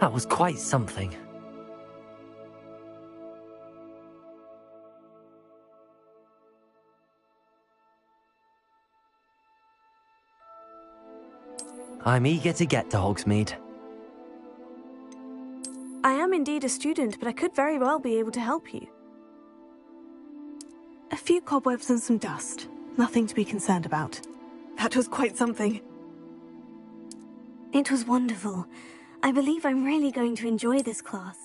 That was quite something. I'm eager to get to Hogsmeade. I am indeed a student, but I could very well be able to help you. A few cobwebs and some dust. Nothing to be concerned about. That was quite something. It was wonderful. I believe I'm really going to enjoy this class.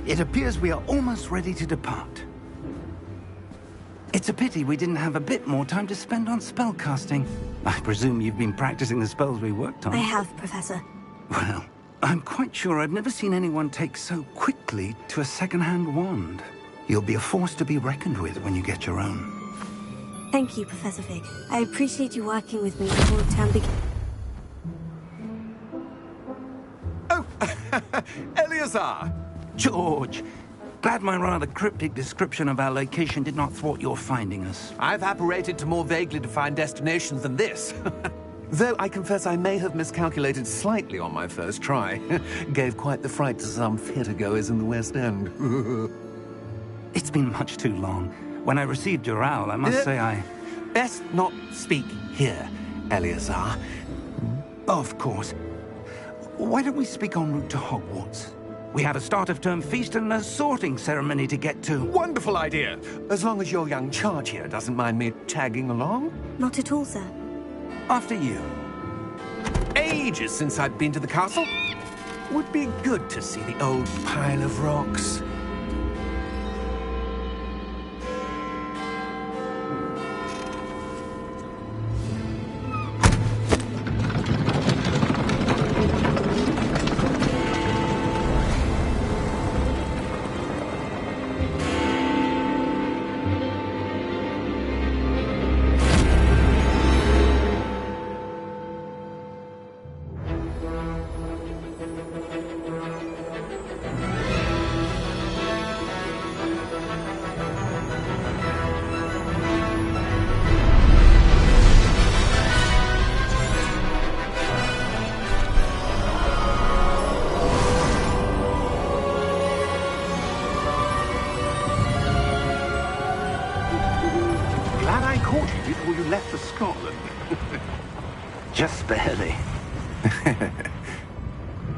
It appears we are almost ready to depart. It's a pity we didn't have a bit more time to spend on spellcasting. I presume you've been practicing the spells we worked on. I have, Professor. Well, I'm quite sure I've never seen anyone take so quickly to a second-hand wand. You'll be a force to be reckoned with when you get your own. Thank you, Professor Fig. I appreciate you working with me before the term begins. Oh, Eleazar! George, glad my rather cryptic description of our location did not thwart your finding us. I've apparated to more vaguely defined destinations than this. Though I confess I may have miscalculated slightly on my first try. Gave quite the fright to some theatre-goers in the West End. It's been much too long. When I received your owl, I must say I... Best not speak here, Eleazar. Of course. Why don't we speak en route to Hogwarts? We have a start-of-term feast and a sorting ceremony to get to. Wonderful idea! As long as your young charge here doesn't mind me tagging along. Not at all, sir. After you. Ages since I've been to the castle. Would be good to see the old pile of rocks. Just barely.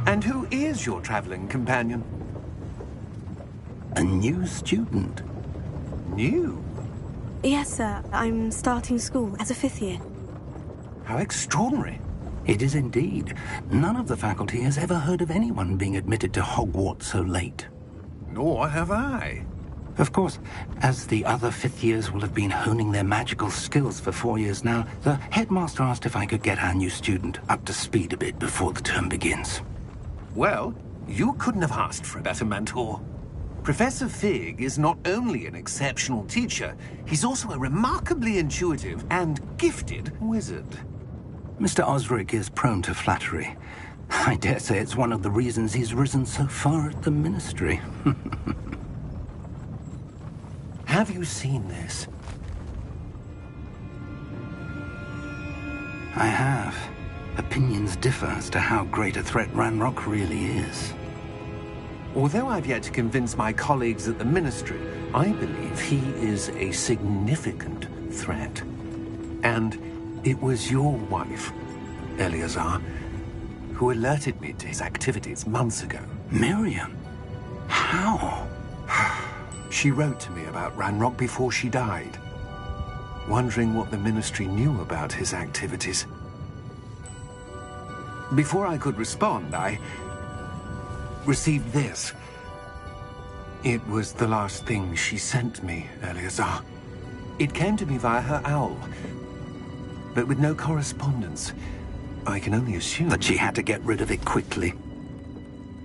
And who is your traveling companion? A new student. New? Yes, sir. I'm starting school as a 5th year. How extraordinary. It is indeed. None of the faculty has ever heard of anyone being admitted to Hogwarts so late. Nor have I. Of course, as the other 5th years will have been honing their magical skills for 4 years now, the headmaster asked if I could get our new student up to speed a bit before the term begins. Well, you couldn't have asked for a better mentor. Professor Fig is not only an exceptional teacher, he's also a remarkably intuitive and gifted wizard. Mr. Osric is prone to flattery. I dare say it's one of the reasons he's risen so far at the Ministry. Have you seen this? I have. Opinions differ as to how great a threat Ranrock really is. Although I've yet to convince my colleagues at the Ministry, I believe he is a significant threat. And it was your wife, Eleazar, who alerted me to his activities months ago. Miriam? How? She wrote to me about Ranrock before she died, wondering what the Ministry knew about his activities. Before I could respond, I received this. It was the last thing she sent me, Eleazar. It came to me via her owl, but with no correspondence. I can only assume That she had to get rid of it quickly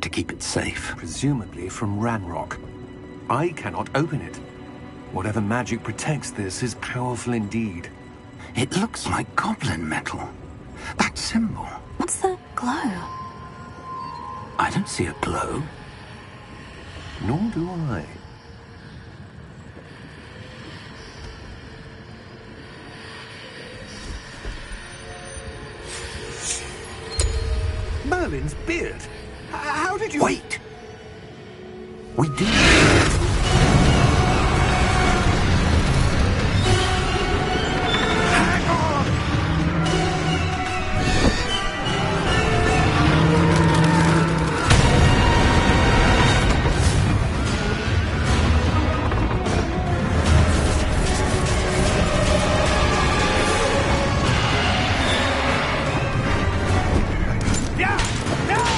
to keep it safe. presumably from Ranrock. I cannot open it. Whatever magic protects this is powerful indeed. It looks like goblin metal. That symbol. What's the glow? I don't see a glow. Nor do I. Merlin's beard. How did you... Wait! We do. Hang on! Yeah! Yeah!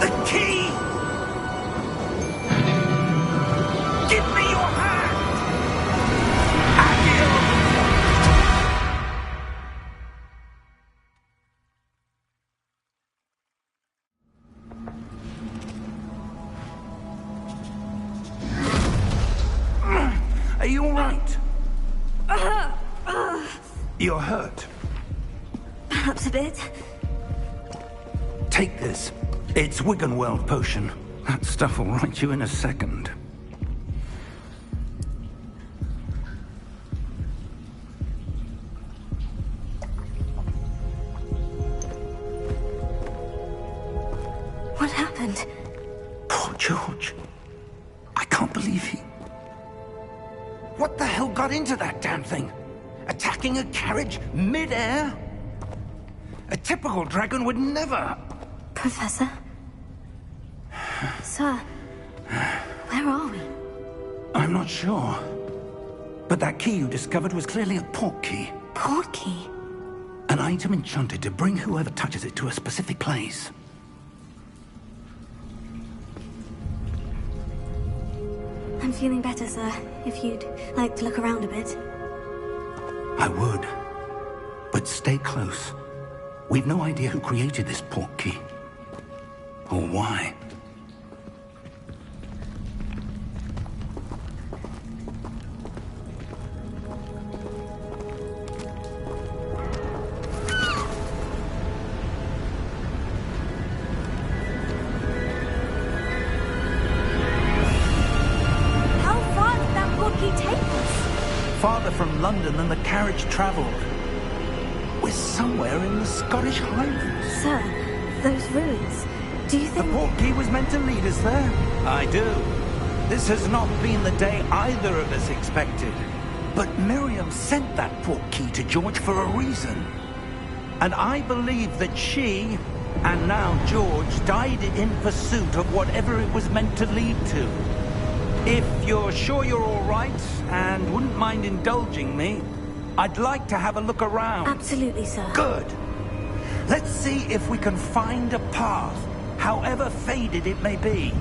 The key! Give me your hand! Accio! Are you all right? You're hurt. Perhaps a bit. Take this. It's Wiggenweld potion. That stuff will right you in a second. What happened? Poor George. I can't believe he... What the hell got into that damn thing? Attacking a carriage mid-air? A typical dragon would never... Professor? Sir, where are we? I'm not sure. But that key you discovered was clearly a port key. Port key? An item enchanted to bring whoever touches it to a specific place. I'm feeling better, sir. If you'd like to look around a bit. I would. But stay close. We've no idea who created this port key. Or why. How far did that port key take us? Farther from London than the carriage travelled. We're somewhere in the Scottish Highlands. Sir, those ruins. Do you The think... port key was meant to lead us there? I do. This has not been the day either of us expected. But Miriam sent that port key to George for a reason. And I believe that she, and now George, died in pursuit of whatever it was meant to lead to. If you're sure you're all right, and wouldn't mind indulging me, I'd like to have a look around. Absolutely, sir. Good. Let's see if we can find a path, however faded it may be.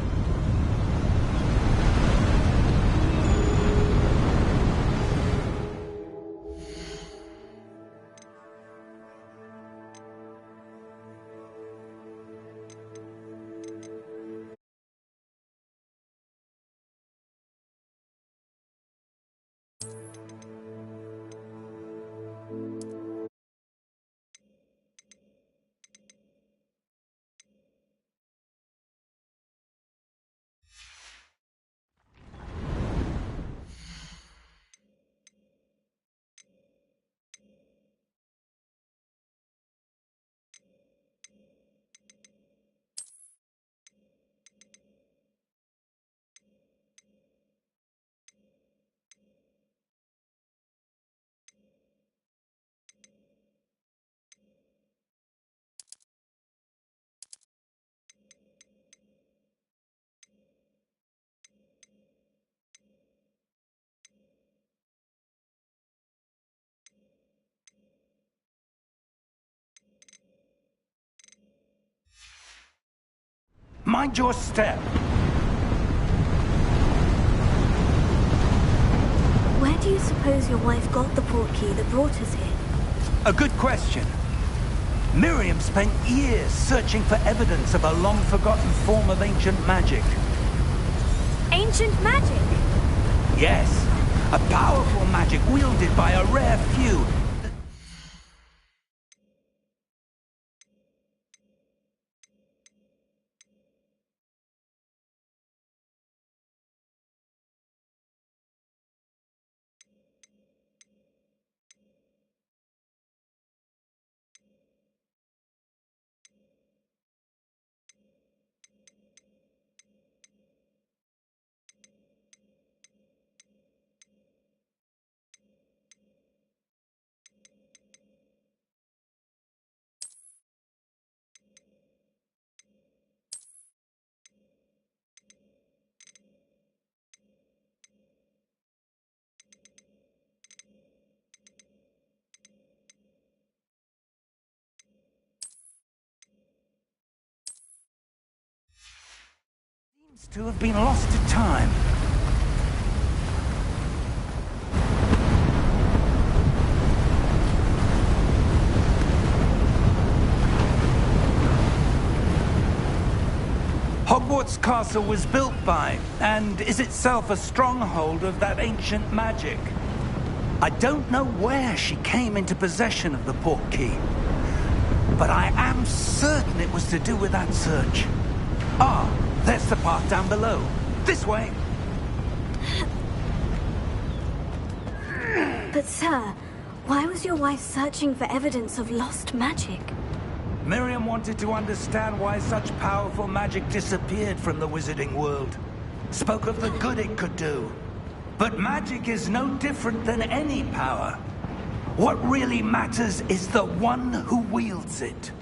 mind your step. Where do you suppose your wife got the portkey that brought us here? A good question. Miriam spent years searching for evidence of a long-forgotten form of ancient magic. Ancient magic? Yes, a powerful magic wielded by a rare few. Seems to have been lost to time. Hogwarts Castle was built by, and is itself a stronghold of that ancient magic. I don't know where she came into possession of the portkey, but I am certain it was to do with that search. Ah, there's the path down below. This way. But sir, why was your wife searching for evidence of lost magic? Miriam wanted to understand why such powerful magic disappeared from the wizarding world. Spoke of the good it could do. But magic is no different than any power. What really matters is the one who wields it.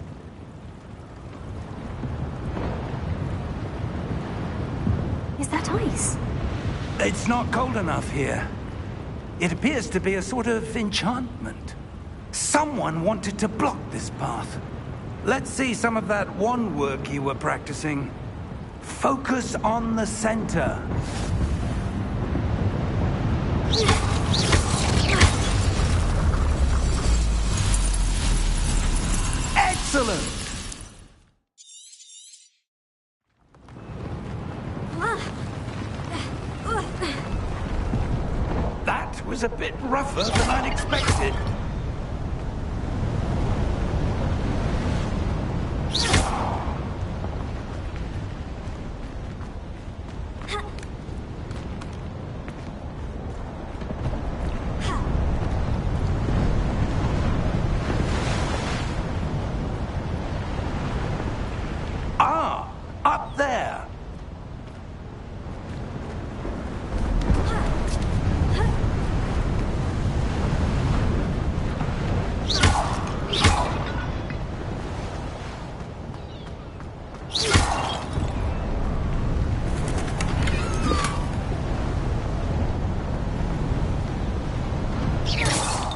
Is that ice? It's not cold enough here. It appears to be a sort of enchantment. Someone wanted to block this path. Let's see some of that wand work you were practicing. Focus on the center. Excellent! That was a bit rougher than I'd expected. Ah, up there.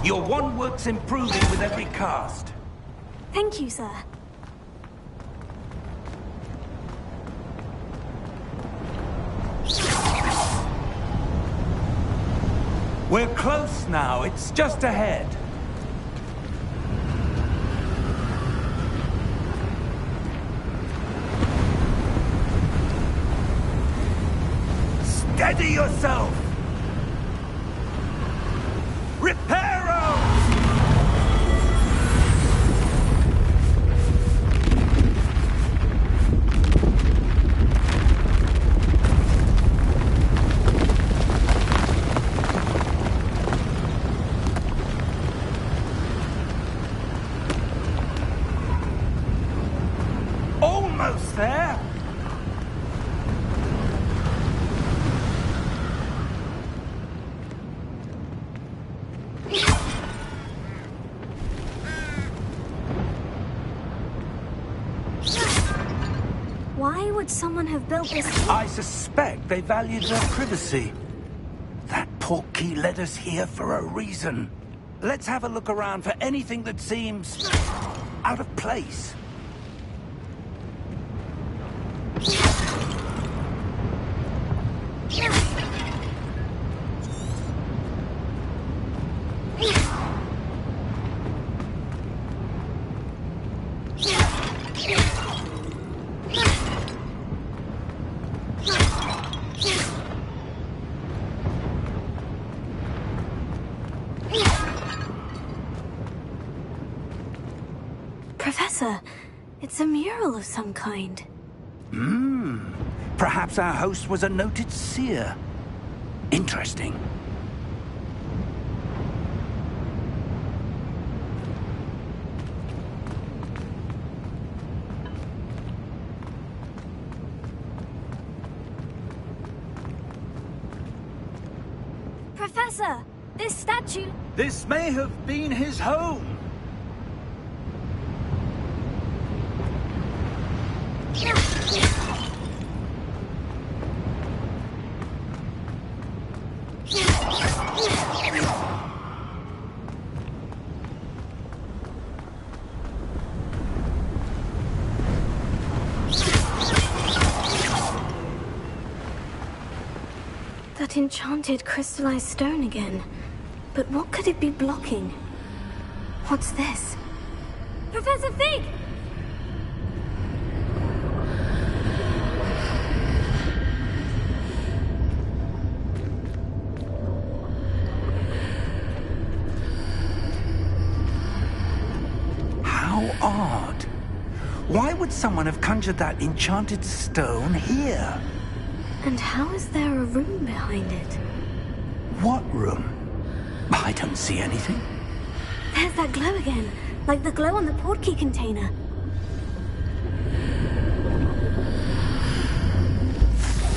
Your wand work's improving with every cast. Thank you, sir. We're close now. It's just ahead. Steady yourself! Reparo! Almost there! Why would someone have built this? I suspect they valued their privacy. That portkey led us here for a reason. Let's have a look around for anything that seems out of place. Professor, it's a mural of some kind. Perhaps our host was a noted seer. Interesting. Professor, this statue... This may have been his home. That enchanted crystallized stone again. But what could it be blocking? What's this? Professor Fig! How odd. Why would someone have conjured that enchanted stone here? And how is there a room behind it? What room? I don't see anything. There's that glow again, like the glow on the portkey container.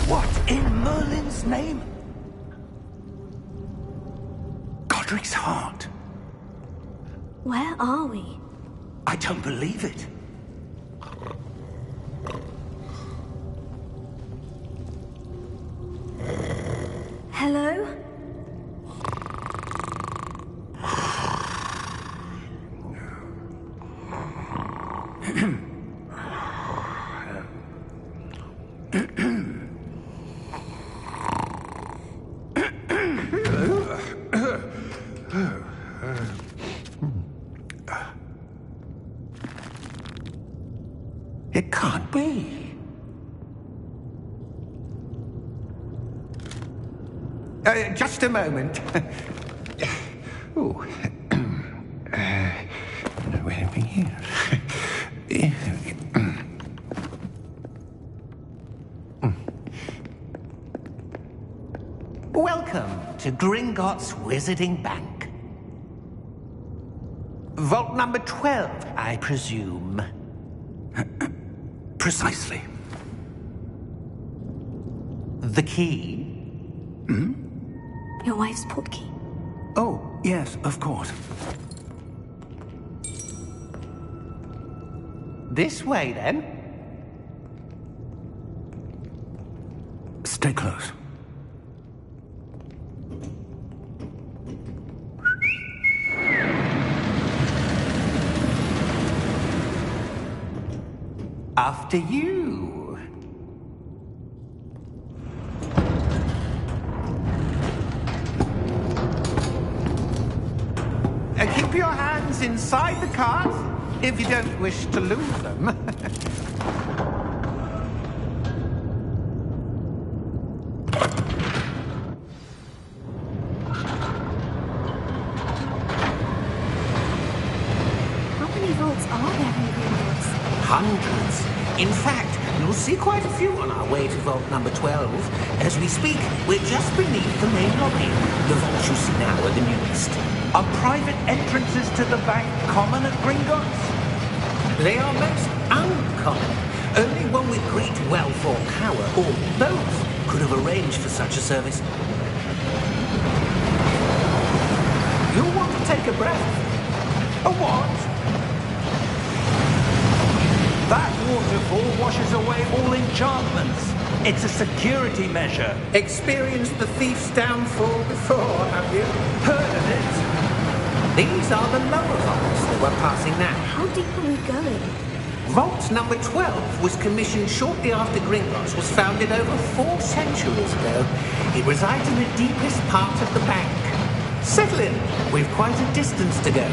What in Merlin's name? Godric's heart. Where are we? I don't believe it. Hello? It can't be. Just a moment. Oh. Wait a minute. Welcome to Gringotts Wizarding Bank. Vault number 12, I presume. Precisely. The key? Your wife's portkey. Oh, yes, of course. This way, then. Stay close. After you. Keep your hands inside the cart if you don't wish to lose them. How many vaults are there in Gringotts? Hundreds. In fact, you'll see quite a few on our way to vault number 12. As we speak, we're just beneath the main lobby. The vaults you see now are the newest. Are private entrances to the bank common at Gringotts? They are most uncommon. Only one with great wealth or power, or both, could have arranged for such a service. You'll want to take a breath. A what? That waterfall washes away all enchantments. It's a security measure. Experienced the thief's downfall before, have you? Heard of it? These are the lower vaults that we're passing now. How deep are we going? Vault number 12 was commissioned shortly after Gringotts was founded over 4 centuries ago. It resides in the deepest part of the bank. Settle in. We've quite a distance to go.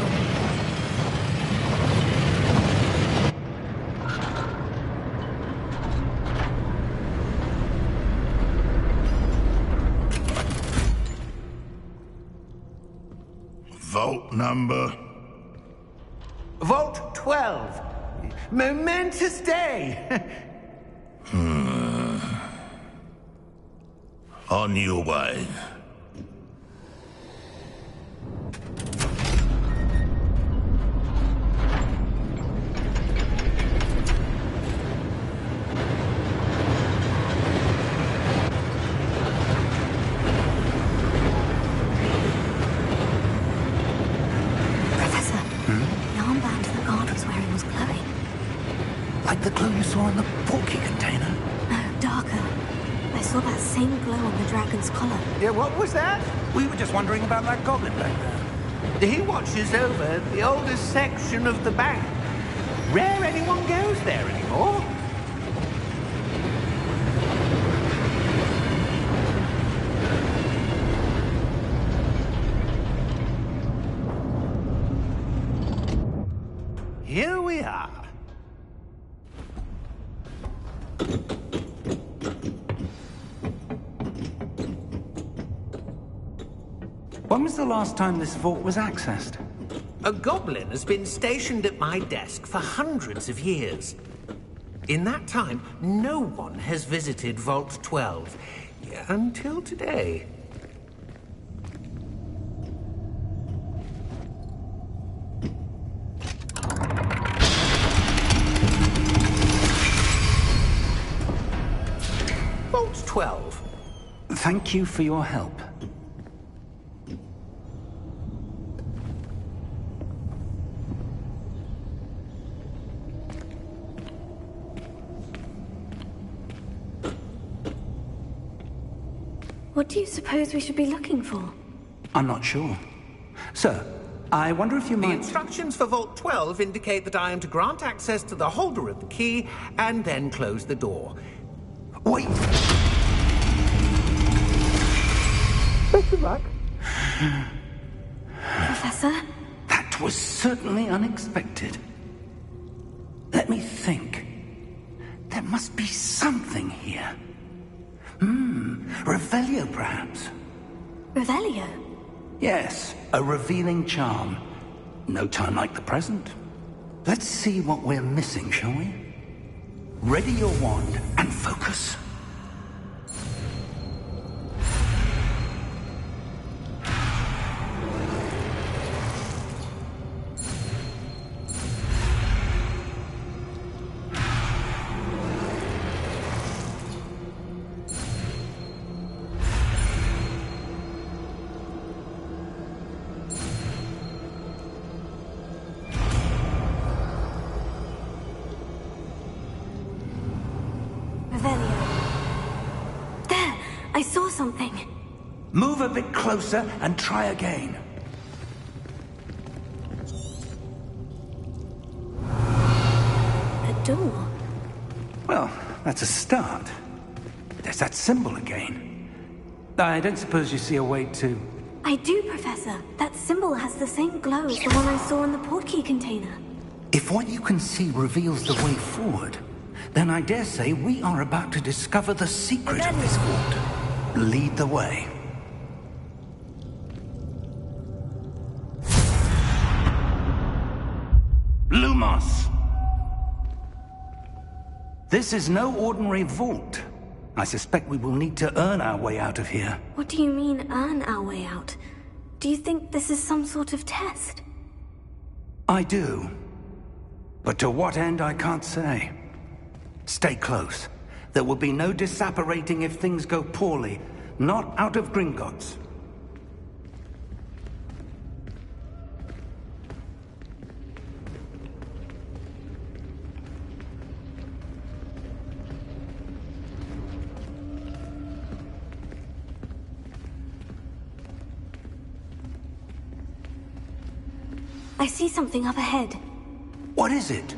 vault number? Vault 12. Momentous day. On your way. Professor, the armband the guard was wearing was glowing. Like the glue you saw in the porky container? No, darker. I saw that same glow on the dragon's collar. Yeah, what was that? We were just wondering about that goblin back there. He watches over the oldest section of the bank. Rare anyone goes there anymore. Here we are. When was the last time this vault was accessed? A goblin has been stationed at my desk for hundreds of years. In that time, no one has visited Vault 12. Until today. Vault 12. Thank you for your help. What do you suppose we should be looking for? I'm not sure. Sir, I wonder if you The might... instructions for Vault 12 indicate that I am to grant access to the holder of the key and then close the door. Wait! Best of luck. Professor? That was certainly unexpected. Let me think. There must be something here. Revelio, perhaps? Revelio? Yes, a revealing charm. No time like the present. Let's see what we're missing, shall we? Ready your wand and focus. I saw something. Move a bit closer and try again. A door. Well, that's a start. There's that symbol again. I don't suppose you see a way to... I do, Professor. That symbol has the same glow as the one I saw in the portkey container. If what you can see reveals the way forward, then I dare say we are about to discover the secret of this vault. Lead the way. Lumos! This is no ordinary vault. I suspect we will need to earn our way out of here. What do you mean, earn our way out? Do you think this is some sort of test? I do. But to what end, I can't say. Stay close. There will be no disapparating if things go poorly. Not out of Gringotts. I see something up ahead. What is it?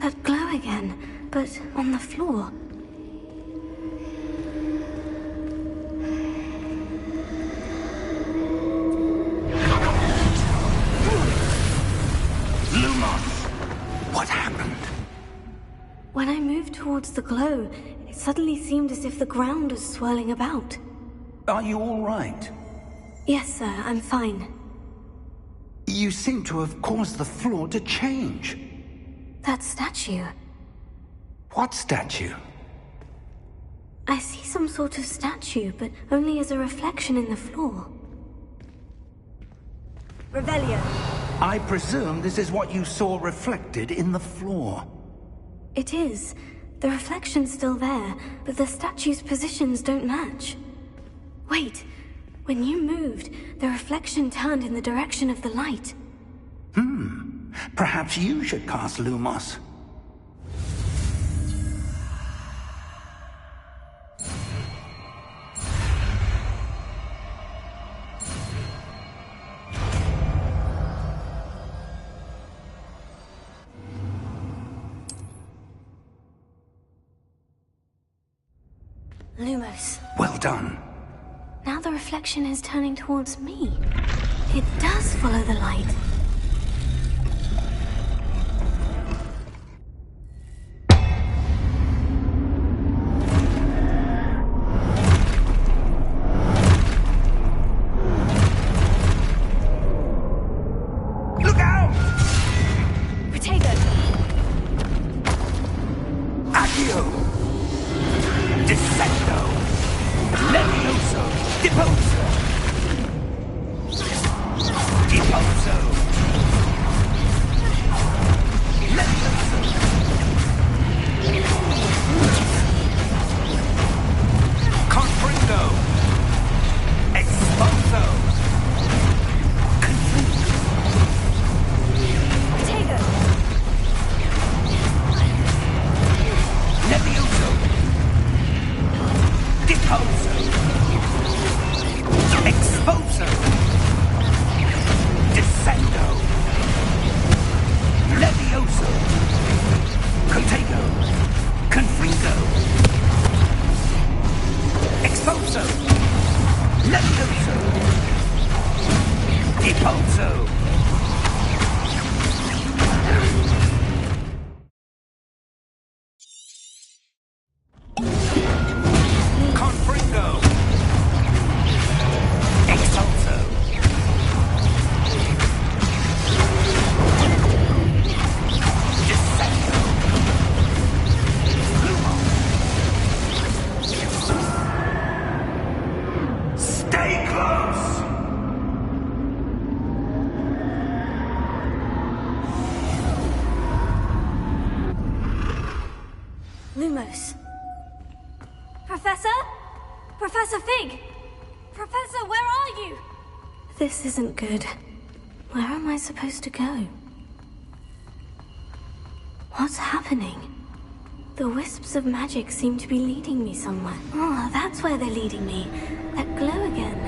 That glow again, but on the floor. Lumos! What happened? When I moved towards the glow, it suddenly seemed as if the ground was swirling about. Are you all right? Yes, sir, I'm fine. You seem to have caused the floor to change. That statue. What statue? I see some sort of statue, but only as a reflection in the floor. Revelio. I presume this is what you saw reflected in the floor. It is. The reflection's still there, but the statue's positions don't match. Wait. When you moved, the reflection turned in the direction of the light. Perhaps you should cast Lumos. Lumos. Well done. Now the reflection is turning towards me. It does follow the light. Look out! Protego. Accio! Descendo! Levioso! Deposo! Deposo! Levioso! Confringo! Exposo! Protego. Levioso! Deposo! Exposo! Descendo! Levioso! Contego! Confringo! Exposo! Levioso! Deposo! Confringo! Exalto! Descendo! Stay close! Lumos. Professor? Professor Fig! Professor, where are you? This isn't good. Where am I supposed to go? What's happening? The wisps of magic seem to be leading me somewhere. Oh, that's where they're leading me. That glow again.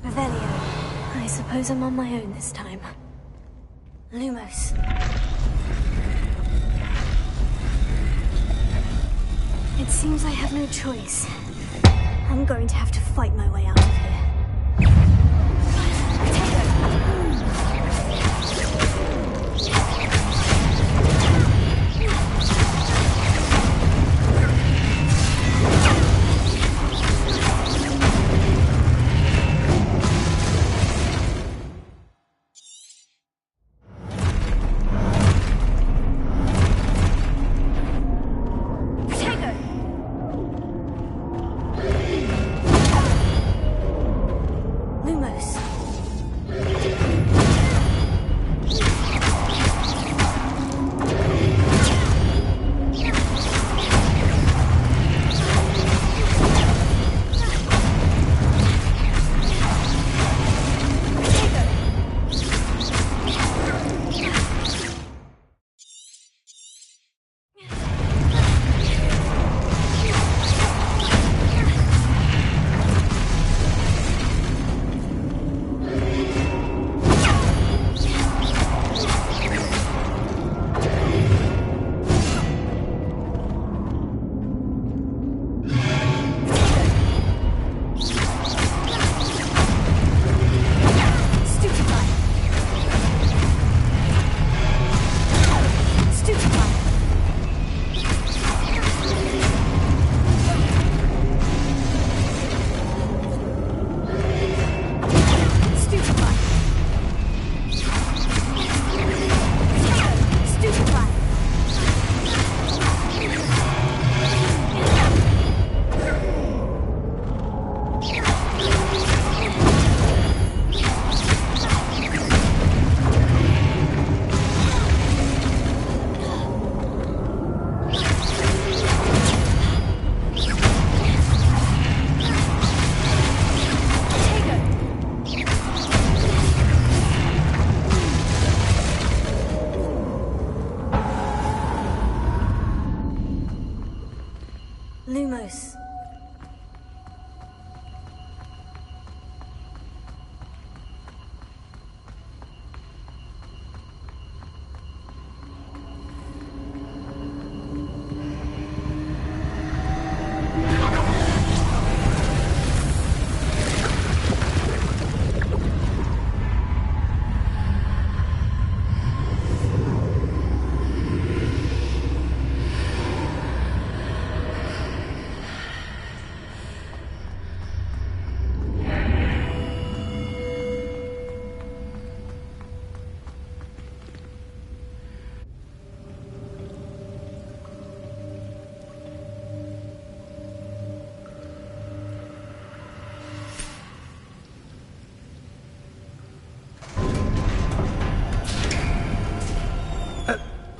Revelio. I suppose I'm on my own this time. Lumos. It seems I have no choice. I'm going to have to fight my way out of here.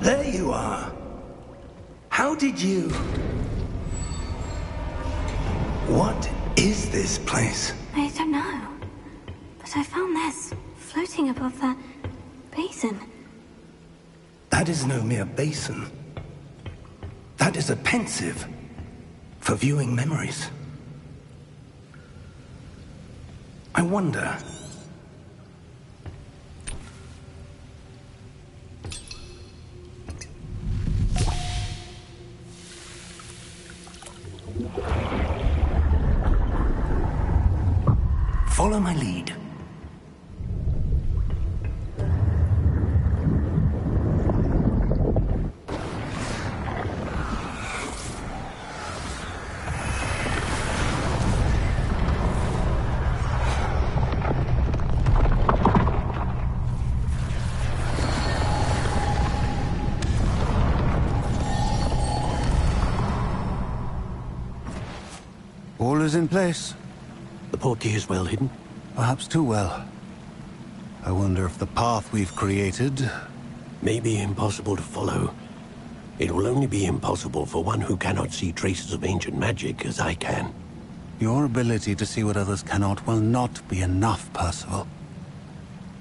There you are. How did you... What is this place? I don't know. But I found this floating above that basin. That is no mere basin. That is a pensive for viewing memories. I wonder... Follow my lead. All is in place. The portkey is well hidden? Perhaps too well. I wonder if the path we've created... may be impossible to follow. It will only be impossible for one who cannot see traces of ancient magic as I can. Your ability to see what others cannot will not be enough, Percival.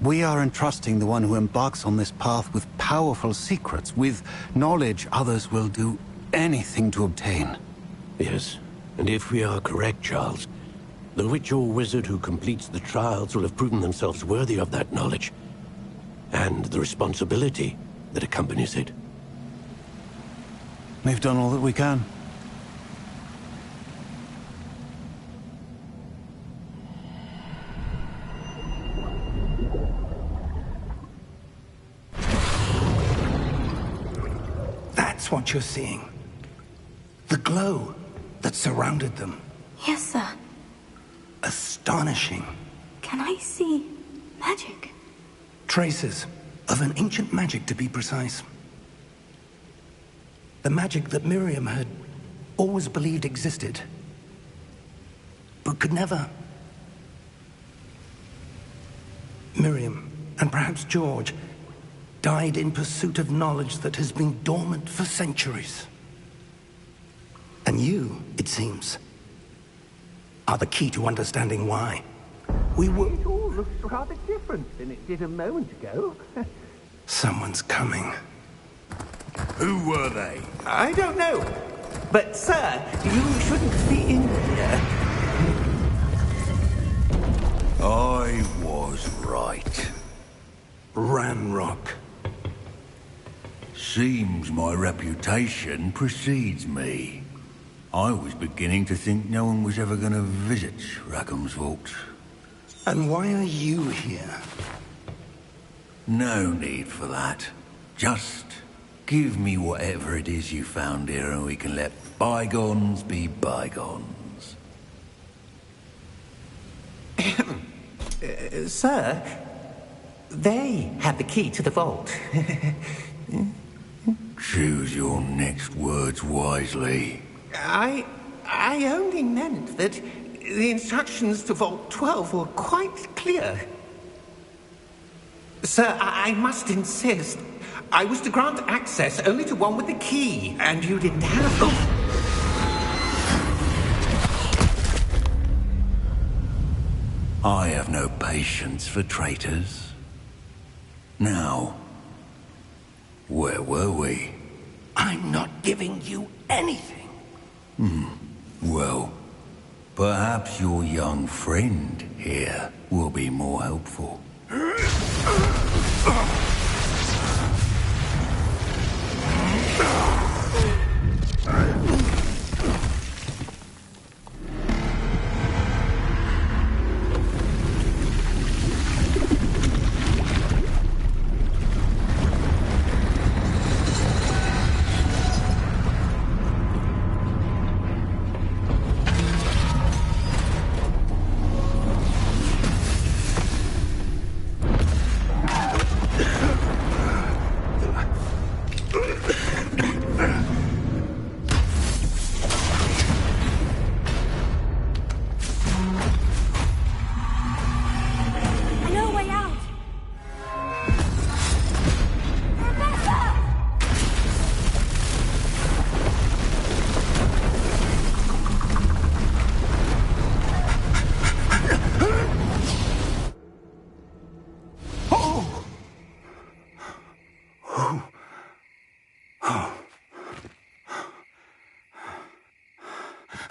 We are entrusting the one who embarks on this path with powerful secrets, with knowledge others will do anything to obtain. Yes, and if we are correct, Charles, the witch or wizard who completes the trials will have proven themselves worthy of that knowledge, and the responsibility that accompanies it. We've done all that we can. That's what you're seeing. The glow that surrounded them. Yes, sir. Astonishing. Can I see magic? Traces of an ancient magic, to be precise. The magic that Miriam had always believed existed, but could never. Miriam, and perhaps George, died in pursuit of knowledge that has been dormant for centuries. And you, it seems, are the key to understanding why. We were... It all looks rather different than it did a moment ago. Someone's coming. Who were they? I don't know. But, sir, you shouldn't be in here. I was right. Ranrock. Seems my reputation precedes me. I was beginning to think no one was ever going to visit Rackham's vault. And why are you here? No need for that. Just give me whatever it is you found here and we can let bygones be bygones. Sir, they had the key to the vault. Choose your next words wisely. I only meant that the instructions to Vault 12 were quite clear. Sir, I must insist. I was to grant access only to one with the key, and you didn't have... I have no patience for traitors. Now, where were we? I'm not giving you anything. Well, perhaps your young friend here will be more helpful.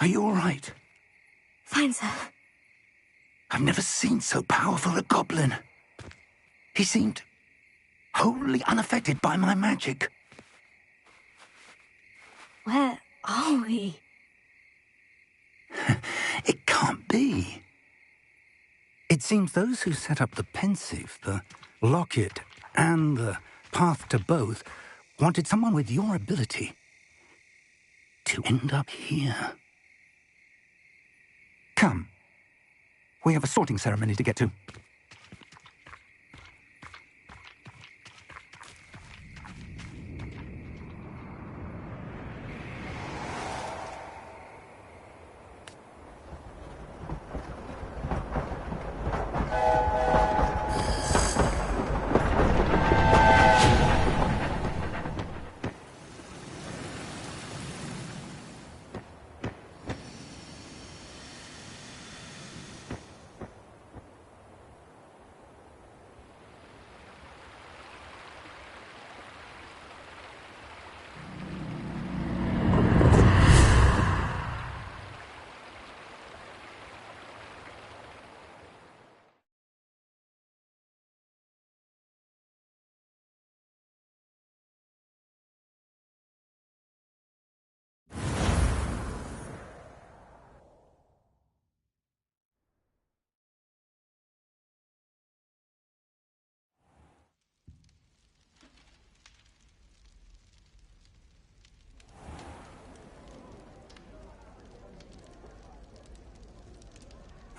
Are you all right? Fine, sir. I've never seen so powerful a goblin. He seemed wholly unaffected by my magic. Where are we? It can't be. It seems those who set up the pensive, the locket, and the path to both wanted someone with your ability to end up here. Come. We have a sorting ceremony to get to.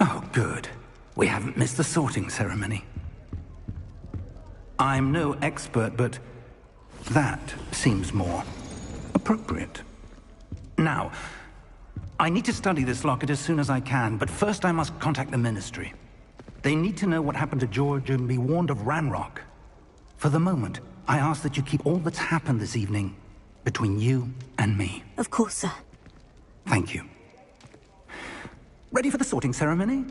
Oh, good. We haven't missed the sorting ceremony. I'm no expert, but that seems more appropriate. Now, I need to study this locket as soon as I can, but first I must contact the Ministry. They need to know what happened to George and be warned of Ranrock. For the moment, I ask that you keep all that's happened this evening between you and me. Of course, sir. Thank you. Ready for the sorting ceremony?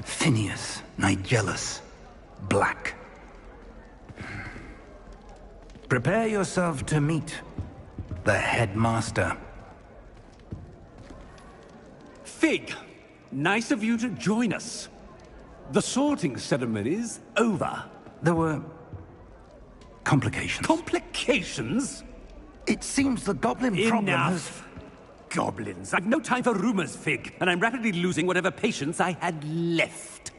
Phineas, Nigellus, Black. Prepare yourself to meet the headmaster. Fig, nice of you to join us. The sorting ceremony's over. There were complications. Complications? It seems the goblin problem has... Enough! Goblins. I've no time for rumors, Fig, and I'm rapidly losing whatever patience I had left.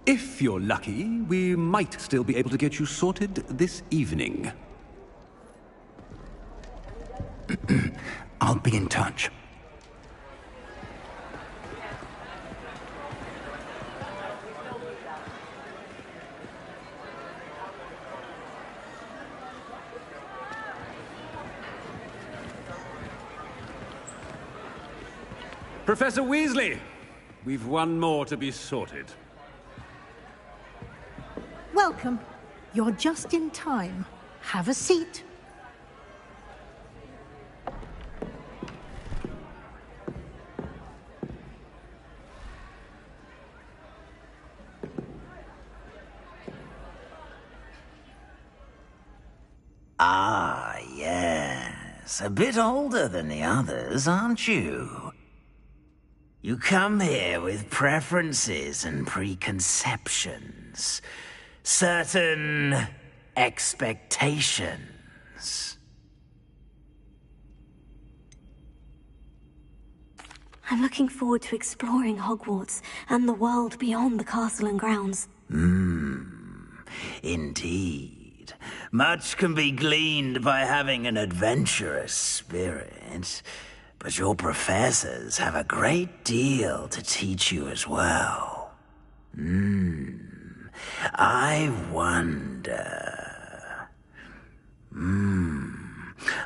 If you're lucky, we might still be able to get you sorted this evening. I'll be in touch. Professor Weasley, we've one more to be sorted. Welcome. You're just in time. Have a seat. Ah, yes. A bit older than the others, aren't you? You come here with preferences and preconceptions. Certain expectations. I'm looking forward to exploring Hogwarts and the world beyond the castle and grounds. Indeed. Much can be gleaned by having an adventurous spirit, but your professors have a great deal to teach you as well. I wonder...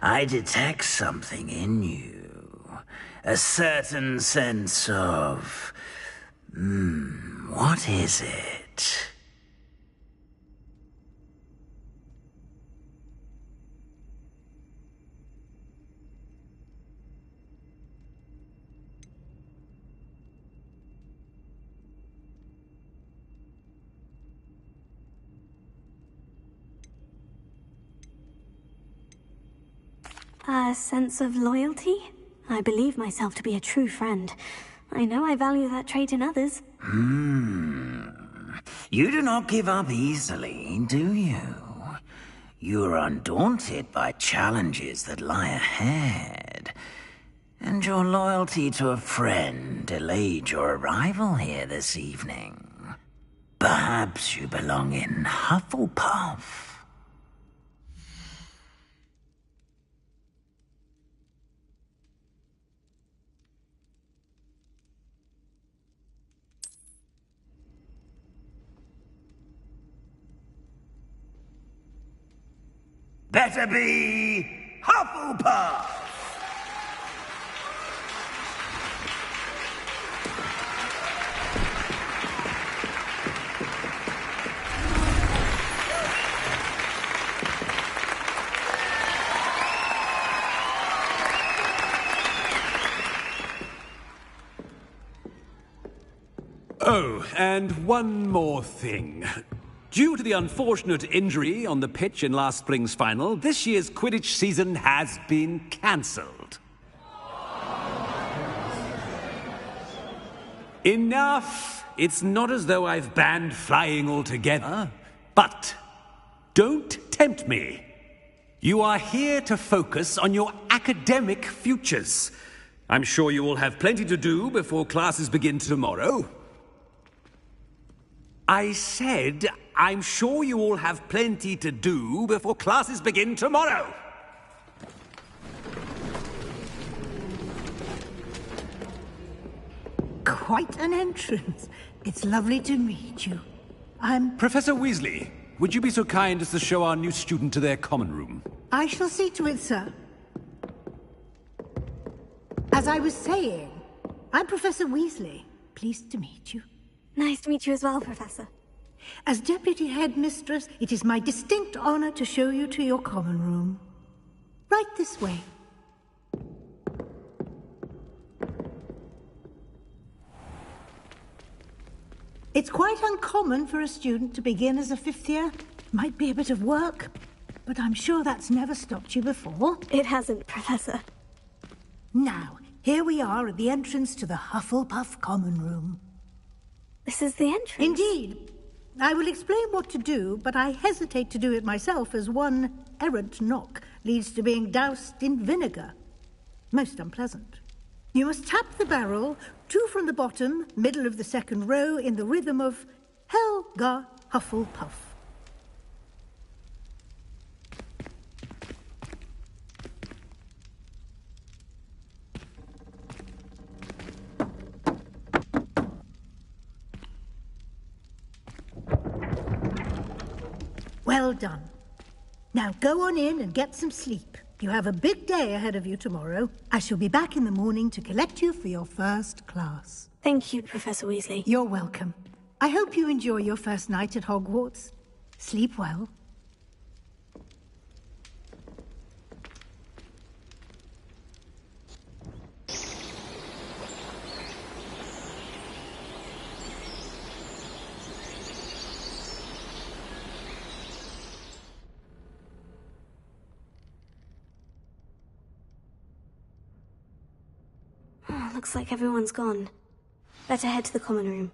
I detect something in you. A certain sense of... what is it? A sense of loyalty? I believe myself to be a true friend. I know I value that trait in others. You do not give up easily, do you? You are undaunted by challenges that lie ahead. And your loyalty to a friend delayed your arrival here this evening. Perhaps you belong in Hufflepuff. Better be Hufflepuff! Oh, and one more thing. Due to the unfortunate injury on the pitch in last spring's final, this year's Quidditch season has been cancelled. Enough! It's not as though I've banned flying altogether. But don't tempt me. You are here to focus on your academic futures. I'm sure you all have plenty to do before classes begin tomorrow. I said, I'm sure you all have plenty to do before classes begin tomorrow. Quite an entrance. It's lovely to meet you. I'm... Professor Weasley, would you be so kind as to show our new student to their common room? I shall see to it, sir. As I was saying, I'm Professor Weasley. Pleased to meet you. Nice to meet you as well, Professor. As Deputy Headmistress, it is my distinct honor to show you to your common room. Right this way. It's quite uncommon for a student to begin as a fifth year. Might be a bit of work, but I'm sure that's never stopped you before. It hasn't, Professor. Now, here we are at the entrance to the Hufflepuff common room. This is the entrance? Indeed. I will explain what to do, but I hesitate to do it myself, as one errant knock leads to being doused in vinegar. Most unpleasant. You must tap the barrel, 2 from the bottom, middle of the second row, in the rhythm of Helga Hufflepuff. Well done. Now go on in and get some sleep. You have a big day ahead of you tomorrow. I shall be back in the morning to collect you for your first class. Thank you, Professor Weasley. You're welcome. I hope you enjoy your first night at Hogwarts. Sleep well. Looks like everyone's gone. Better head to the common room.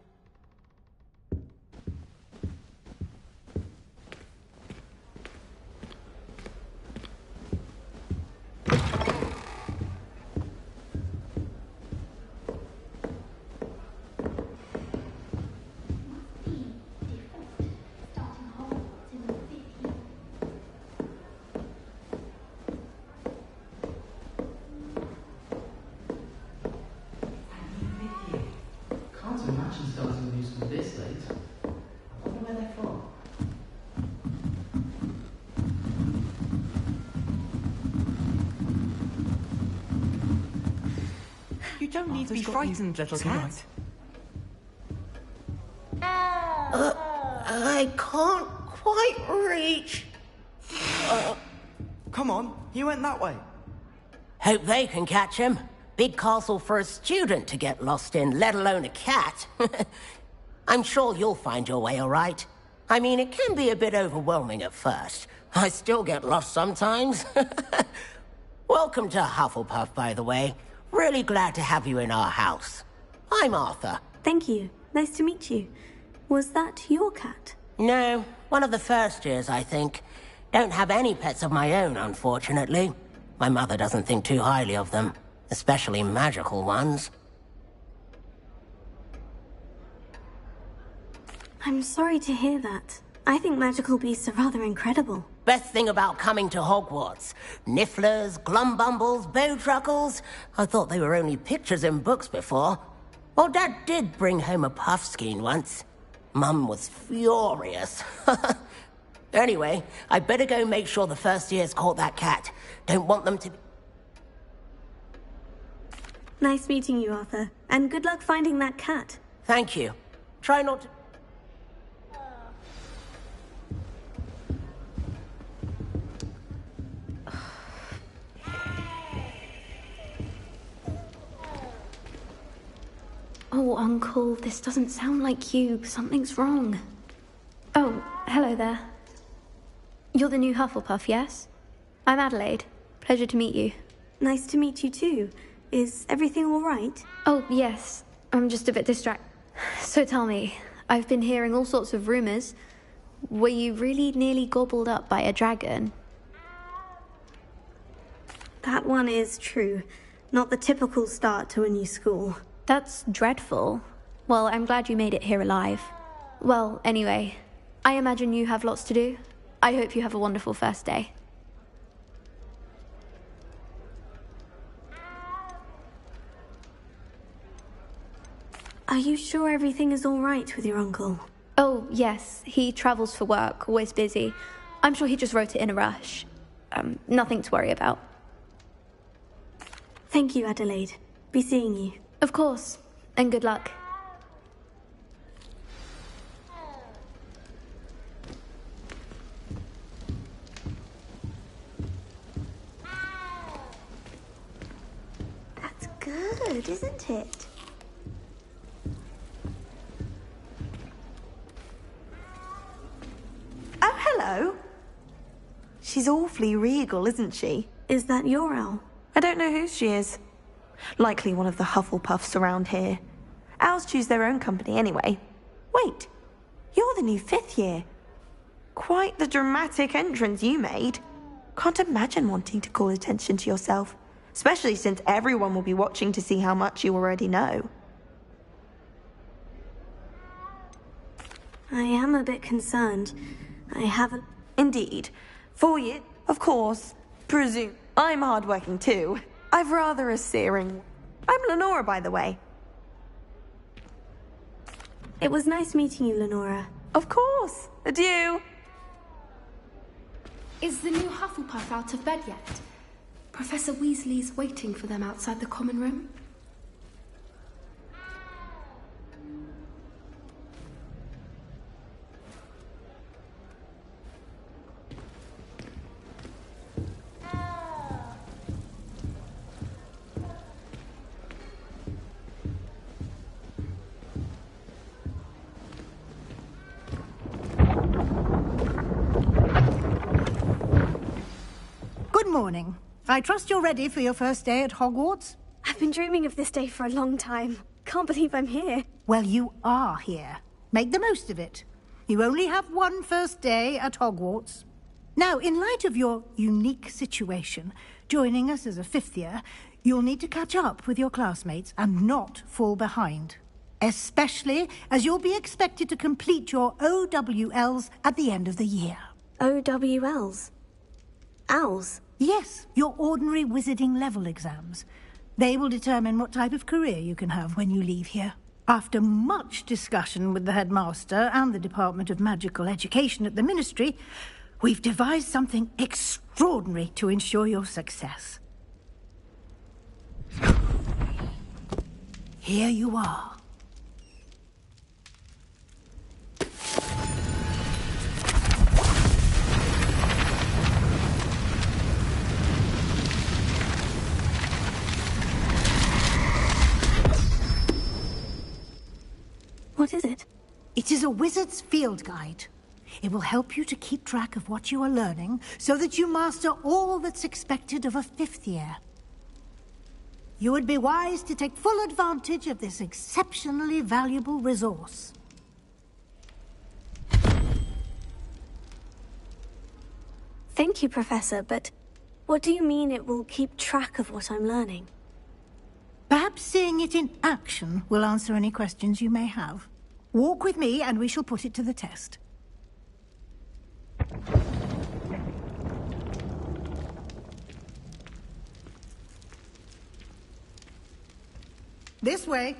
You don't need to be frightened, little cat. I can't quite reach. Come on, he went that way. Hope they can catch him. Big castle for a student to get lost in, let alone a cat. I'm sure you'll find your way all right. I mean, it can be a bit overwhelming at first. I still get lost sometimes. Welcome to Hufflepuff, by the way. Really glad to have you in our house. I'm Arthur. Thank you. Nice to meet you. Was that your cat? No, one of the first years, I think. Don't have any pets of my own, unfortunately. My mother doesn't think too highly of them, especially magical ones. I'm sorry to hear that. I think magical beasts are rather incredible. Best thing about coming to Hogwarts. Nifflers, Glumbumbles, Bowtruckles. I thought they were only pictures in books before. Well, Dad did bring home a Puffskein once. Mum was furious. Anyway, I better go make sure the first years caught that cat. Don't want them to... Nice meeting you, Arthur. And good luck finding that cat. Thank you. Try not to... Oh, Uncle, this doesn't sound like you. Something's wrong. Oh, hello there. You're the new Hufflepuff, yes? I'm Adelaide. Pleasure to meet you. Nice to meet you too. Is everything all right? Oh, yes. I'm just a bit distracted. So tell me, I've been hearing all sorts of rumors. Were you really nearly gobbled up by a dragon? That one is true. Not the typical start to a new school. That's dreadful. Well, I'm glad you made it here alive. Well, anyway, I imagine you have lots to do. I hope you have a wonderful first day. Are you sure everything is all right with your uncle? Oh, yes. He travels for work, always busy. I'm sure he just wrote it in a rush. Nothing to worry about. Thank you, Adelaide. Be seeing you. Of course. And good luck. That's good, isn't it? Oh, hello. She's awfully regal, isn't she? Is that your owl? I don't know who she is. Likely one of the Hufflepuffs around here. Owls choose their own company anyway. Wait, you're the new 5th year. Quite the dramatic entrance you made. Can't imagine wanting to call attention to yourself, especially since everyone will be watching to see how much you already know. I am a bit concerned. I haven't... Indeed. 4 years, of course. Presume I'm hardworking too. I've rather a searing... I'm Lenora, by the way. It was nice meeting you, Lenora. Of course. Adieu. Is the new Hufflepuff out of bed yet? Professor Weasley's waiting for them outside the common room. Good morning. I trust you're ready for your first day at Hogwarts? I've been dreaming of this day for a long time. Can't believe I'm here. Well, you are here. Make the most of it. You only have one first day at Hogwarts. Now, in light of your unique situation, joining us as a 5th year, you'll need to catch up with your classmates and not fall behind. Especially as you'll be expected to complete your OWLs at the end of the year. OWLs? Owls? Yes, your ordinary wizarding level exams. They will determine what type of career you can have when you leave here. After much discussion with the headmaster and the Department of Magical Education at the Ministry, we've devised something extraordinary to ensure your success. Here you are. What is it? It is a wizard's field guide. It will help you to keep track of what you are learning so that you master all that's expected of a 5th year. You would be wise to take full advantage of this exceptionally valuable resource. Thank you, Professor, but what do you mean it will keep track of what I'm learning? Perhaps seeing it in action will answer any questions you may have. Walk with me and we shall put it to the test. This way.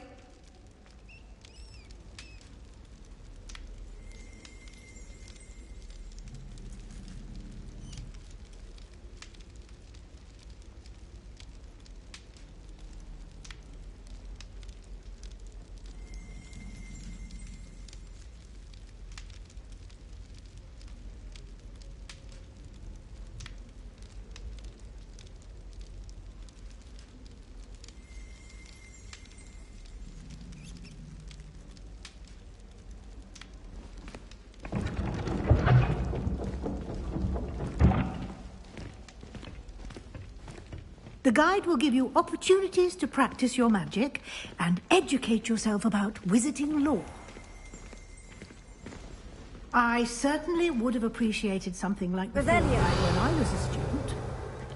The guide will give you opportunities to practice your magic and educate yourself about wizarding lore. I certainly would have appreciated something like the field guide when I was a student.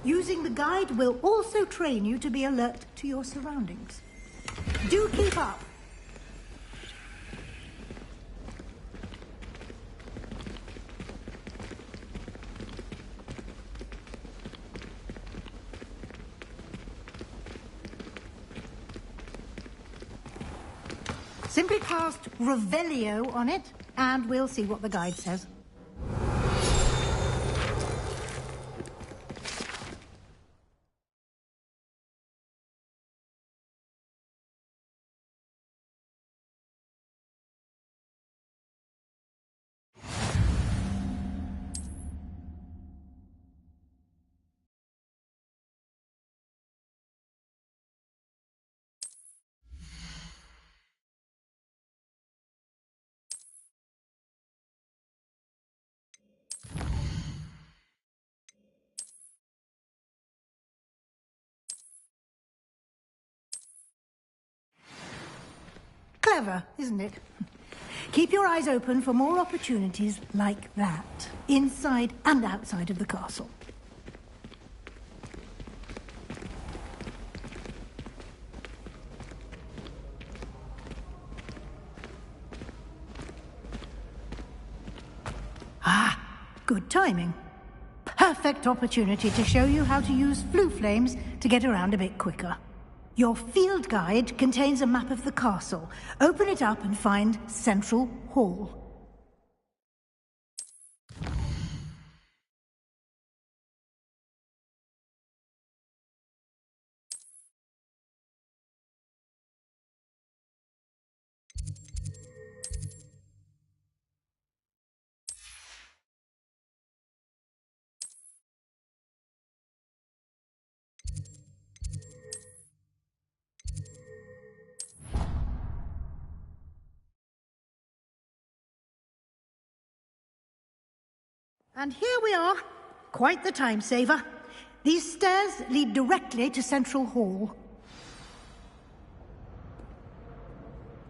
Using the guide will also train you to be alert to your surroundings. Do keep up. Simply cast Revelio on it, and we'll see what the guide says. Clever, isn't it? Keep your eyes open for more opportunities like that, inside and outside of the castle. Ah, good timing. Perfect opportunity to show you how to use flue flames to get around a bit quicker. Your field guide contains a map of the castle. Open it up and find Central Hall. And here we are. Quite the time saver. These stairs lead directly to Central Hall.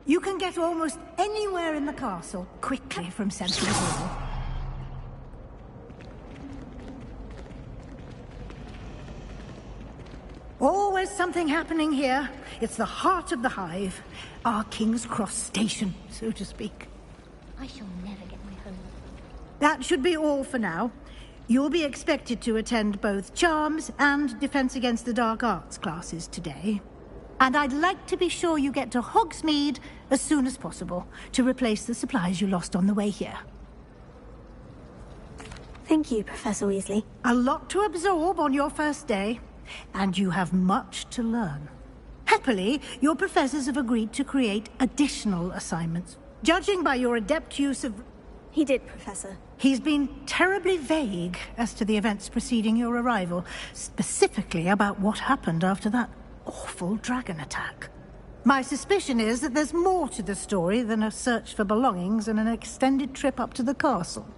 You can get almost anywhere in the castle quickly from Central Hall. Always something happening here. It's the heart of the hive. Our King's Cross station, so to speak. I shall never get my home. That should be all for now. You'll be expected to attend both Charms and Defense Against the Dark Arts classes today. And I'd like to be sure you get to Hogsmeade as soon as possible to replace the supplies you lost on the way here. Thank you, Professor Weasley. A lot to absorb on your first day, and you have much to learn. Happily, your professors have agreed to create additional assignments. Judging by your adept use of... He did, Professor. He's been terribly vague as to the events preceding your arrival, specifically about what happened after that awful dragon attack. My suspicion is that there's more to the story than a search for belongings and an extended trip up to the castle.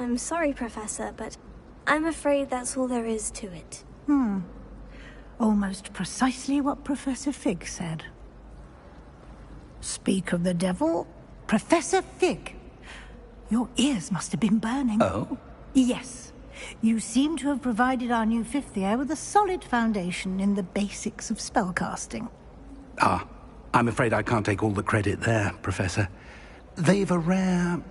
I'm sorry, Professor, but I'm afraid that's all there is to it. Almost precisely what Professor Fig said. Speak of the devil, Professor Fig. Your ears must have been burning. Oh? Yes. You seem to have provided our new fifth year with a solid foundation in the basics of spellcasting. Ah, I'm afraid I can't take all the credit there, Professor. They've a rare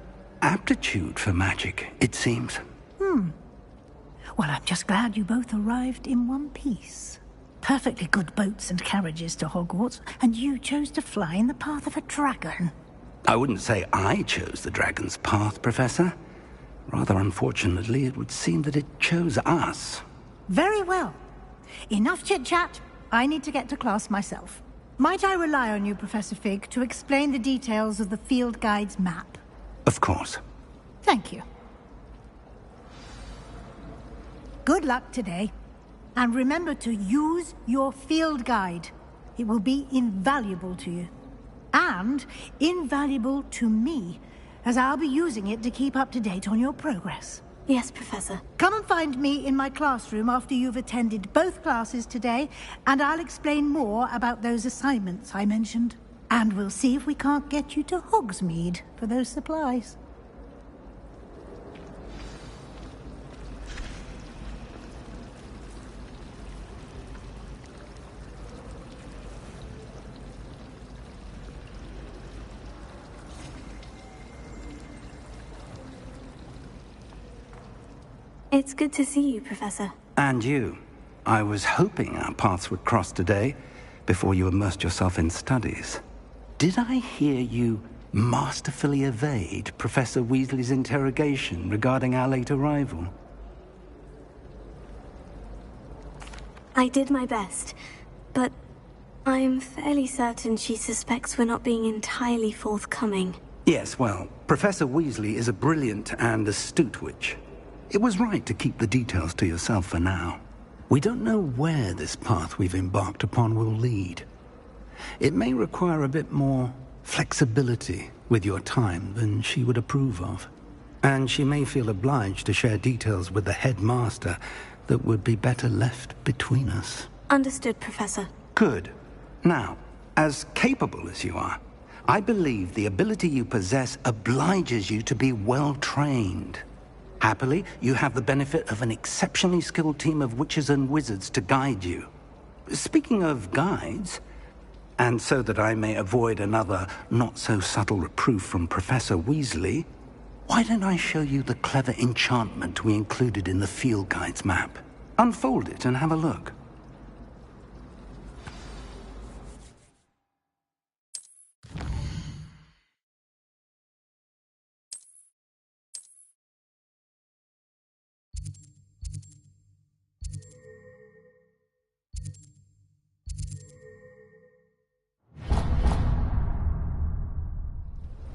aptitude for magic, it seems. Well, I'm just glad you both arrived in one piece. Perfectly good boats and carriages to Hogwarts, and you chose to fly in the path of a dragon. I wouldn't say I chose the dragon's path, Professor. Rather unfortunately, it would seem that it chose us. Very well. Enough chit-chat. I need to get to class myself. Might I rely on you, Professor Fig, to explain the details of the field guide's map? Of course. Thank you. Good luck today. And remember to use your field guide. It will be invaluable to you. And invaluable to me, as I'll be using it to keep up to date on your progress. Yes, Professor. Come and find me in my classroom after you've attended both classes today, and I'll explain more about those assignments I mentioned. And we'll see if we can't get you to Hogsmeade for those supplies. It's good to see you, Professor. And you. I was hoping our paths would cross today, before you immersed yourself in studies. Did I hear you masterfully evade Professor Weasley's interrogation regarding our late arrival? I did my best, but I'm fairly certain she suspects we're not being entirely forthcoming. Yes, well, Professor Weasley is a brilliant and astute witch. It was right to keep the details to yourself for now. We don't know where this path we've embarked upon will lead. It may require a bit more flexibility with your time than she would approve of. And she may feel obliged to share details with the headmaster that would be better left between us. Understood, Professor. Good. Now, as capable as you are, I believe the ability you possess obliges you to be well trained. Happily, you have the benefit of an exceptionally skilled team of witches and wizards to guide you. Speaking of guides, and so that I may avoid another not-so-subtle reproof from Professor Weasley, why don't I show you the clever enchantment we included in the field guide's map? Unfold it and have a look.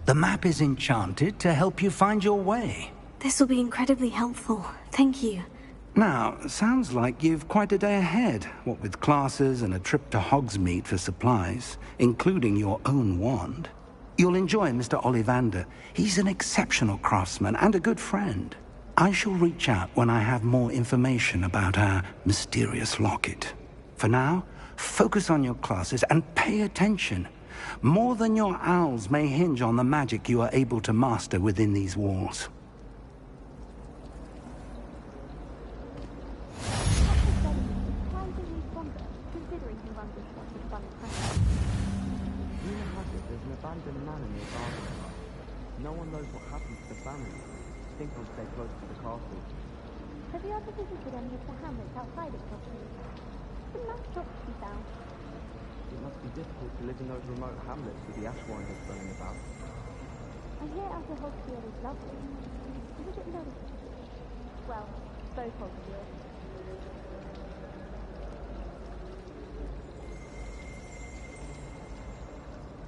The map is enchanted to help you find your way. This will be incredibly helpful. Thank you. Now, sounds like you've quite a day ahead, what with classes and a trip to Hogsmeade for supplies, including your own wand. You'll enjoy Mr. Ollivander. He's an exceptional craftsman and a good friend. I shall reach out when I have more information about our mysterious locket. For now, focus on your classes and pay attention. More than your owls may hinge on the magic you are able to master within these walls. No one knows what happened to the family. I think I'll stay close to the castle. Have you ever visited any of the hamlets outside its property? Some nice shops to be found. It must be difficult to live in those remote hamlets with the ashwinders running about. I hear Outer Hogsfield is lovely. Is it noticeable? Well, both Hogsfield.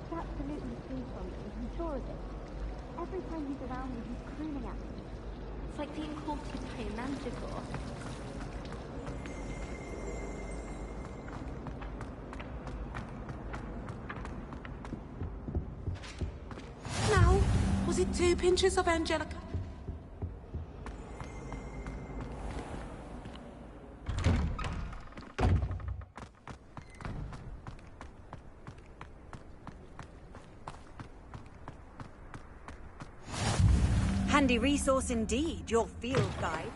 He absolutely sleeps on me, I'm sure of it. Every time he's around me, he's crooning at me. It's like being haunted by a manticore. Now, was it 2 pinches of Angelica? handy resource indeed, your field guide.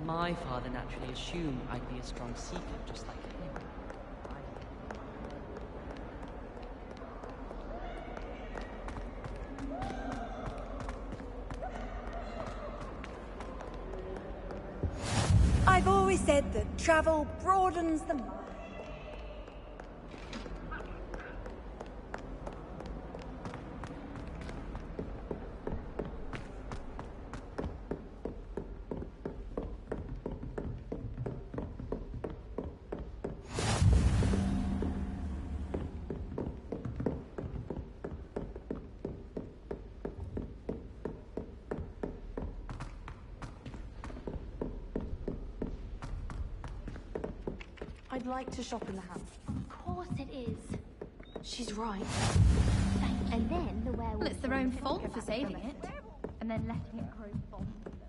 My father naturally assumed I'd be a strong seeker, just like him. I've always said that travel broadens the mind. I'd like to shop in the house. Of course it is. She's right. And then the werewolf... Well, it's their own fault for saving it. And then letting it grow fond of them.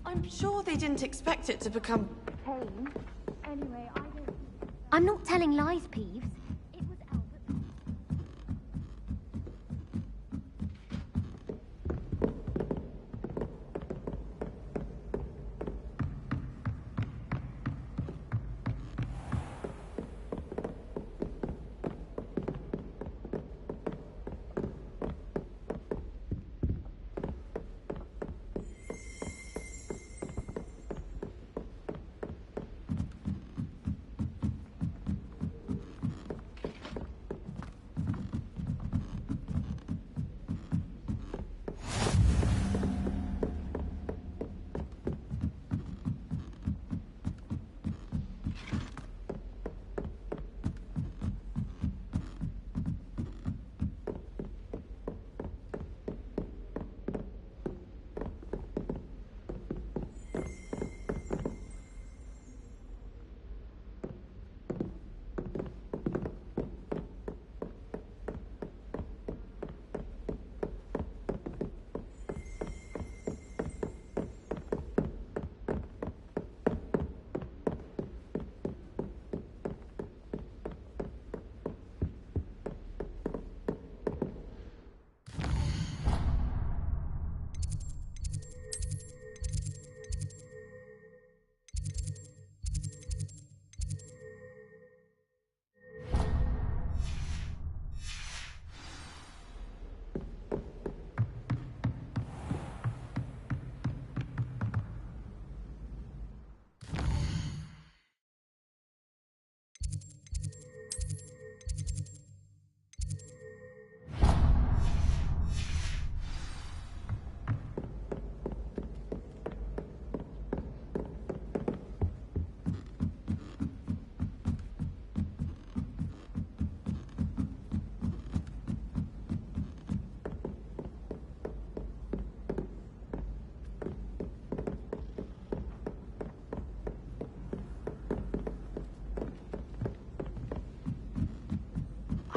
I'm sure they didn't expect it to become... Pain. Anyway, I don't... I'm not telling lies, Peeves. It was Albert.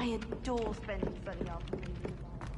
I adore spending sunny afternoons in the garden.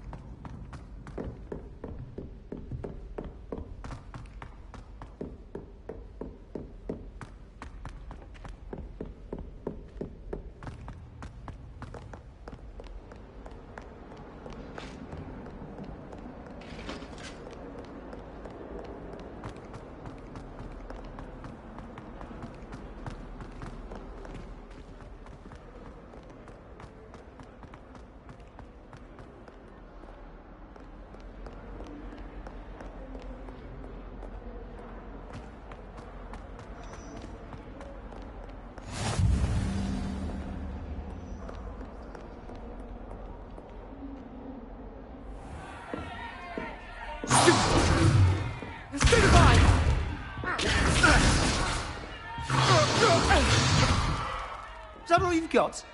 Is that all you've got?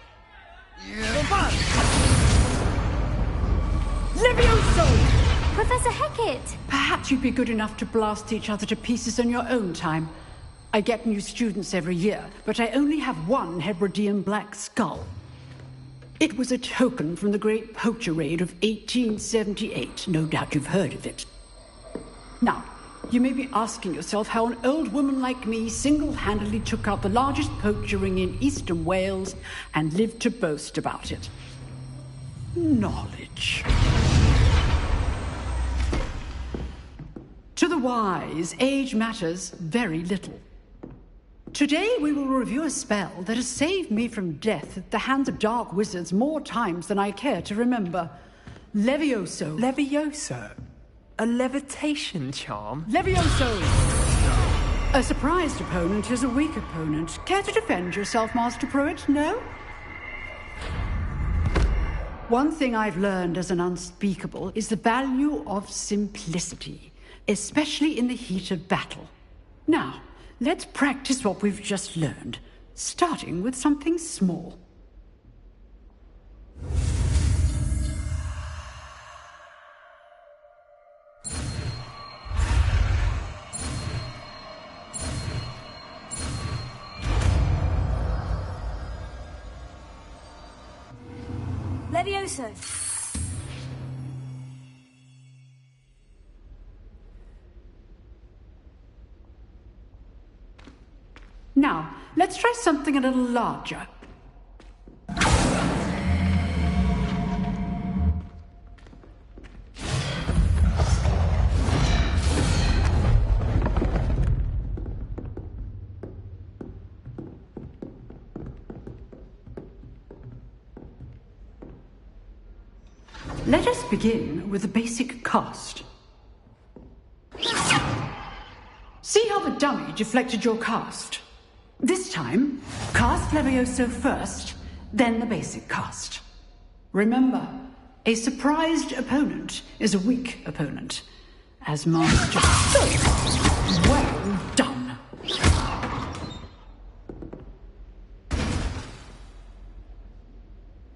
Yeah. Levioso! Professor Hecat! Perhaps you'd be good enough to blast each other to pieces on your own time. I get new students every year, but I only have one Hebridean black skull. It was a token from the Great Poacher Raid of 1878. No doubt you've heard of it. Now, you may be asking yourself how an old woman like me single-handedly took out the largest poacher ring in eastern Wales and lived to boast about it. Knowledge. To the wise, age matters very little. Today we will review a spell that has saved me from death at the hands of dark wizards more times than I care to remember. Levioso. Levioso? A levitation charm? Levioso! A surprised opponent is a weak opponent. Care to defend yourself, Master Pruitt? No? One thing I've learned as an unspeakable is the value of simplicity, especially in the heat of battle. Now, let's practice what we've just learned, starting with something small. Levioso! Now, let's try something a little larger. Let us begin with the basic cast. See how the dummy deflected your cast? This time, cast Levioso first, then the basic cast. Remember, a surprised opponent is a weak opponent. As Master... Well done.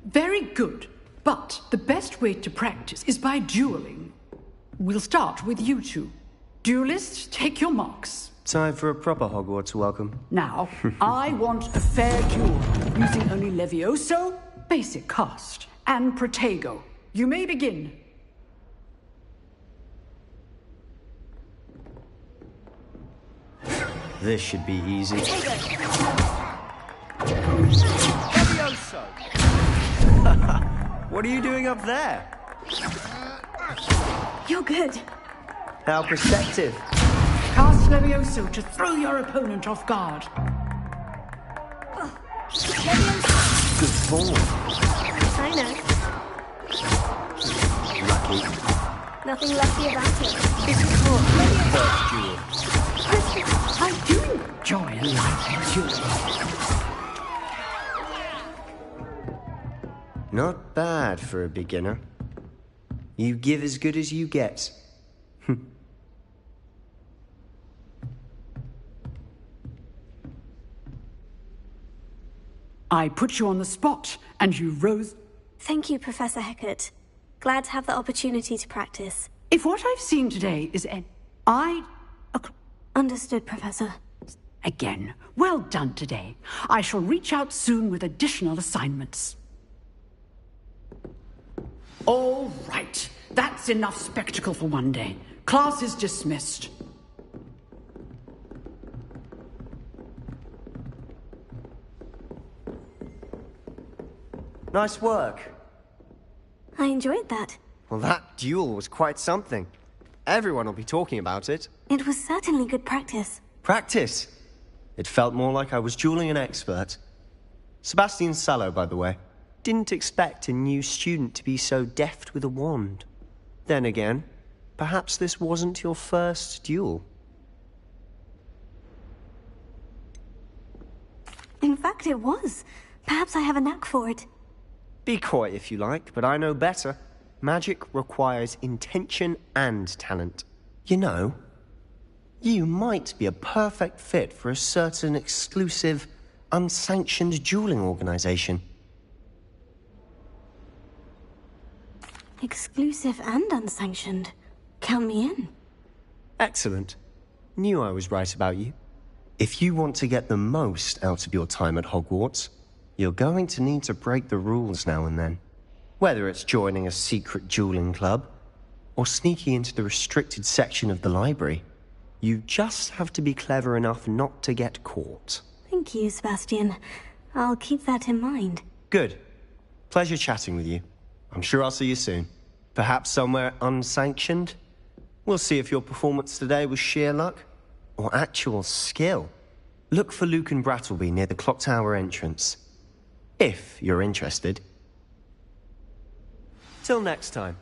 Very good. But the best way to practice is by dueling. We'll start with you two. Duelists, take your marks. Time for a proper Hogwarts welcome. Now, I want a fair duel, using only Levioso, basic cast, and Protego. You may begin. This should be easy. Levioso! What are you doing up there? You're good. How perceptive. Cast Levioso to throw your opponent off guard. Good form. I know. Lucky. Nothing lucky about it. It's called first duel. I do enjoy a lively duel. Not bad for a beginner. You give as good as you get. I put you on the spot, and you rose... Thank you, Professor Hecat. Glad to have the opportunity to practice. If what I've seen today is Understood, Professor. Again, well done today. I shall reach out soon with additional assignments. All right. That's enough spectacle for one day. Class is dismissed. Nice work. I enjoyed that. Well, that duel was quite something. Everyone will be talking about it. It was certainly good practice. Practice? It felt more like I was dueling an expert. Sebastian Sallow, by the way. Didn't expect a new student to be so deft with a wand. Then again, perhaps this wasn't your first duel. In fact, it was. Perhaps I have a knack for it. Be coy if you like, but I know better. Magic requires intention and talent. You know, you might be a perfect fit for a certain exclusive, unsanctioned dueling organization. Exclusive and unsanctioned. Count me in. Excellent. Knew I was right about you. If you want to get the most out of your time at Hogwarts, you're going to need to break the rules now and then. Whether it's joining a secret dueling club, or sneaking into the restricted section of the library, you just have to be clever enough not to get caught. Thank you, Sebastian. I'll keep that in mind. Good. Pleasure chatting with you. I'm sure I'll see you soon. Perhaps somewhere unsanctioned? We'll see if your performance today was sheer luck, or actual skill. Look for Luke and Brattleby near the clock tower entrance. If you're interested. Till next time.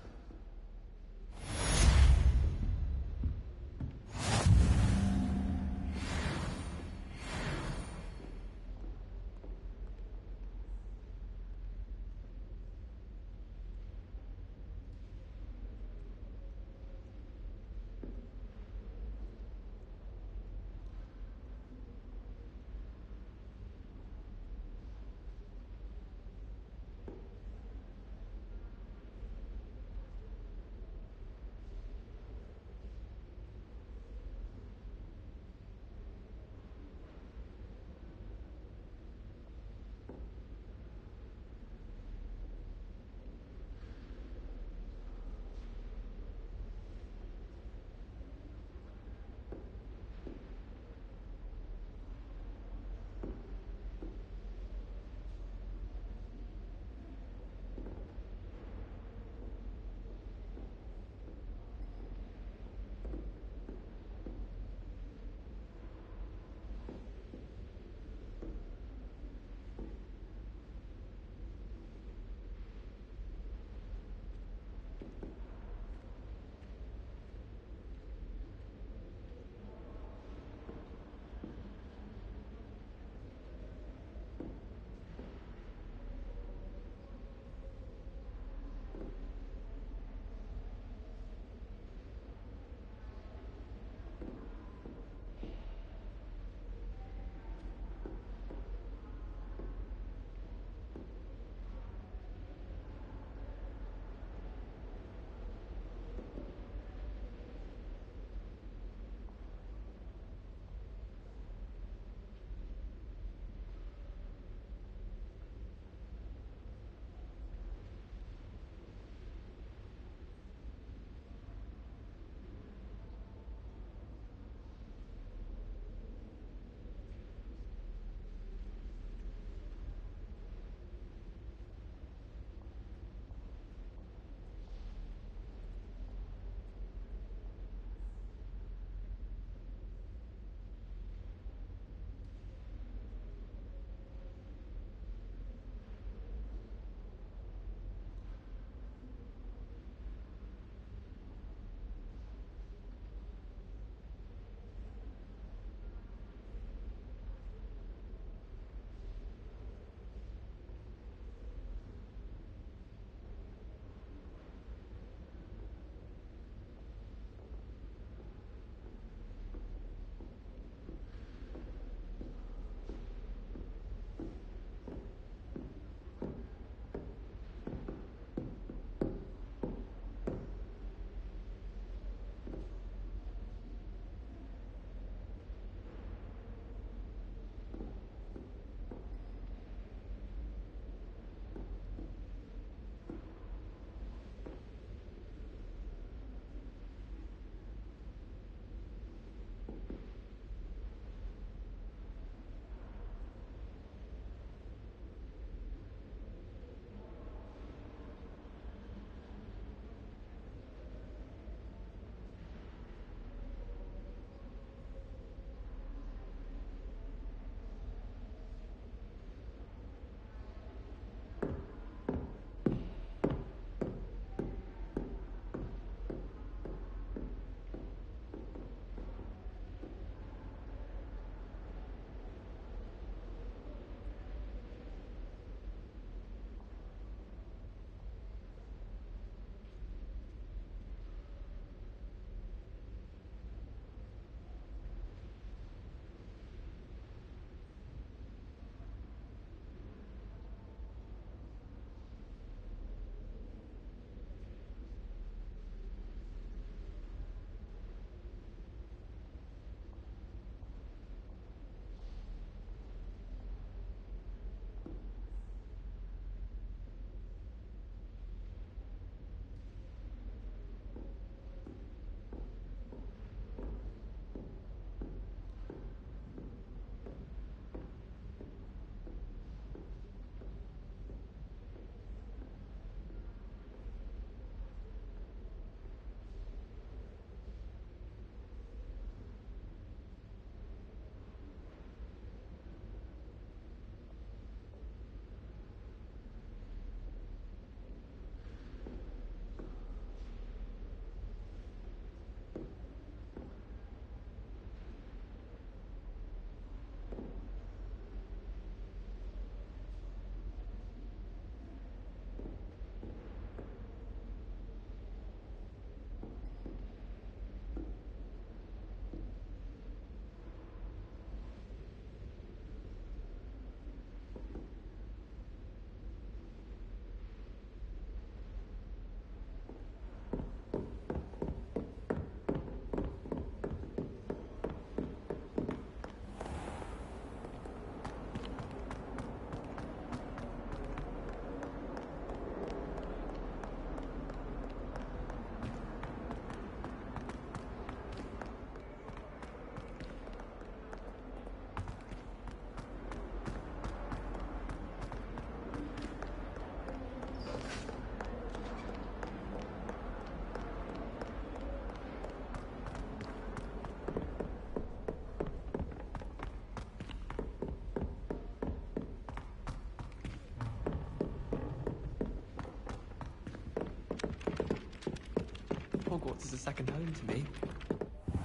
Hogwarts is a second home to me.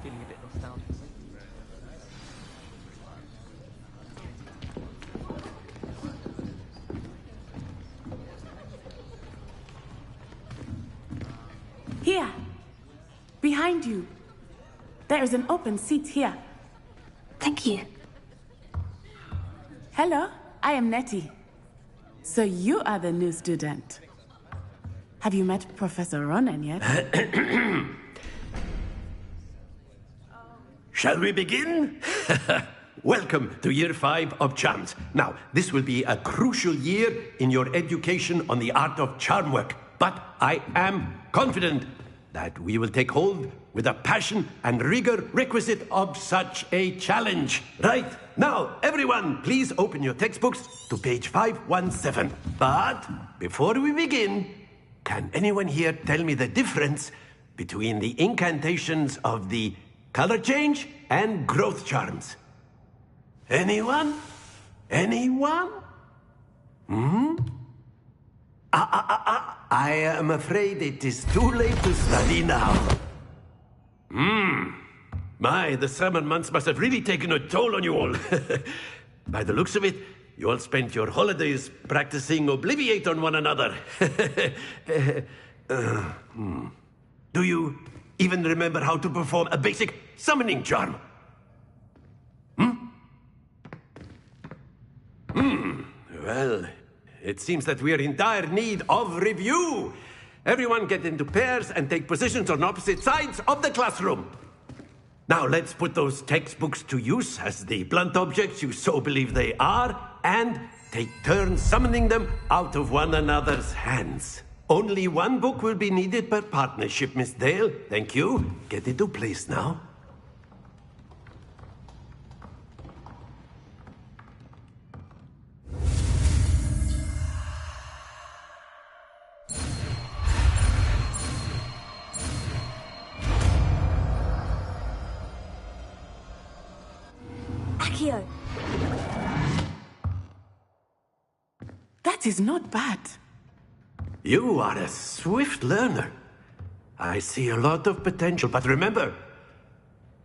Feeling a bit nostalgic. Here! Behind you. There is an open seat here. Thank you. Hello, I am Nettie. So you are the new student. Have you met Professor Ronan yet? Shall we begin? Welcome to Year 5 of Charms. Now, this will be a crucial year in your education on the art of charm work. But I am confident that we will take hold with the passion and rigor requisite of such a challenge. Right, now, everyone, please open your textbooks to page 517. But before we begin, can anyone here tell me the difference between the incantations of the color change and growth charms? Anyone? Anyone? I am afraid it is too late to study now. My, the summer months must have really taken a toll on you all. By the looks of it, you all spent your holidays practicing Obliviate on one another. Do you even remember how to perform a basic summoning charm? Well, it seems that we are in dire need of review. Everyone get into pairs and take positions on opposite sides of the classroom. Now let's put those textbooks to use as the blunt objects you so believe they are, and take turns summoning them out of one another's hands. Only one book will be needed per partnership, Miss Dale. Thank you. Get into place now. Accio. That is not bad. You are a swift learner. I see a lot of potential, but remember,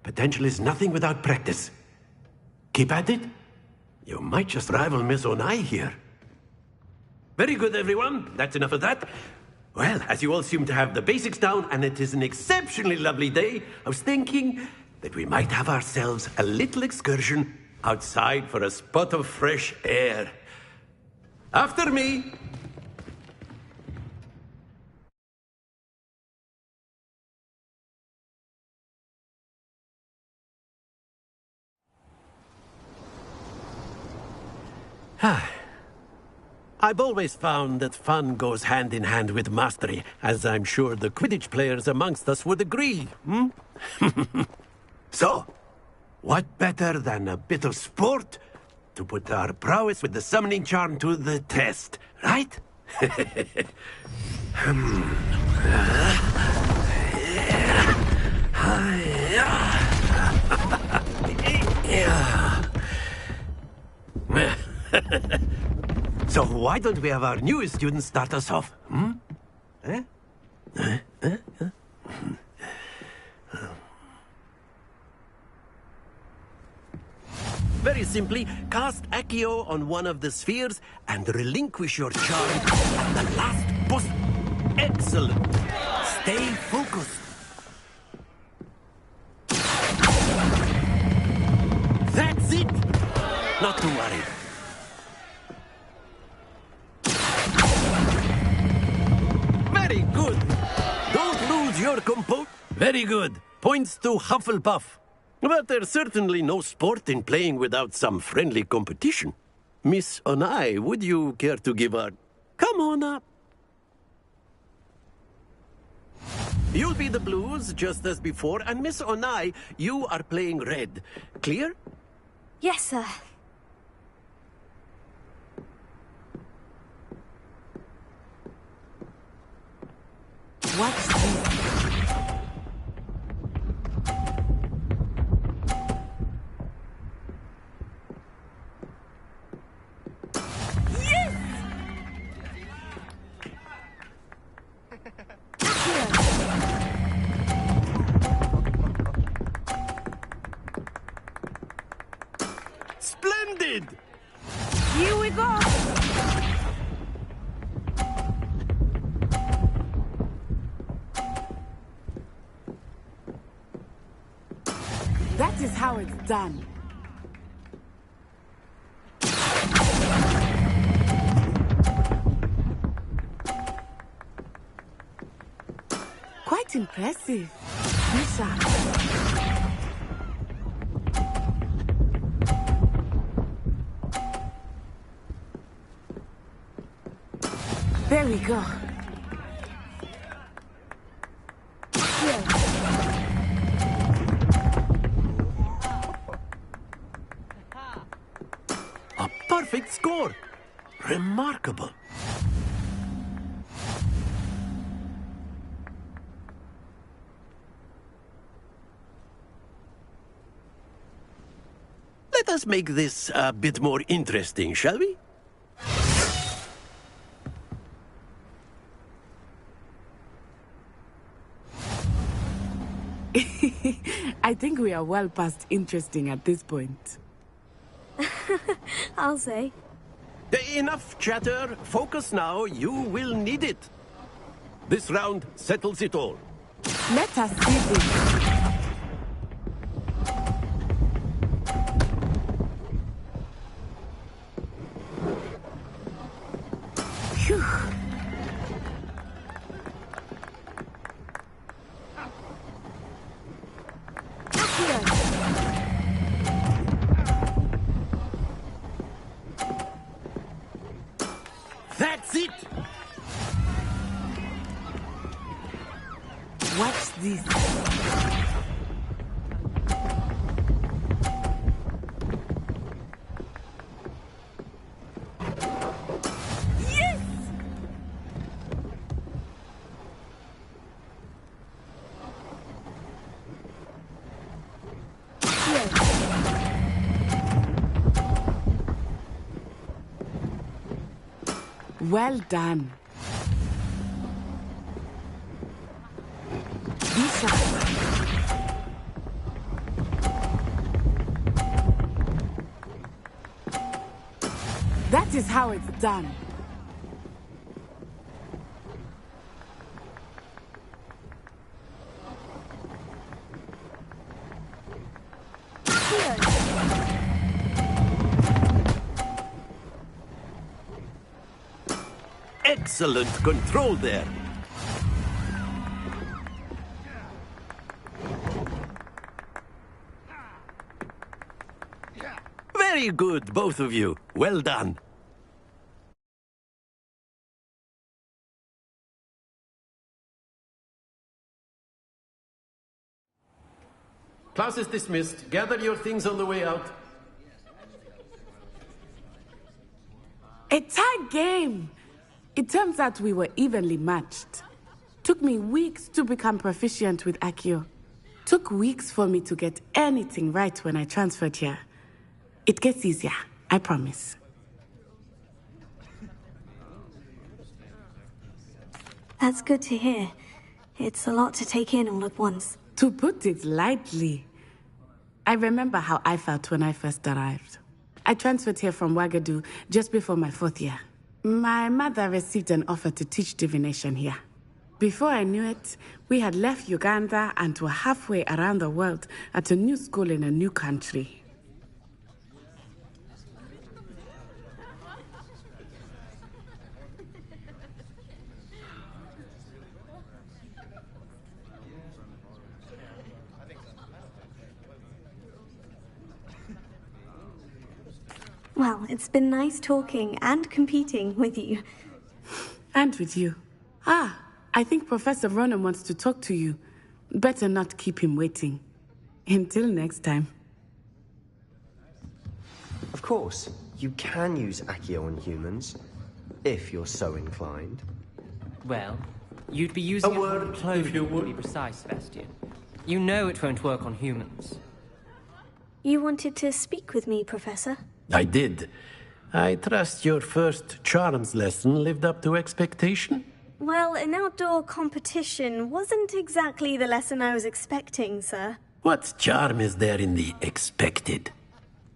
potential is nothing without practice. Keep at it. You might just rival Miss Onai here. Very good, everyone. That's enough of that. Well, as you all seem to have the basics down, and it is an exceptionally lovely day, I was thinking that we might have ourselves a little excursion outside for a spot of fresh air. After me. I've always found that fun goes hand in hand with mastery, as I'm sure the Quidditch players amongst us would agree. So, what better than a bit of sport to put our prowess with the summoning charm to the test, right? So why don't we have our newest student start us off? Very simply, cast Accio on one of the spheres and relinquish your charm at the last boost. Excellent. Stay focused. That's it. Not to worry. Very good. Don't lose your composure. Very good. Points to Hufflepuff. But there's certainly no sport in playing without some friendly competition. Miss Onai, would you care to give a... Come on up. You'll be the blues, just as before, and Miss Onai, you are playing red. Clear? Yes, sir. What's this? Splendid! Here we go! That is how it's done. Quite impressive. Misha. There we go. Here. A perfect score! Remarkable. Let us make this a bit more interesting, shall we? I think we are well past interesting at this point. I'll say. Enough chatter. Focus now. You will need it. This round settles it all. Let us see this. Phew. That's it! Watch this. Yes! Well done. That is how it's done. Excellent control there. Very good, both of you. Well done. Class is dismissed. Gather your things on the way out. A tight game. It turns out we were evenly matched. Took me weeks to become proficient with Accio. Took weeks for me to get anything right when I transferred here. It gets easier, I promise. That's good to hear. It's a lot to take in all at once. To put it lightly, I remember how I felt when I first arrived. I transferred here from Ouagadougou just before my 4th year. My mother received an offer to teach divination here. Before I knew it, we had left Uganda and were halfway around the world at a new school in a new country. Well, it's been nice talking and competing with you. And with you. Ah, I think Professor Ronan wants to talk to you. Better not keep him waiting. Until next time. Of course, you can use Accio on humans, if you're so inclined. Well, you'd be using A word, it on clothing, if you to be precise, Sebastian. You know it won't work on humans. You wanted to speak with me, Professor? I did. I trust your first charms lesson lived up to expectation? Well, an outdoor competition wasn't exactly the lesson I was expecting, sir. What charm is there in the expected?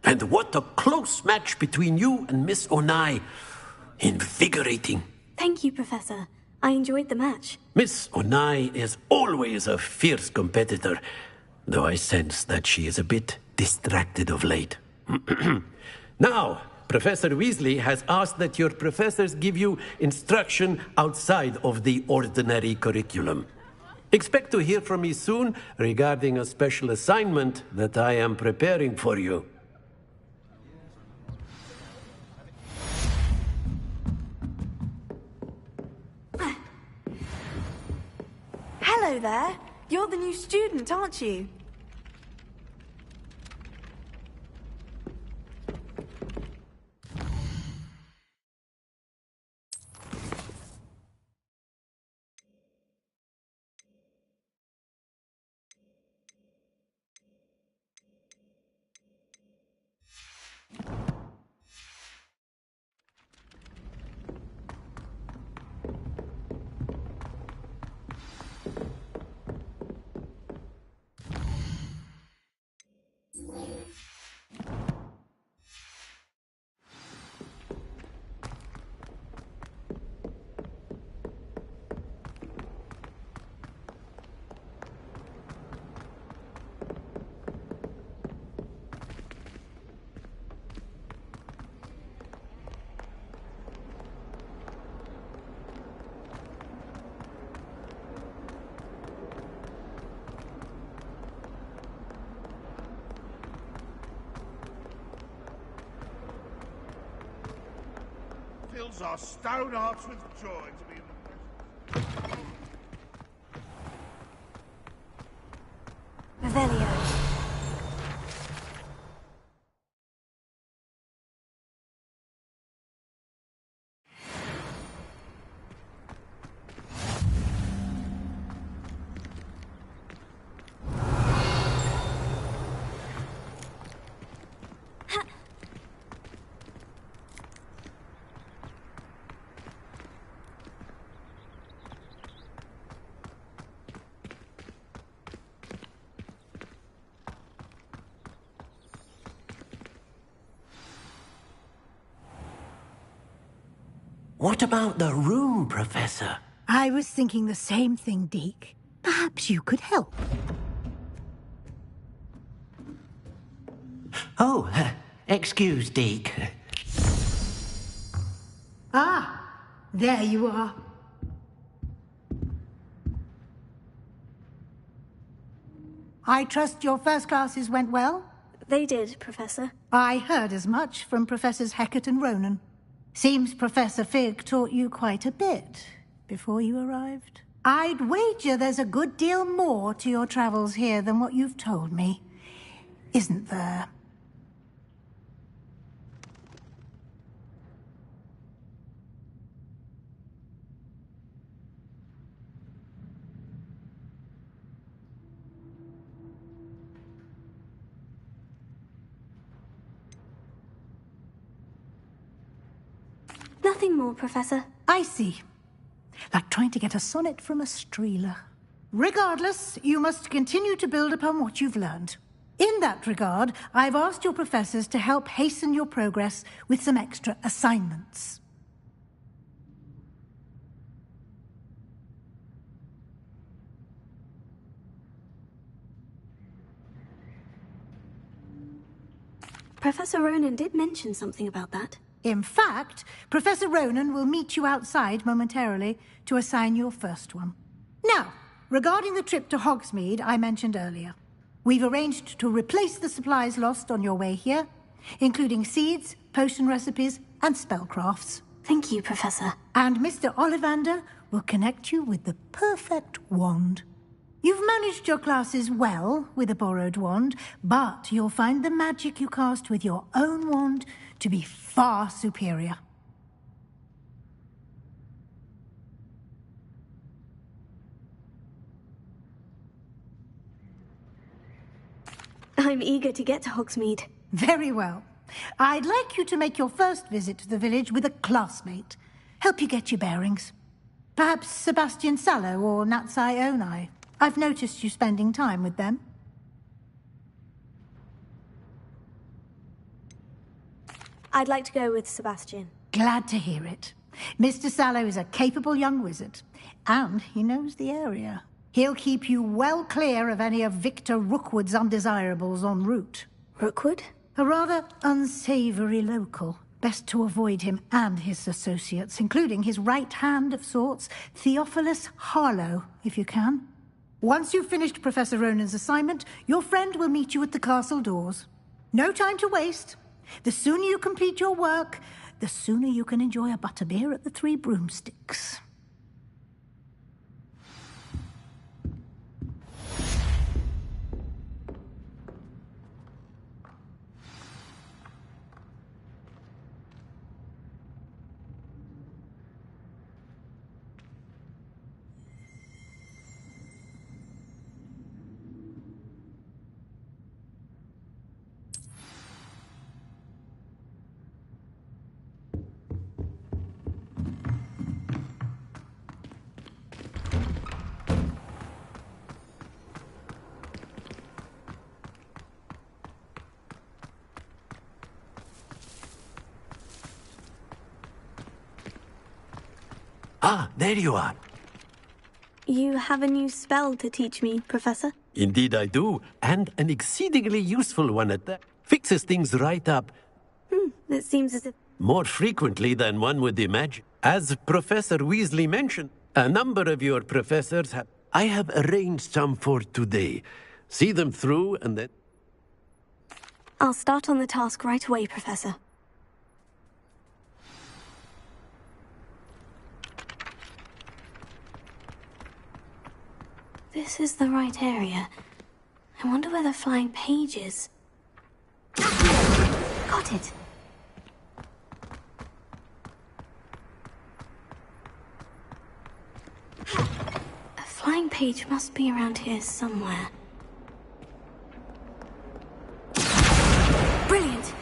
And what a close match between you and Miss Onai. Invigorating. Thank you, Professor. I enjoyed the match. Miss Onai is always a fierce competitor, though I sense that she is a bit distracted of late. Now, Professor Weasley has asked that your professors give you instruction outside of the ordinary curriculum. Expect to hear from me soon regarding a special assignment that I am preparing for you. Hello there. You're the new student, aren't you? Fills our stone hearts with joy to be in the presence. Revelio. What about the room, Professor? I was thinking the same thing, Deke. Perhaps you could help. Oh, excuse, Deke. Ah, there you are. I trust your first classes went well? They did, Professor. I heard as much from Professors Hecat and Ronan. Seems Professor Fig taught you quite a bit before you arrived. I'd wager there's a good deal more to your travels here than what you've told me. Isn't there? Nothing more, Professor. I see. Like trying to get a sonnet from a streeler. Regardless, you must continue to build upon what you've learned. In that regard, I've asked your professors to help hasten your progress with some extra assignments. Professor Ronan did mention something about that. In fact, Professor Ronan will meet you outside momentarily to assign your first one. Now, regarding the trip to Hogsmeade I mentioned earlier, we've arranged to replace the supplies lost on your way here, including seeds, potion recipes, and spellcrafts. Thank you, Professor. And Mr. Ollivander will connect you with the perfect wand. You've managed your classes well with a borrowed wand, but you'll find the magic you cast with your own wand to be far superior. I'm eager to get to Hogsmeade. Very well. I'd like you to make your first visit to the village with a classmate. Help you get your bearings. Perhaps Sebastian Sallow or Natsai Onai. I've noticed you spending time with them. I'd like to go with Sebastian. Glad to hear it. Mr. Sallow is a capable young wizard, and he knows the area. He'll keep you well clear of any of Victor Rookwood's undesirables en route. Rookwood? A rather unsavory local. Best to avoid him and his associates, including his right hand of sorts, Theophilus Harlow, if you can. Once you've finished Professor Ronan's assignment, your friend will meet you at the castle doors. No time to waste. The sooner you complete your work, the sooner you can enjoy a butterbeer at the Three Broomsticks. Ah, there you are. You have a new spell to teach me, Professor? Indeed I do, and an exceedingly useful one at that. Fixes things right up. It seems as if... More frequently than one would imagine. As Professor Weasley mentioned, a number of your professors have... I have arranged some for today. See them through and then... I'll start on the task right away, Professor. This is the right area. I wonder where the flying page is. Got it. A flying page must be around here somewhere. Brilliant!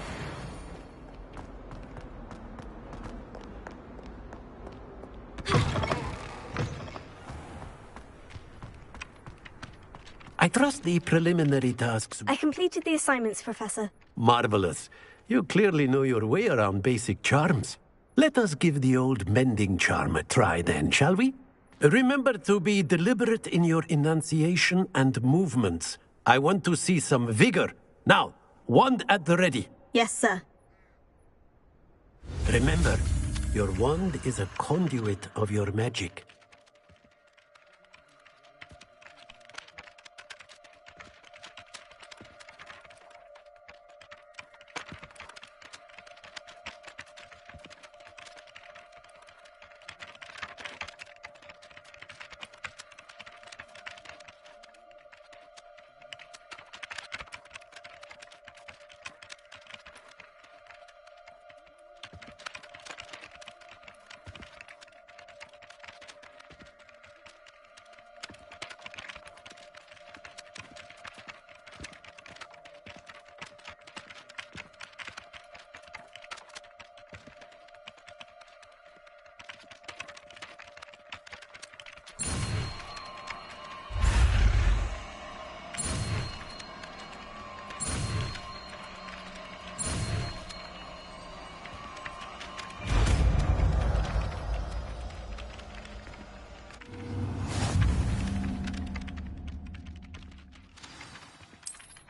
I trust the preliminary tasks... I completed the assignments, Professor. Marvelous. You clearly know your way around basic charms. Let us give the old mending charm a try then, shall we? Remember to be deliberate in your enunciation and movements. I want to see some vigor. Now, wand at the ready. Yes, sir. Remember, your wand is a conduit of your magic.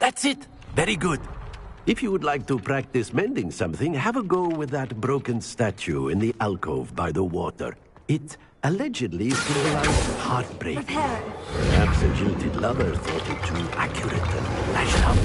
That's it! Very good. If you would like to practice mending something, have a go with that broken statue in the alcove by the water. It allegedly symbolized heartbreak. Repair it. Perhaps a jilted lover thought it too accurate and lashed out.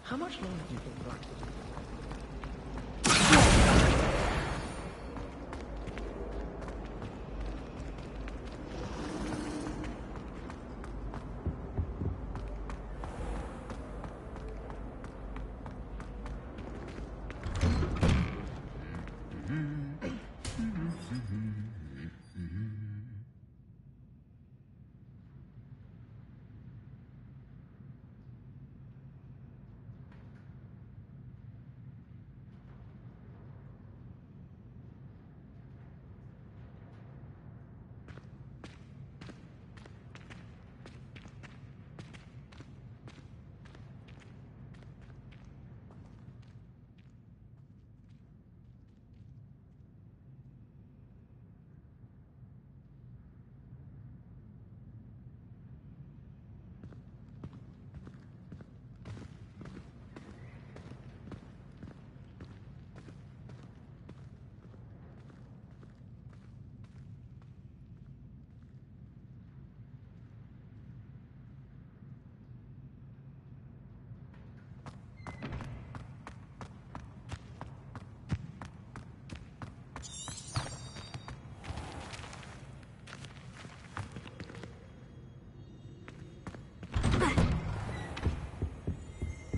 How much longer do you think we're going to do?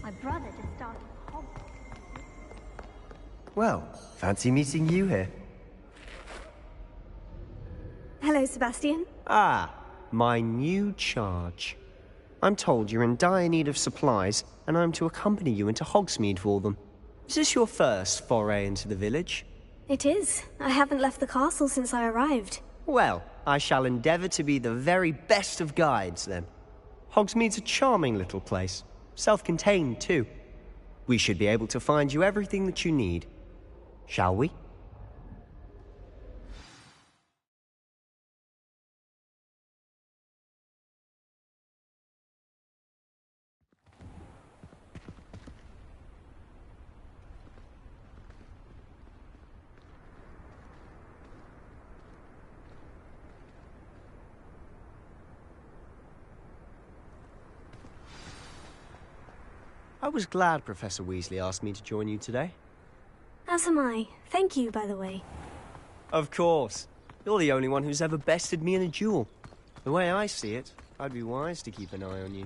My brother just started Hogwarts. Well, fancy meeting you here. Hello, Sebastian. Ah, my new charge. I'm told you're in dire need of supplies, and I'm to accompany you into Hogsmeade for them. Is this your first foray into the village? It is. I haven't left the castle since I arrived. Well, I shall endeavour to be the very best of guides, then. Hogsmeade's a charming little place. Self-contained, too. We should be able to find you everything that you need. Shall we? I was glad Professor Weasley asked me to join you today. As am I. Thank you, by the way. Of course. You're the only one who's ever bested me in a duel. The way I see it, I'd be wise to keep an eye on you.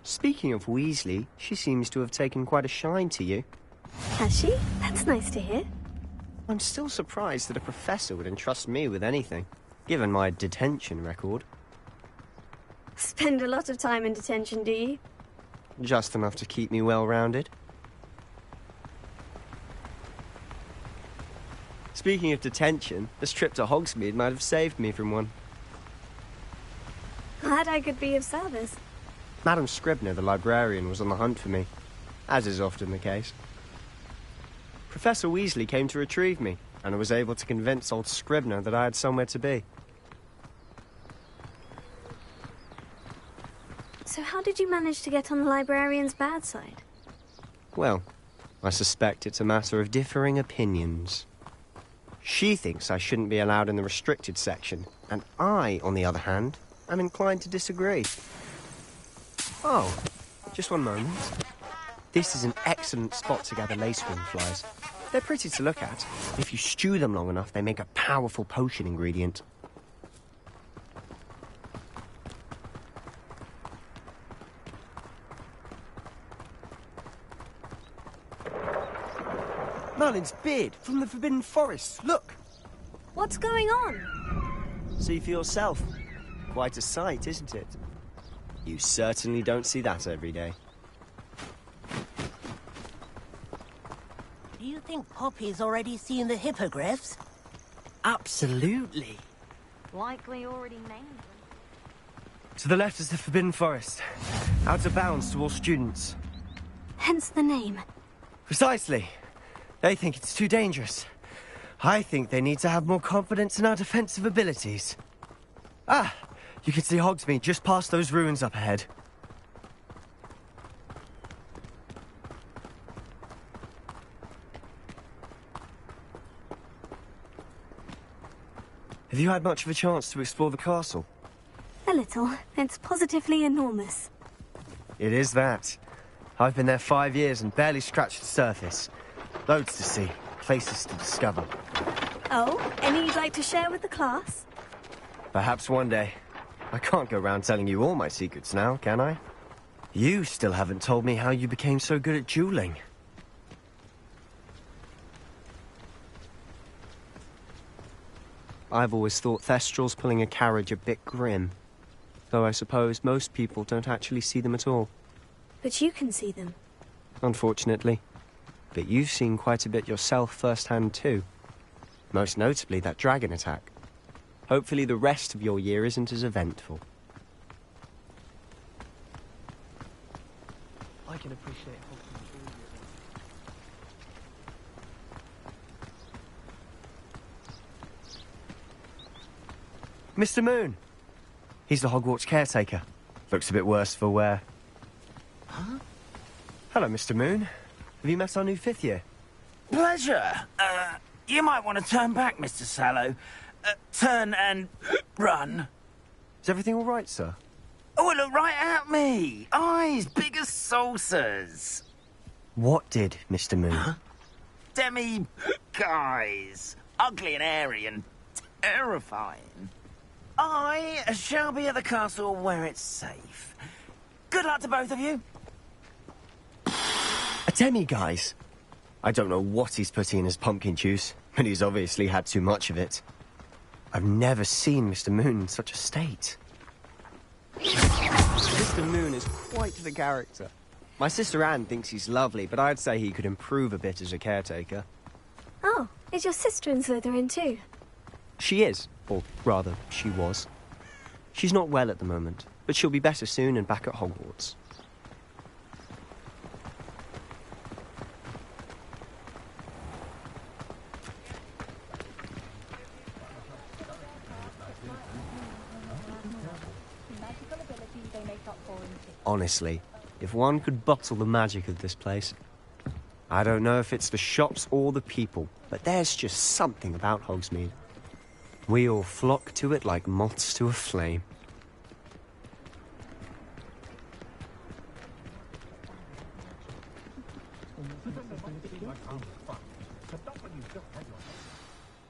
Speaking of Weasley, she seems to have taken quite a shine to you. Has she? That's nice to hear. I'm still surprised that a professor would entrust me with anything, given my detention record. Spend a lot of time in detention, do you? Just enough to keep me well-rounded. Speaking of detention, this trip to Hogsmeade might have saved me from one. Glad I could be of service. Madam Scribner, the librarian, was on the hunt for me, as is often the case. Professor Weasley came to retrieve me, and I was able to convince old Scribner that I had somewhere to be. So how did you manage to get on the librarian's bad side? Well, I suspect it's a matter of differing opinions. She thinks I shouldn't be allowed in the restricted section, and I, on the other hand, am inclined to disagree. Oh, just one moment. This is an excellent spot to gather lacewing flies. They're pretty to look at. If you stew them long enough, they make a powerful potion ingredient. Merlin's beard from the Forbidden Forest. Look! What's going on? See for yourself. Quite a sight, isn't it? You certainly don't see that every day. Do you think Poppy's already seen the hippogriffs? Absolutely. Likely already named them. To the left is the Forbidden Forest. Out of bounds to all students. Hence the name. Precisely. They think it's too dangerous. I think they need to have more confidence in our defensive abilities. Ah! You can see Hogsmeade just past those ruins up ahead. Have you had much of a chance to explore the castle? A little. It's positively enormous. It is that. I've been there 5 years and barely scratched the surface. Loads to see, places to discover. Oh, any you'd like to share with the class? Perhaps one day. I can't go around telling you all my secrets now, can I? You still haven't told me how you became so good at dueling. I've always thought Thestrals pulling a carriage a bit grim. Though I suppose most people don't actually see them at all. But you can see them. Unfortunately. But you've seen quite a bit yourself firsthand too. Most notably that dragon attack. Hopefully the rest of your year isn't as eventful. I can appreciate Mr. Moon! He's the Hogwarts caretaker. Looks a bit worse for wear. Huh? Hello, Mr. Moon. Have you met our new 5th year? Pleasure. You might want to turn back, Mr. Sallow. Turn and run. Is everything all right, sir? Oh, look right at me. Eyes big as saucers. What did, Mr. Moon? Huh? Demi guys. Ugly and airy and terrifying. I shall be at the castle where it's safe. Good luck to both of you. A demi-guise? I don't know what he's putting in his pumpkin juice, but he's obviously had too much of it. I've never seen Mr. Moon in such a state. Mr. Moon is quite the character. My sister Anne thinks he's lovely, but I'd say he could improve a bit as a caretaker. Oh, is your sister in Slytherin too? She is, or rather, she was. She's not well at the moment, but she'll be better soon and back at Hogwarts. Honestly, if one could bottle the magic of this place. I don't know if it's the shops or the people, but there's just something about Hogsmeade. We all flock to it like moths to a flame.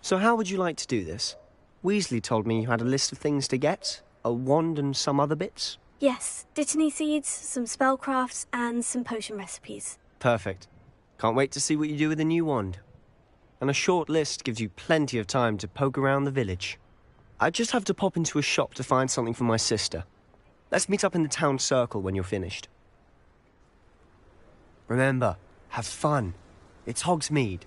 So how would you like to do this? Weasley told me you had a list of things to get. A wand and some other bits. Yes, dittany seeds, some spellcrafts, and some potion recipes. Perfect. Can't wait to see what you do with the new wand. And a short list gives you plenty of time to poke around the village. I just have to pop into a shop to find something for my sister. Let's meet up in the town circle when you're finished. Remember, have fun. It's Hogsmeade.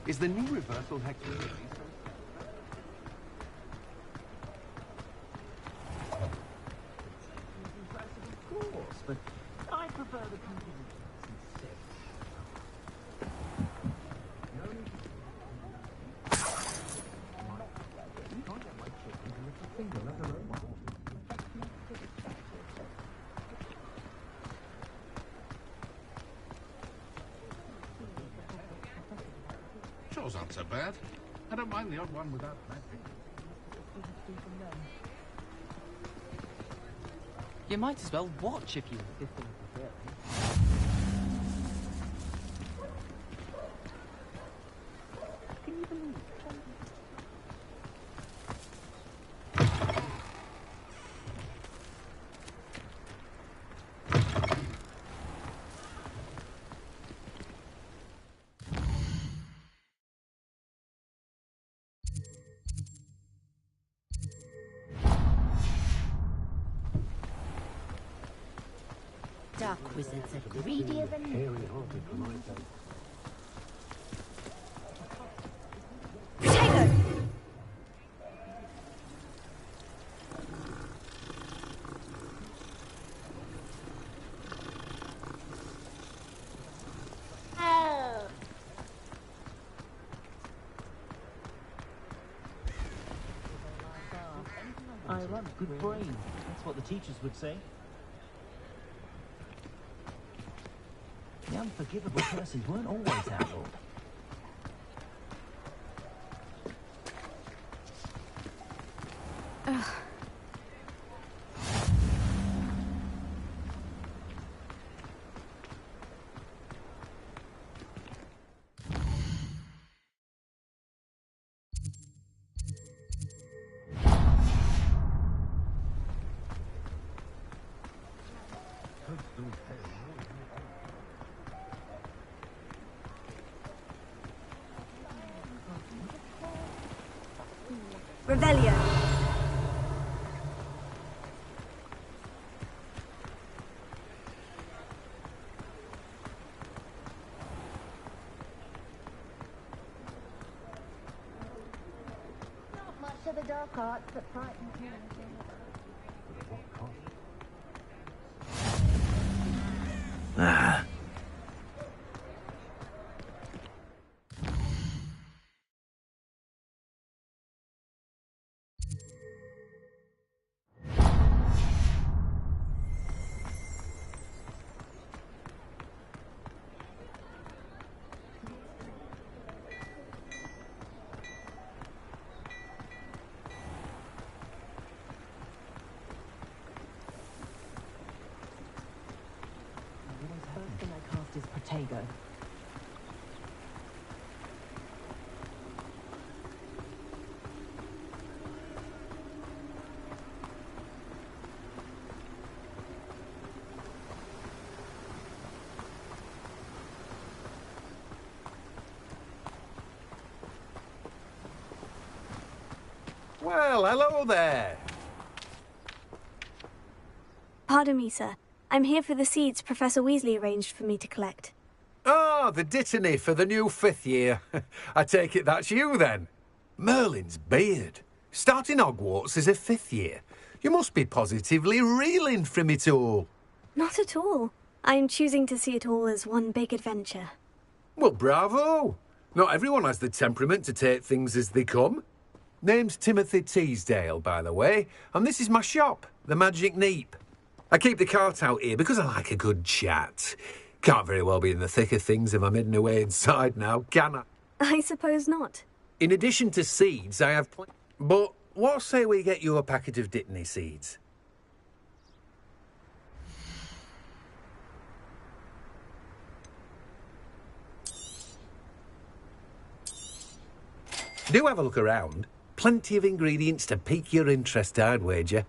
Is the new reversal hectic? Of course, but I prefer the company. Chores aren't so bad. I don't mind the odd one without magic. You might as well watch if you insist on it. Can you believe it? Dark wizards are greedier than... I run a good brain. That's what the teachers would say. The unforgivable curses weren't always outlawed. Revelio. Not much of the dark arts that frightens me. Ah. First thing I cast is Protego. Well, hello there. Pardon me, sir. I'm here for the seeds Professor Weasley arranged for me to collect. Ah, the dittany for the new 5th year. I take it that's you, then. Merlin's beard. Starting Hogwarts as a 5th year. You must be positively reeling from it all. Not at all. I'm choosing to see it all as one big adventure. Well, bravo. Not everyone has the temperament to take things as they come. Name's Timothy Teasdale, by the way, and this is my shop, the Magic Neep. I keep the cart out here because I like a good chat. Can't very well be in the thick of things if I'm hidden away inside now, can I? I suppose not. In addition to seeds, I have But what say we get you a packet of Dittany seeds? Do have a look around. Plenty of ingredients to pique your interest, I'd wager.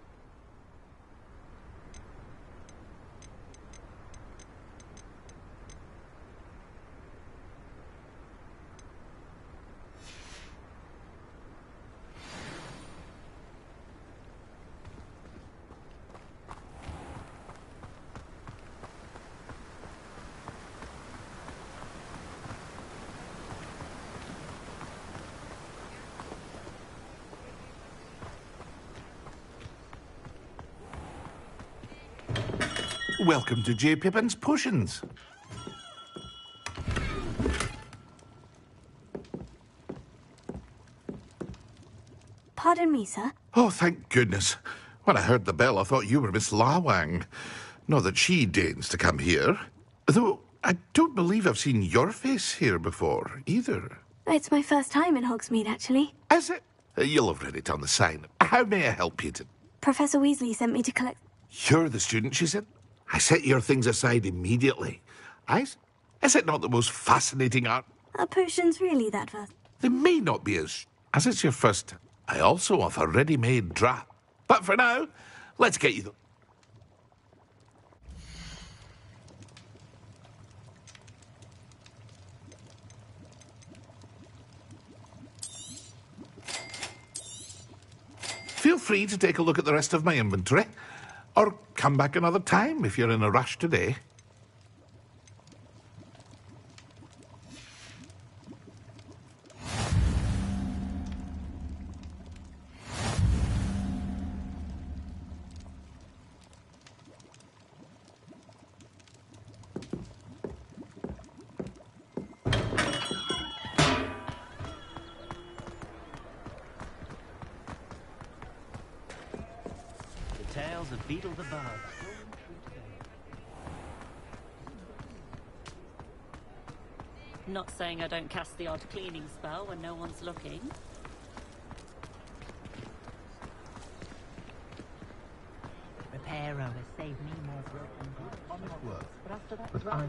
Welcome to J. Pippin's Potions. Pardon me, sir. Oh, thank goodness. When I heard the bell, I thought you were Miss Lawang. Not that she deigns to come here. Though I don't believe I've seen your face here before, either. It's my first time in Hogsmeade, actually. Is it? You'll have read it on the sign. How may I help you? Professor Weasley sent me to collect... You're the student, she said. I set your things aside immediately. Is it not the most fascinating art? Are potions really that vast? They may not be as it's your first. I also offer ready-made draft. But for now, let's get you the... Feel free to take a look at the rest of my inventory. Or come back another time if you're in a rush today. Tales of Beetle the Bard. Not saying I don't cast the odd cleaning spell when no one's looking. Repair hours save me more broken goods. But after that, But I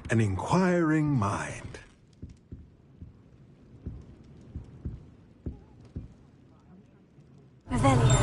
An inquiring mind. Revelio.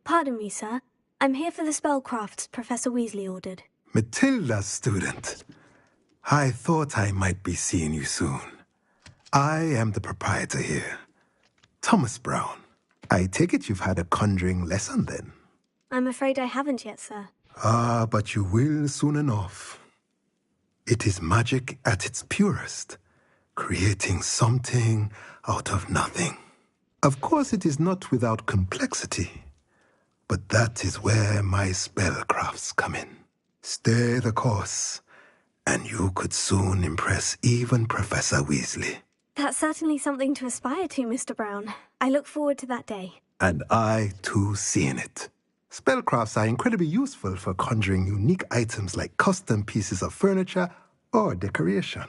Pardon me, sir. I'm here for the spellcrafts Professor Weasley ordered. Matilda's student. I thought I might be seeing you soon. I am the proprietor here. Thomas Brown. I take it you've had a conjuring lesson then? I'm afraid I haven't yet, sir. Ah, but you will soon enough. It is magic at its purest, creating something out of nothing. Of course, it is not without complexity, but that is where my spellcrafts come in. Stay the course, and you could soon impress even Professor Weasley. That's certainly something to aspire to, Mr. Brown. I look forward to that day. And I, too, seeing it. Spellcrafts are incredibly useful for conjuring unique items like custom pieces of furniture or decoration.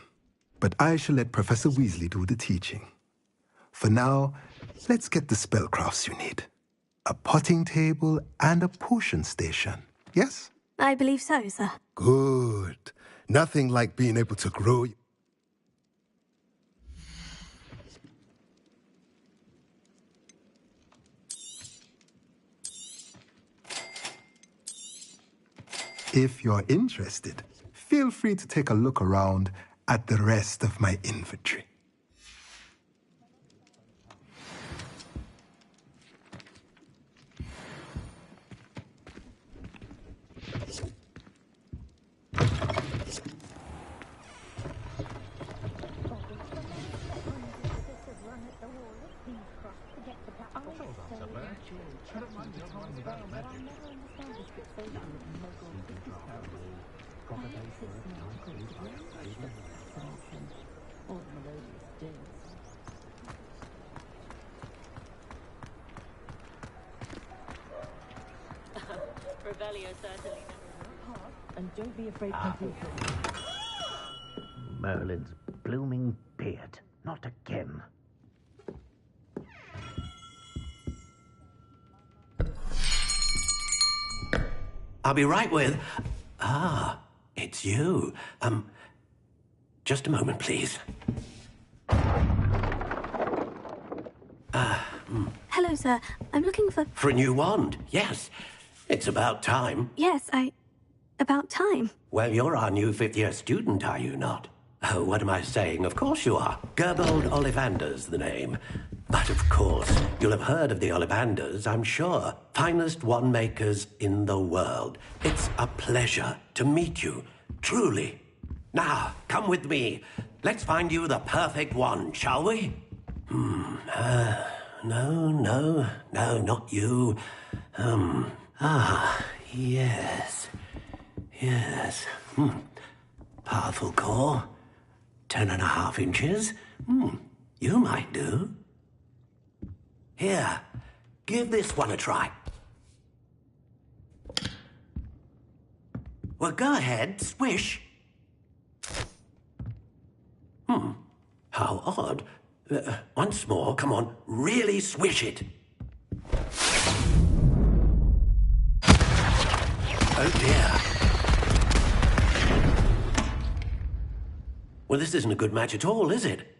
But I shall let Professor Weasley do the teaching. For now, let's get the spellcrafts you need. A potting table and a potion station, yes? I believe so, sir. Good. Nothing like being able to grow... If you're interested, feel free to take a look around at the rest of my inventory. And don't be afraid completely. Merlin's blooming beard. Not again. I'll be right with... Ah, it's you. Just a moment, please. Hello, sir. I'm looking for... For a new wand, yes. It's about time. Yes, About time. Well, you're our new fifth-year student, are you not? Oh, what am I saying? Of course you are. Gerbold Ollivander's the name. But of course, you'll have heard of the Ollivanders, I'm sure. Finest wand makers in the world. It's a pleasure to meet you, truly. Now, come with me. Let's find you the perfect wand, shall we? No, not you. Yes. Yes. Powerful core. 10.5 inches. You might do. Here, give this one a try. Well, go ahead, swish. How odd. Once more, come on, really swish it. Oh dear. Well, this isn't a good match at all, is it?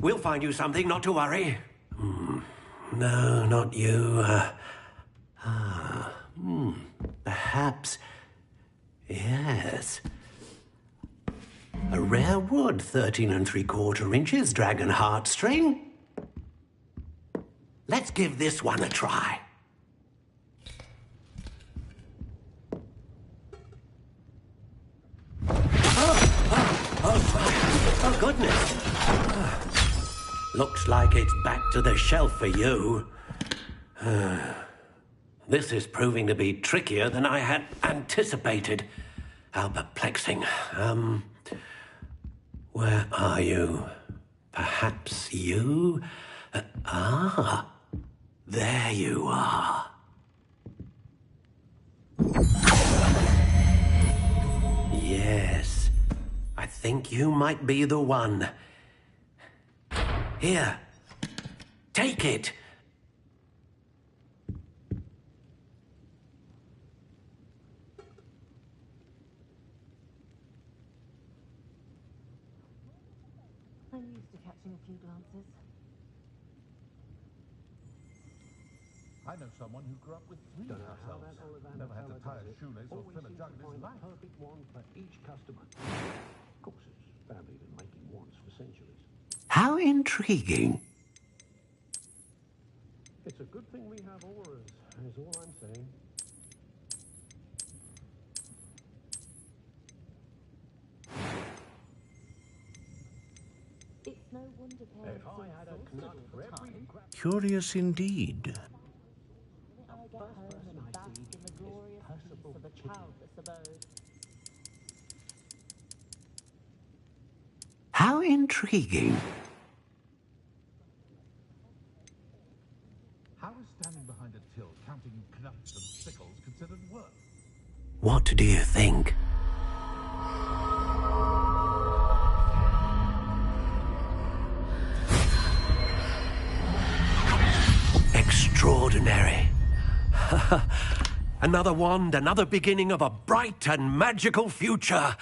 We'll find you something, not to worry. No, not you. Perhaps. Yes. A rare wood, 13 3/4 inches, dragon heartstring. Let's give this one a try. Oh, goodness. Looks like it's back to the shelf for you. This is proving to be trickier than I had anticipated. How perplexing. Where are you? Perhaps you? There you are. Yes, I think you might be the one. Here, take it. I'm used to catching a few glances. I know someone who grew up with three households. Never had to tie a shoelace or fill a jug in his life. Perfect one for each customer. Of course, his family been making wands for centuries. How intriguing. It's a good thing we have auras Curious indeed. How intriguing. How is standing behind a till counting knuts and sickles considered work? What do you think? Extraordinary. Another wand, another beginning of a bright and magical future.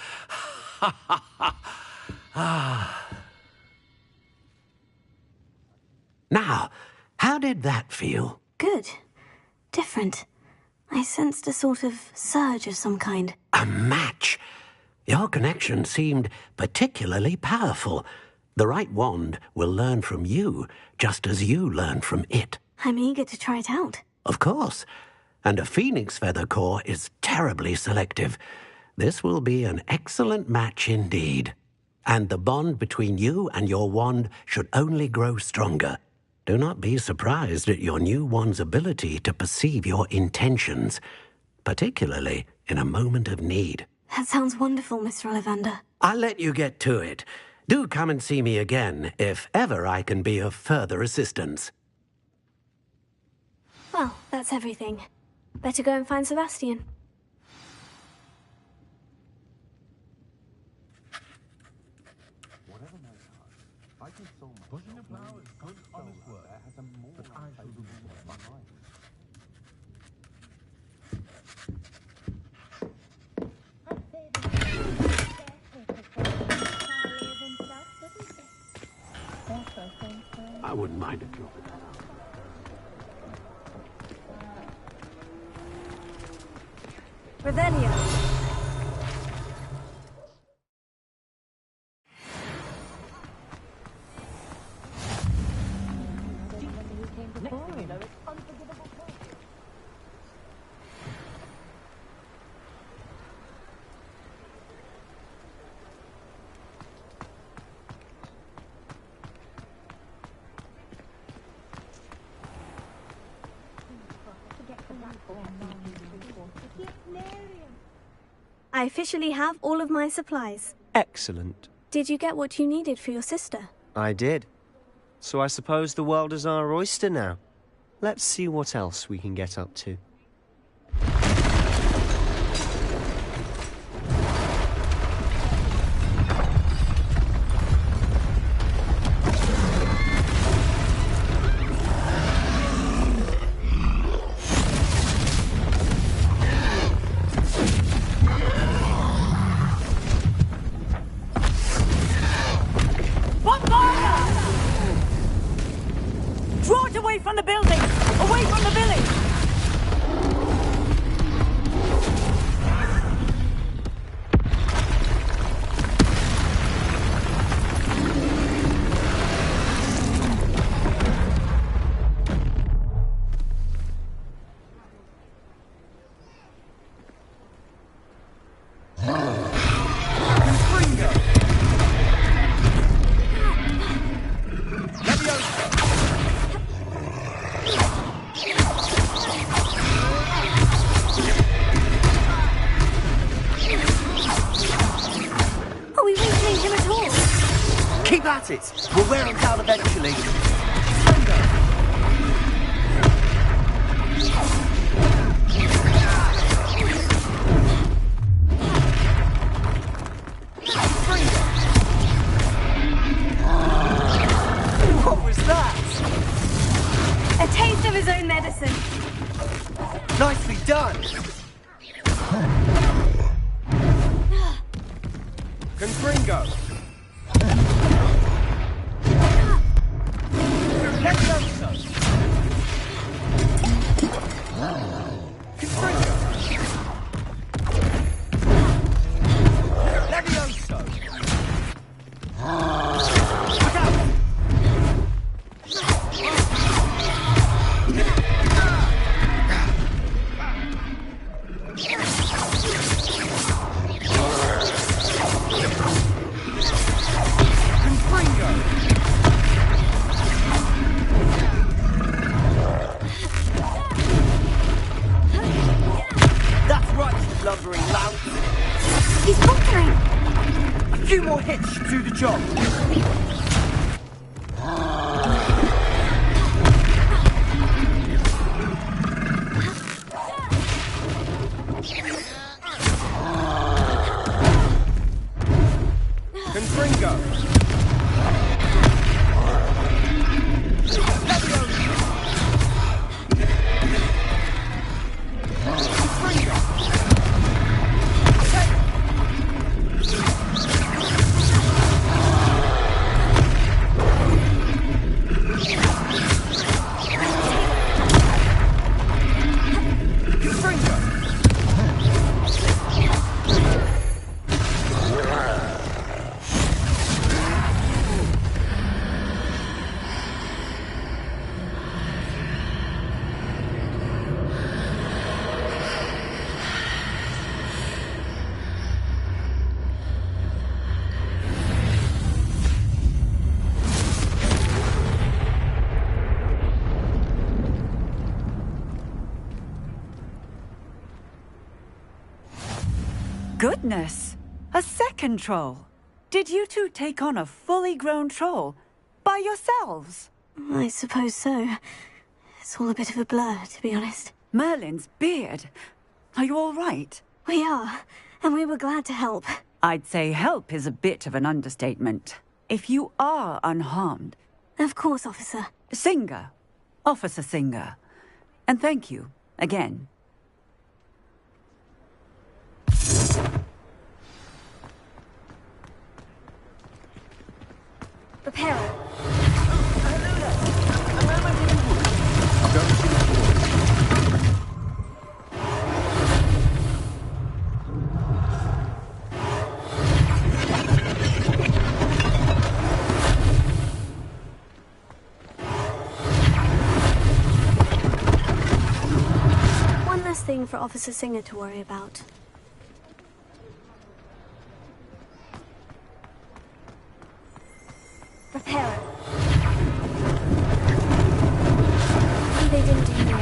Now, how did that feel? Good. Different. I sensed a sort of surge of some kind. A match. Your connection seemed particularly powerful. The right wand will learn from you, just as you learn from it. I'm eager to try it out. Of course. And a phoenix feather core is terribly selective. This will be an excellent match indeed. And the bond between you and your wand should only grow stronger. Do not be surprised at your new wand's ability to perceive your intentions, particularly in a moment of need. That sounds wonderful, Mr. Ollivander. I'll let you get to it. Do come and see me again if ever I can be of further assistance. Well, that's everything. Better go and find Sebastian. Pushing a plough is good, honest work. But I shall do my life. I wouldn't mind if you... Revelio. I officially have all of my supplies. Excellent. Did you get what you needed for your sister? I did. So I suppose the world is our oyster now. Let's see what else we can get up to. Draw it away from the building! Away from the village! Keep at it! We'll wear them down eventually. What was that? A taste of his own medicine. Nicely done! Confringo! lumbering lout. He's faltering! A few more hits should do the job. Confringo. Goodness! A second troll! Did you two take on a fully grown troll by yourselves? I suppose so. It's all a bit of a blur, to be honest. Merlin's beard. Are you all right? We are, and we were glad to help. I'd say help is a bit of an understatement. If you are unharmed... Of course, officer. Singer. Officer Singer. And thank you, again. Reparo. One less thing for Officer Singer to worry about. Reparo. They didn't do any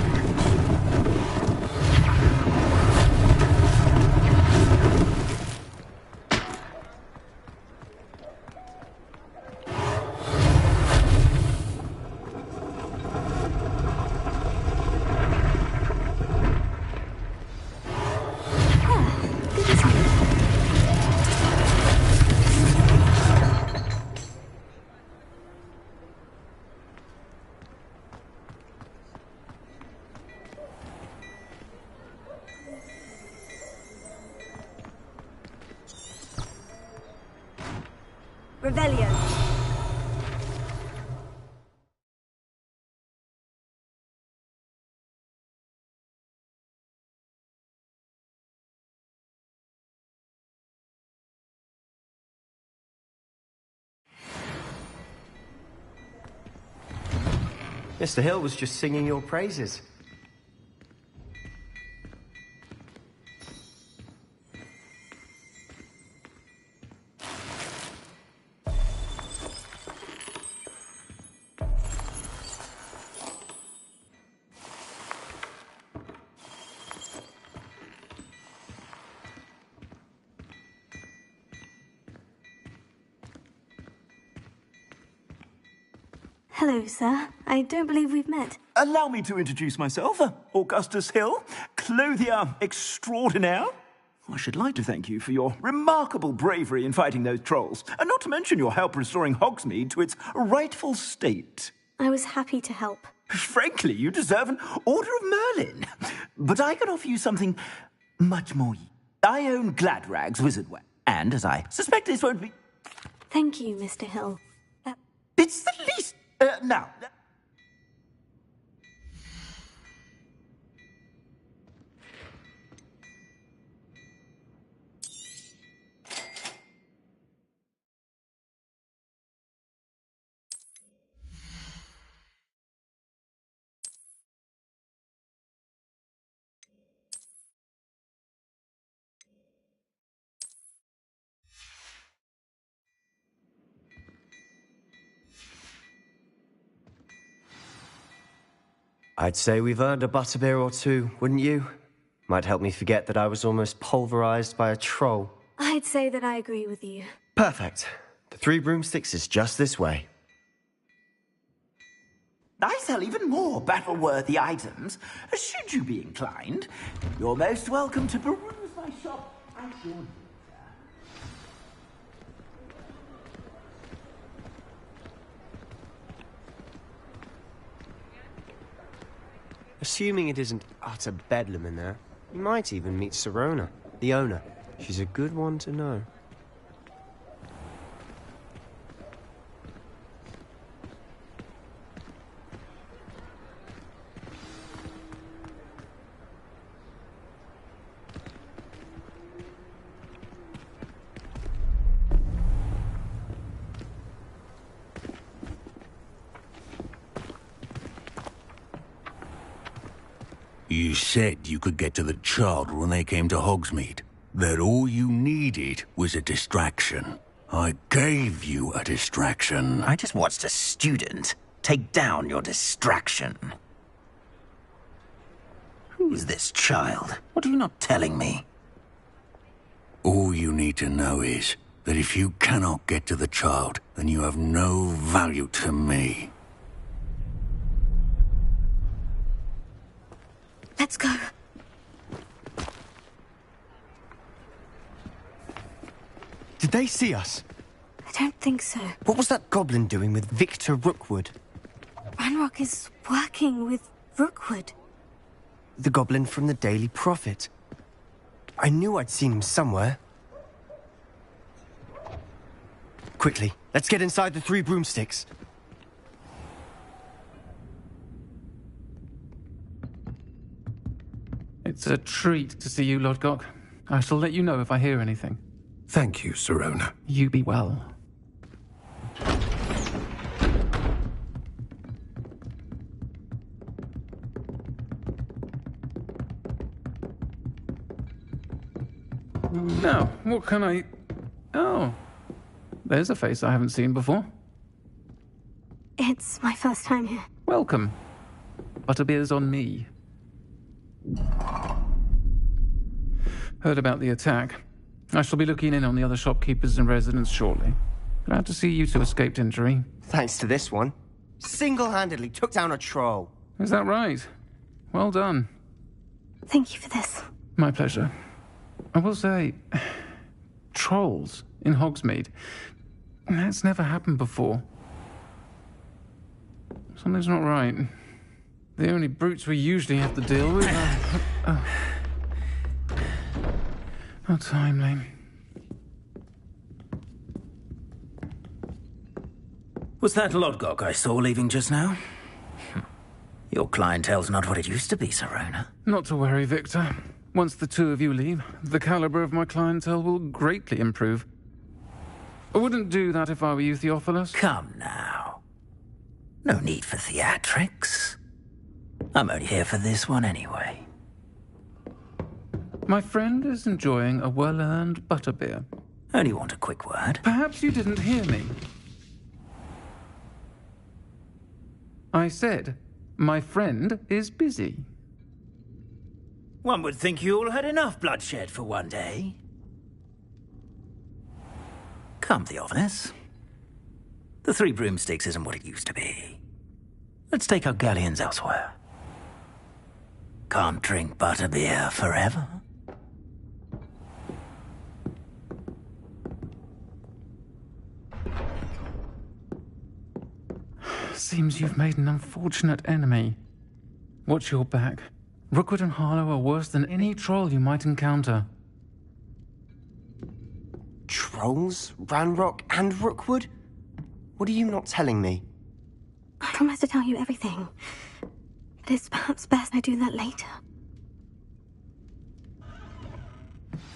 Revelio. Mr. Hill was just singing your praises. Hello, sir. I don't believe we've met. Allow me to introduce myself, Augustus Hill, clothier extraordinaire. I should like to thank you for your remarkable bravery in fighting those trolls, and not to mention your help restoring Hogsmeade to its rightful state. I was happy to help. Frankly, you deserve an Order of Merlin. But I can offer you something much more. I own Gladrag's Wizardwear, and as I suspect this won't be... Thank you, Mr. Hill. It's the least... now... I'd say we've earned a butterbeer or two, wouldn't you? Might help me forget that I was almost pulverized by a troll. I'd say that I agree with you. Perfect. The 3 broomsticks is just this way. I sell even more battle-worthy items. Should you be inclined, you're most welcome to peruse my shop at your leisure. Assuming it isn't utter bedlam in there, you might even meet Sirona, the owner. She's a good one to know. You said you could get to the child when they came to Hogsmeade. That all you needed was a distraction. I gave you a distraction. I just watched a student take down your distraction. Who is this child? What are you not telling me? All you need to know is that if you cannot get to the child, then you have no value to me. Let's go. Did they see us? I don't think so. What was that goblin doing with Victor Rookwood? Ranrock is working with Rookwood. The goblin from the Daily Prophet. I knew I'd seen him somewhere. Quickly, let's get inside the 3 broomsticks. It's a treat to see you, Lodgok. I shall let you know if I hear anything. Thank you, Sirona. You be well. Now, what can I... Oh, there's a face I haven't seen before. It's my first time here. Welcome. Butterbeer's on me. Heard about the attack. I shall be looking in on the other shopkeepers and residents shortly. Glad to see you two escaped injury. Thanks to this one. Single-handedly took down a troll. Is that right? Well done. Thank you for this. My pleasure. I will say, trolls in Hogsmeade. That's never happened before. Something's not right. The only brutes we usually have to deal with are... How timely. Was that Lodgok I saw leaving just now? Your clientele's not what it used to be, Sirona. Not to worry, Victor. Once the 2 of you leave, the caliber of my clientele will greatly improve. I wouldn't do that if I were you, Theophilus. Come now. No need for theatrics. I'm only here for this one anyway. My friend is enjoying a well-earned butterbeer. Only want a quick word. Perhaps you didn't hear me. I said, my friend is busy. One would think you all had enough bloodshed for one day. Come, Theophilus. The 3 broomsticks isn't what it used to be. Let's take our galleons elsewhere. Can't drink butterbeer forever. Seems you've made an unfortunate enemy. Watch your back. Rookwood and Harlow are worse than any troll you might encounter. Trolls? Ranrock and Rookwood? What are you not telling me? I promise to tell you everything. But it's perhaps best I do that later.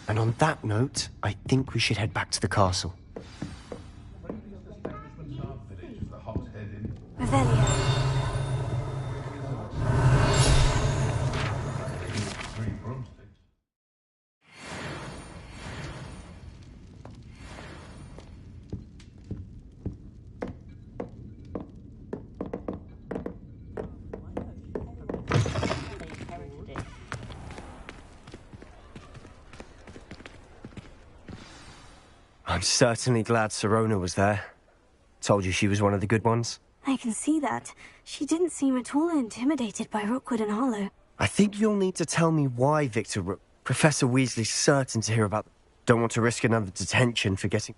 And on that note, I think we should head back to the castle. Revelio. I'm certainly glad Sirona was there. Told you she was one of the good ones. I can see that. She didn't seem at all intimidated by Rookwood and Hollow. I think you'll need to tell me why Victor Rook... Professor Weasley's certain to hear about... Don't want to risk another detention for getting...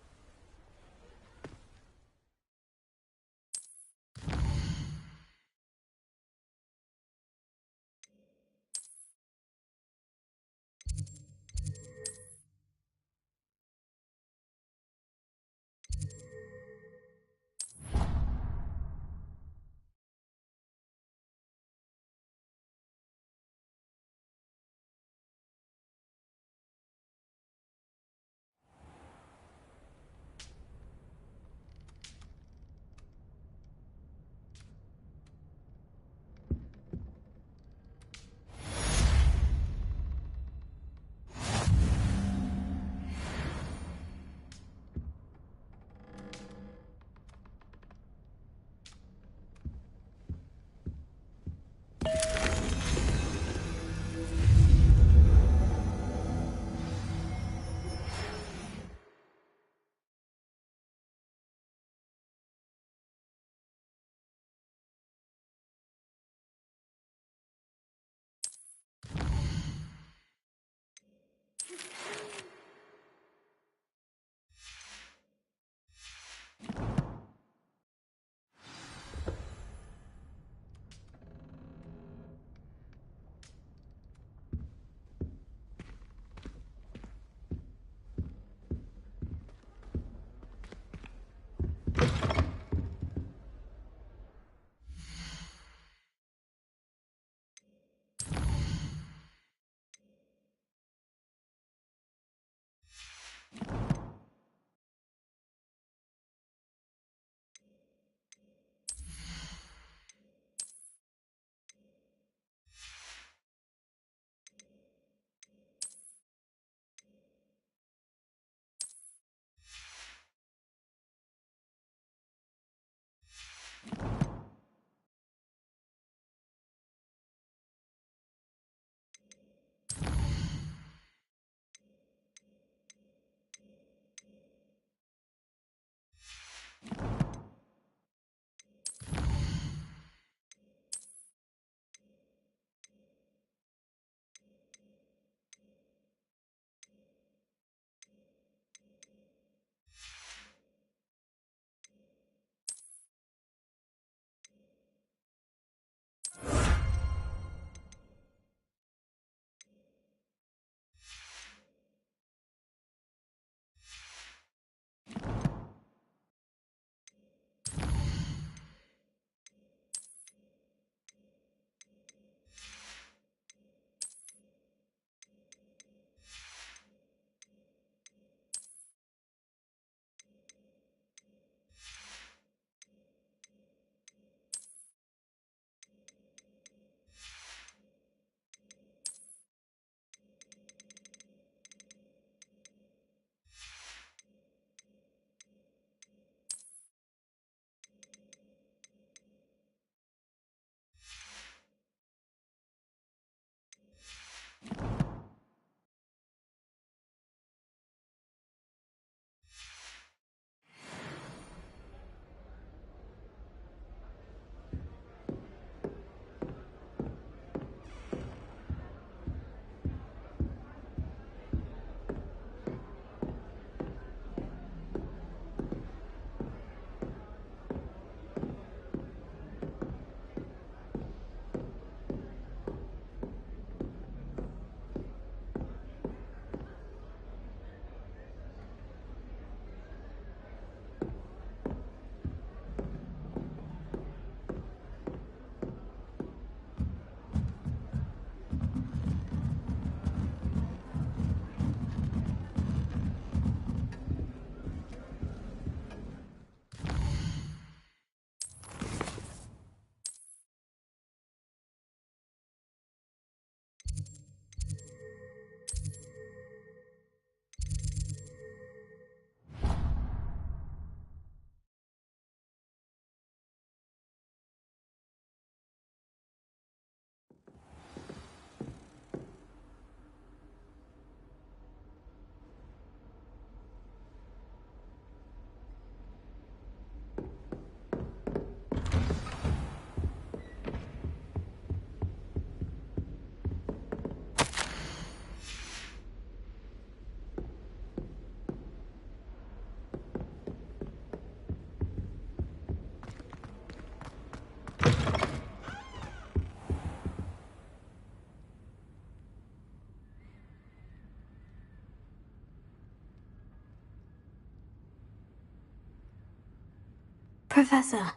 Professor,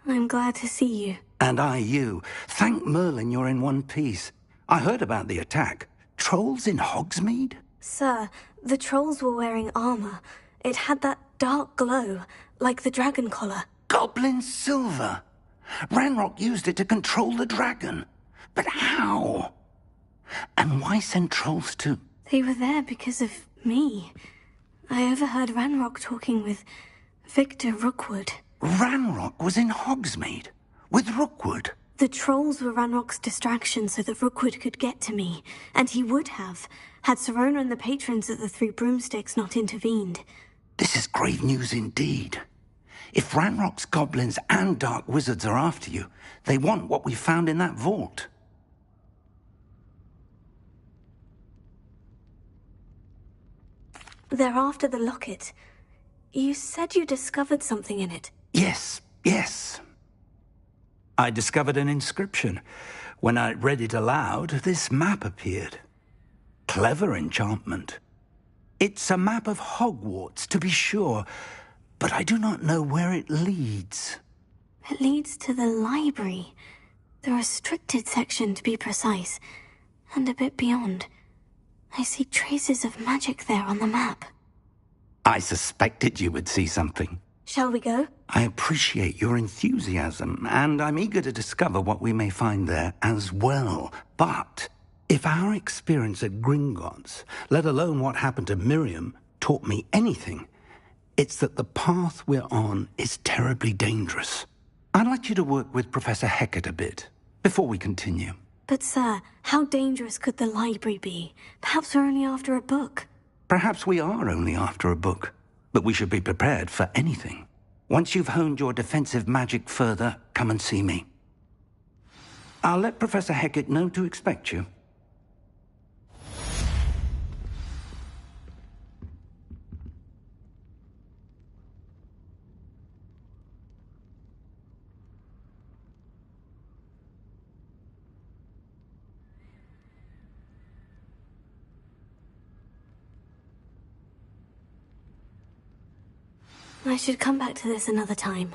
I'm glad to see you. And I you. Thank Merlin you're in one piece. I heard about the attack. Trolls in Hogsmeade? Sir, the trolls were wearing armor. It had that dark glow, like the dragon collar. Goblin silver! Ranrock used it to control the dragon. But how? And why send trolls to... They were there because of me. I overheard Ranrock talking with Victor Rookwood. Ranrock was in Hogsmeade? With Rookwood? The trolls were Ranrock's distraction so that Rookwood could get to me. And he would have, had Serona and the patrons of the Three Broomsticks not intervened. This is grave news indeed. If Ranrock's goblins and dark wizards are after you, they want what we found in that vault. They're after the locket. You said you discovered something in it. Yes. I discovered an inscription. When I read it aloud, this map appeared. Clever enchantment. It's a map of Hogwarts, to be sure, but I do not know where it leads. It leads to the library. The restricted section, to be precise. And a bit beyond. I see traces of magic there on the map. I suspected you would see something. Shall we go? I appreciate your enthusiasm, and I'm eager to discover what we may find there as well. But if our experience at Gringotts, let alone what happened to Miriam, taught me anything, it's that the path we're on is terribly dangerous. I'd like you to work with Professor Hecat a bit, before we continue. But sir, how dangerous could the library be? Perhaps we're only after a book. Perhaps we are only after a book, but we should be prepared for anything. Once you've honed your defensive magic further, come and see me. I'll let Professor Hecat know to expect you. I should come back to this another time.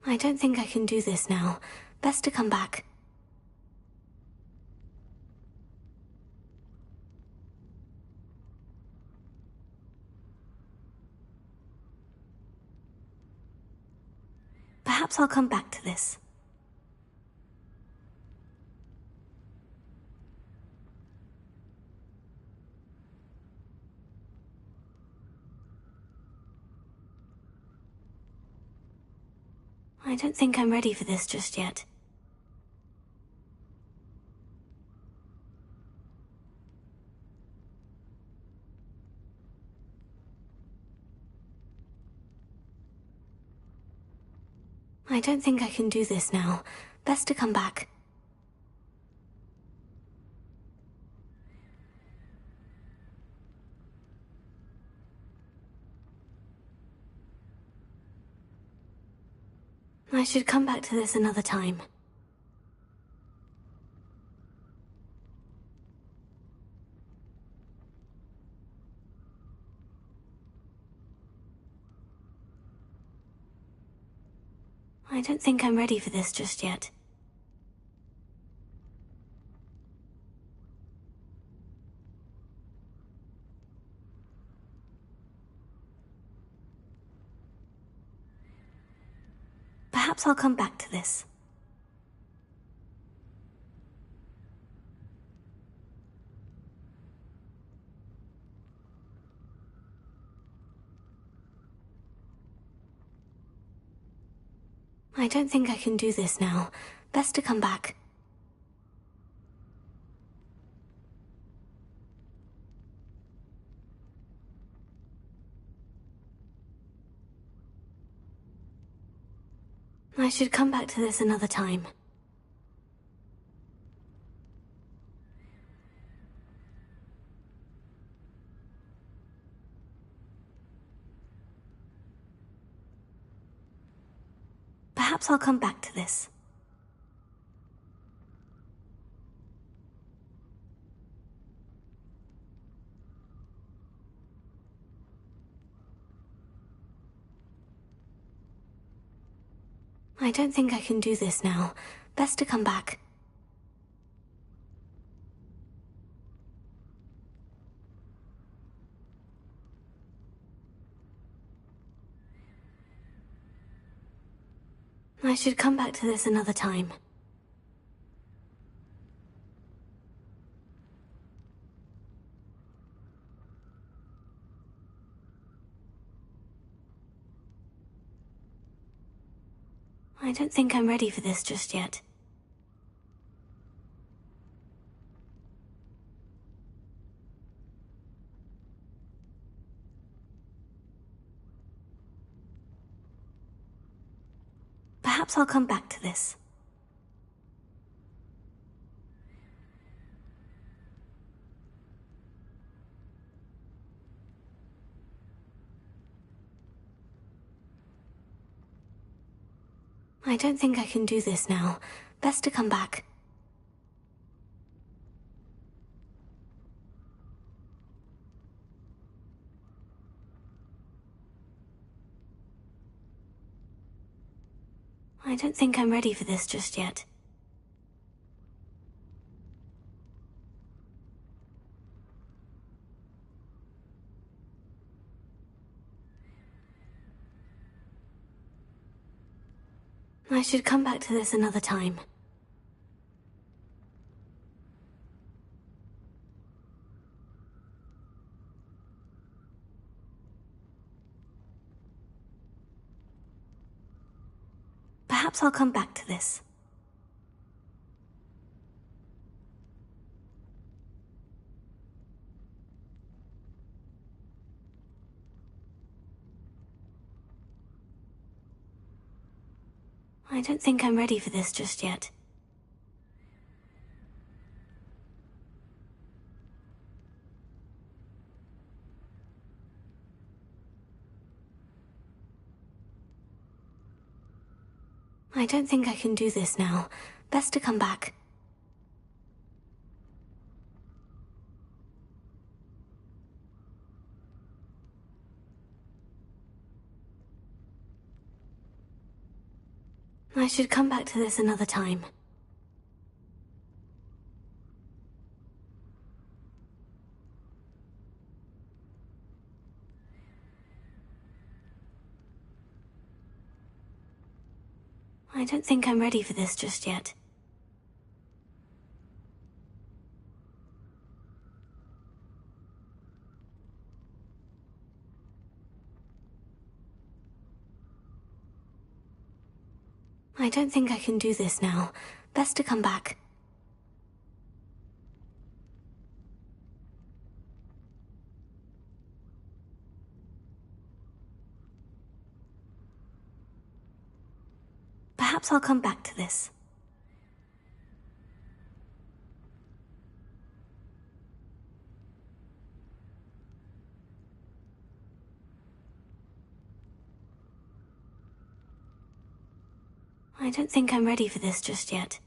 I don't think I can do this now. Best to come back. Perhaps I'll come back to this. I don't think I'm ready for this just yet. I don't think I can do this now. Best to come back. I should come back to this another time. I don't think I'm ready for this just yet. Perhaps I'll come back to this. I don't think I can do this now. Best to come back. I should come back to this another time. Perhaps I'll come back to this. I don't think I can do this now. Best to come back. I should come back to this another time. I don't think I'm ready for this just yet. Perhaps I'll come back to this. I don't think I can do this now. Best to come back. I don't think I'm ready for this just yet. I should come back to this another time. Perhaps I'll come back to this. I don't think I'm ready for this just yet. I don't think I can do this now. Best to come back. I should come back to this another time. I don't think I'm ready for this just yet. I don't think I can do this now. Best to come back. Perhaps I'll come back to this. I don't think I'm ready for this just yet.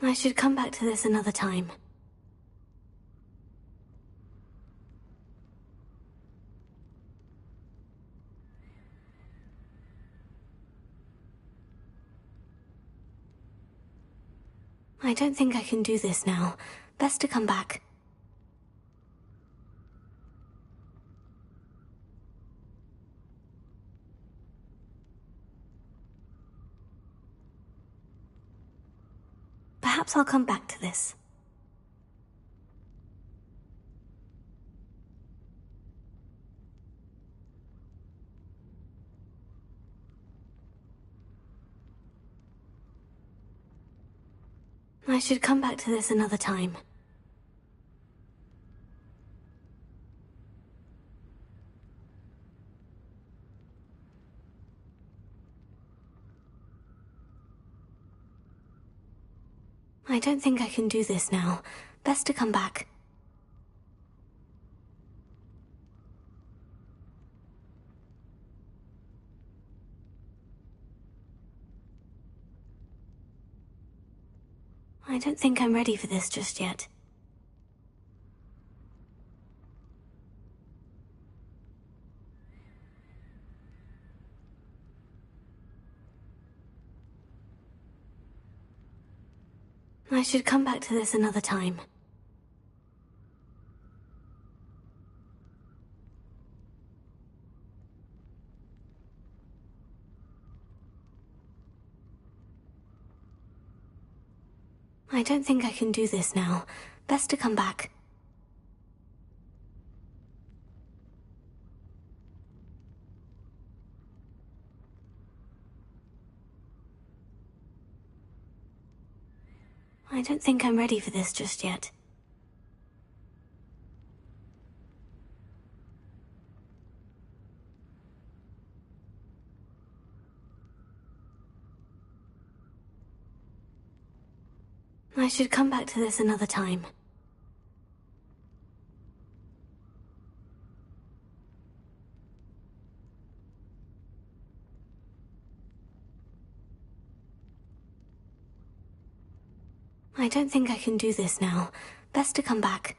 I should come back to this another time. I don't think I can do this now. Best to come back. Perhaps I'll come back to this. I should come back to this another time. I don't think I can do this now. Best to come back. I don't think I'm ready for this just yet. I should come back to this another time. I don't think I can do this now. Best to come back. I don't think I'm ready for this just yet. I should come back to this another time. I don't think I can do this now. Best to come back.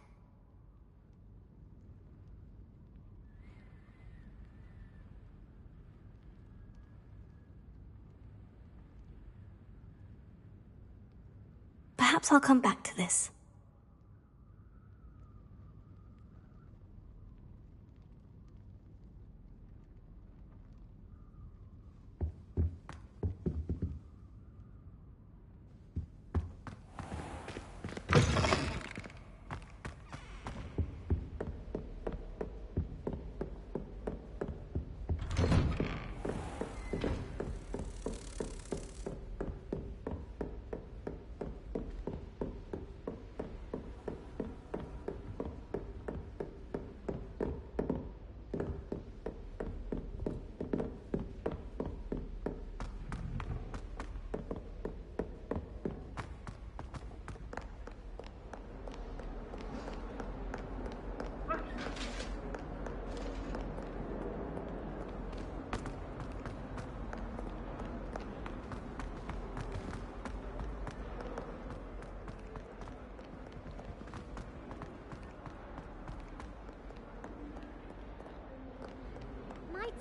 Perhaps I'll come back to this.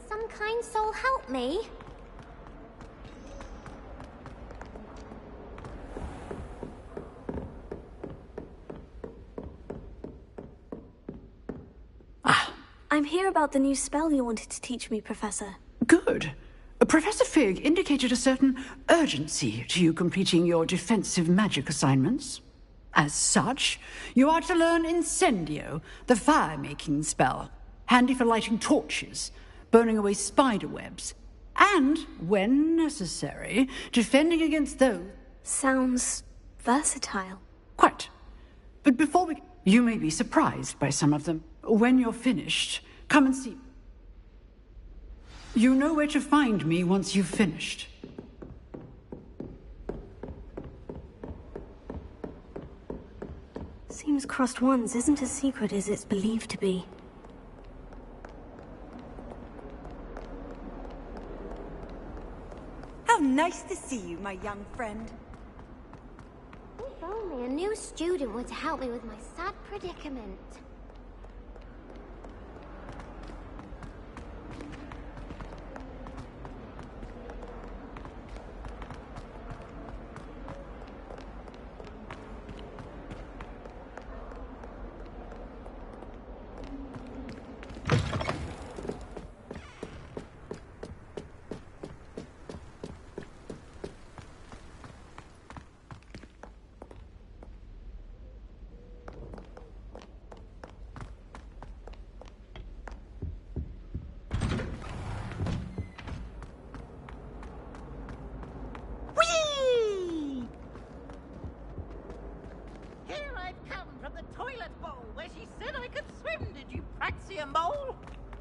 Some kind soul help me? I'm here about the new spell you wanted to teach me, Professor. Good. Professor Fig indicated a certain urgency to you completing your defensive magic assignments. As such, you are to learn Incendio, the fire-making spell, handy for lighting torches, burning away spider webs, and, when necessary, defending against those... Sounds versatile. Quite. But before we... You may be surprised by some of them. When you're finished, come and see... You know where to find me once you've finished. Seems crossed wands isn't as secret as it's believed to be. How nice to see you, my young friend. If only a new student would help me with my sad predicament.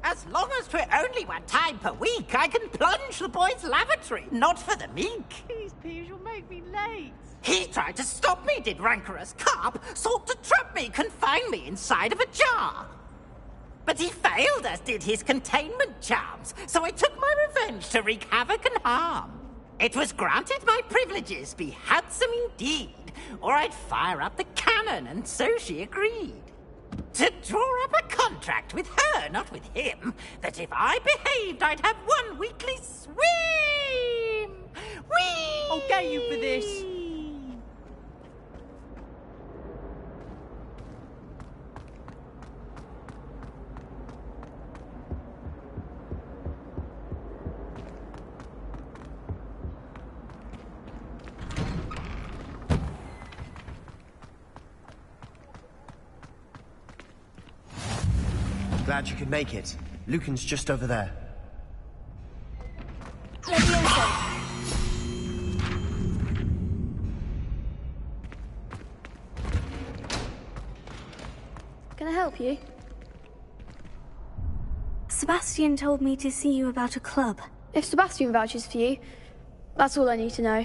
As long as 'twere only 1 time per week, I can plunge the boy's lavatory, not for the meek. These peas will make me late. He tried to stop me, did rancorous carp, sought to trap me, confine me inside of a jar. But he failed, as did his containment charms, so I took my revenge to wreak havoc and harm. It was granted my privileges be handsome indeed, or I'd fire up the cannon, and so she agreed. To draw up a contract with her, not with him, that if I behaved, I'd have one weekly swim! Whee! I'll get you for this. Glad you could make it. Lucan's just over there. Can I help you? Sebastian told me to see you about a club. If Sebastian vouches for you, that's all I need to know.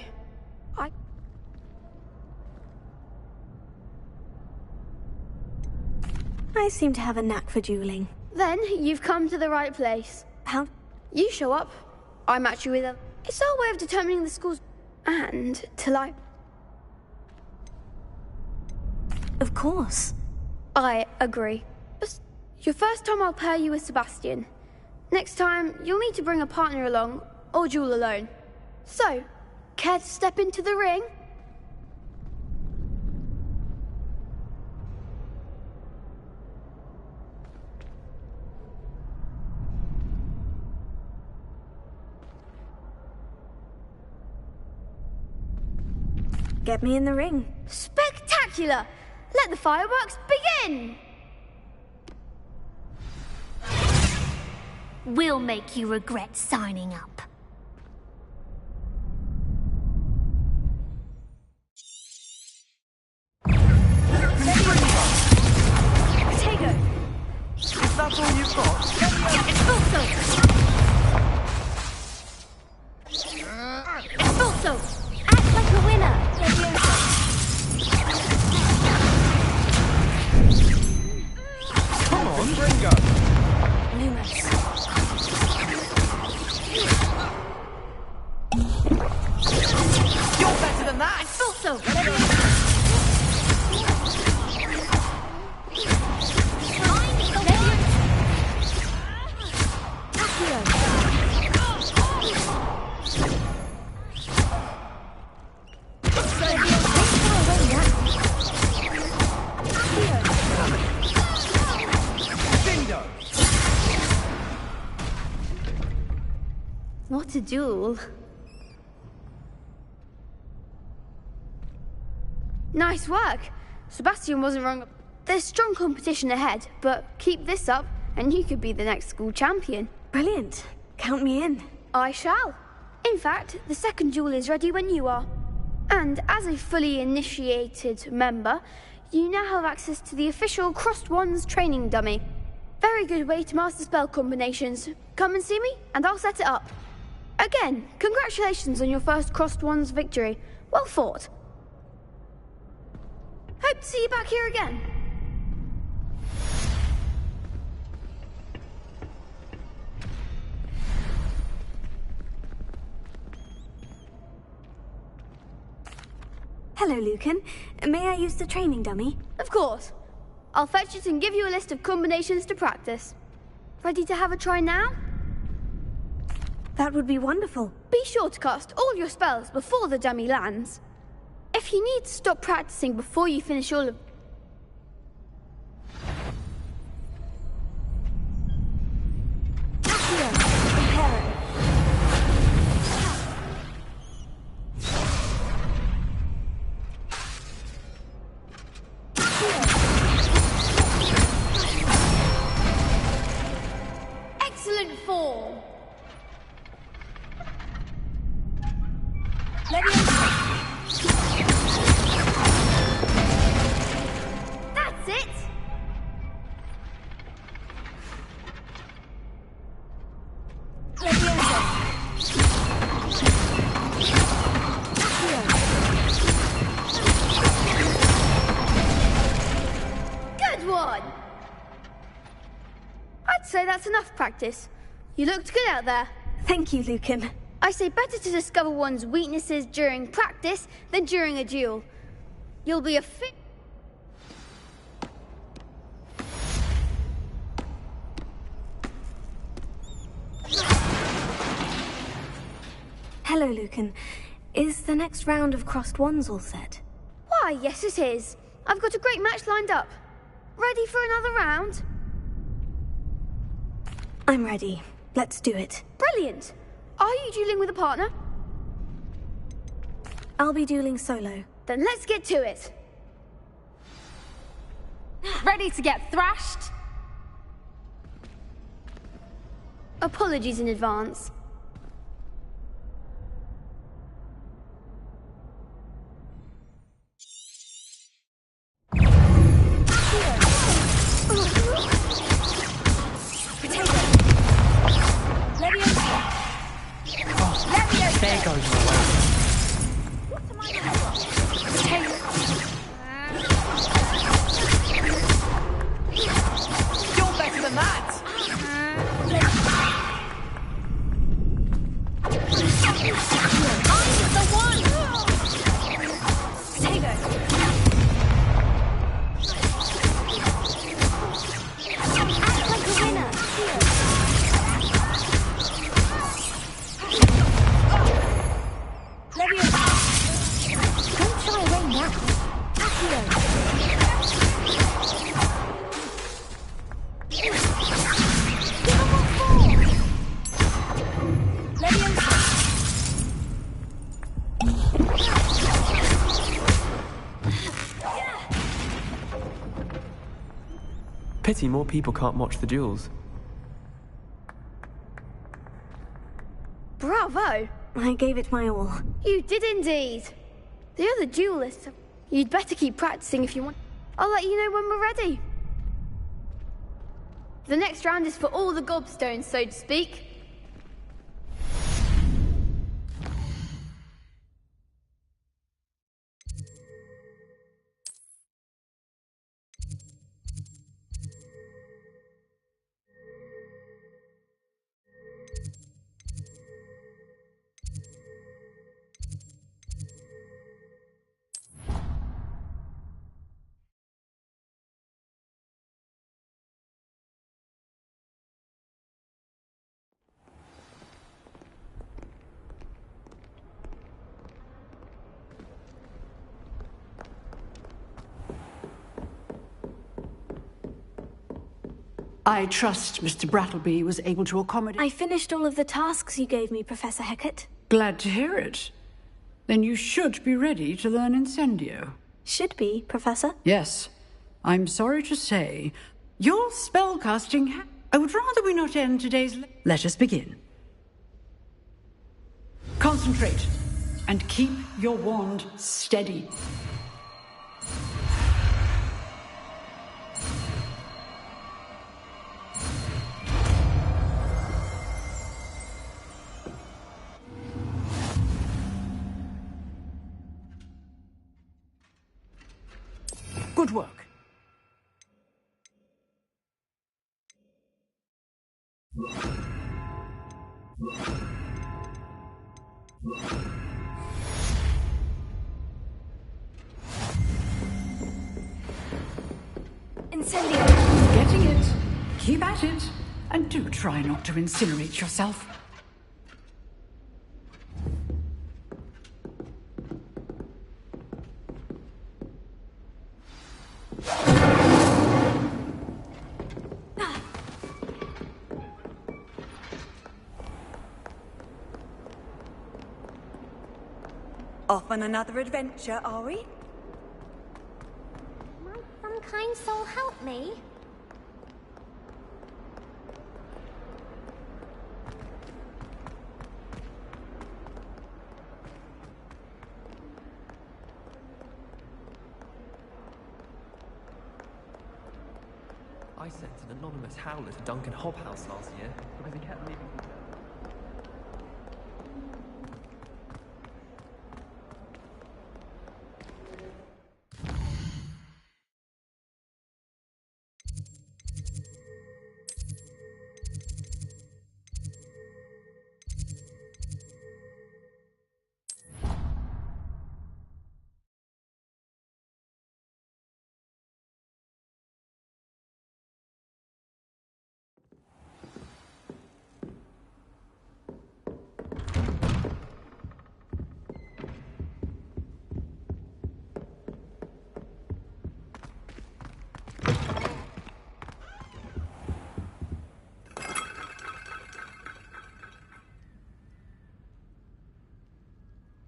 I seem to have a knack for dueling. Then you've come to the right place. How? You show up, I match you with a... It's our way of determining the scores. And till I... Of course. I agree. But your first time I'll pair you with Sebastian. Next time, you'll need to bring a partner along, or duel alone. So, care to step into the ring? Get me in the ring. Spectacular! Let the fireworks begin! We'll make you regret signing up. Potato! Is that all you've got? Expulso! Act like a winner! Come on, Ringo! Lumos. You're better than that! Expulso! What a duel. Nice work. Sebastian wasn't wrong. There's strong competition ahead, but keep this up and you could be the next school champion. Brilliant. Count me in. I shall. In fact, the second duel is ready when you are. And as a fully initiated member, you now have access to the official Crossed Wands training dummy. Very good way to master spell combinations. Come and see me and I'll set it up. Again, congratulations on your first Crossed Wands victory. Well fought. Hope to see you back here again. Hello, Lucan. May I use the training dummy? Of course. I'll fetch it and give you a list of combinations to practice. Ready to have a try now? That would be wonderful. Be sure to cast all your spells before the dummy lands. If you need to stop practicing before you finish all of... Excellent form. That's it! Good one! I'd say that's enough practice. You looked good out there. Thank you, Lucan. I say better to discover one's weaknesses during practice than during a duel. You'll be a fit. Hello, Lucan. Is the next round of crossed wands all set? Why, yes it is. I've got a great match lined up. Ready for another round? I'm ready. Let's do it. Brilliant. Are you dueling with a partner? I'll be dueling solo. Then let's get to it. Ready to get thrashed? Apologies in advance. There goes my way. You're better than that! I'm the one! Potato! Act like a winner. Don't shy away now. Accio. Give him a fall. Leviosa. Pity more people can't watch the duels. Bravo! I gave it my all. You did indeed. The other duelists, you'd better keep practicing if you want. I'll let you know when we're ready. The next round is for all the gobstones, so to speak. I trust Mr. Brattleby was able to accommodate... I finished all of the tasks you gave me, Professor Hecat. Glad to hear it. Then you should be ready to learn Incendio. Should be, Professor. Yes. I'm sorry to say, your spellcasting... I would rather we not end today's... Let us begin. Concentrate, and keep your wand steady. Good work. Incendio! Getting it. Keep at it. And do try not to incinerate yourself. Off on another adventure, are we? Might some kind soul help me? I sent an anonymous howler to Duncan Hobhouse last year because he kept leaving...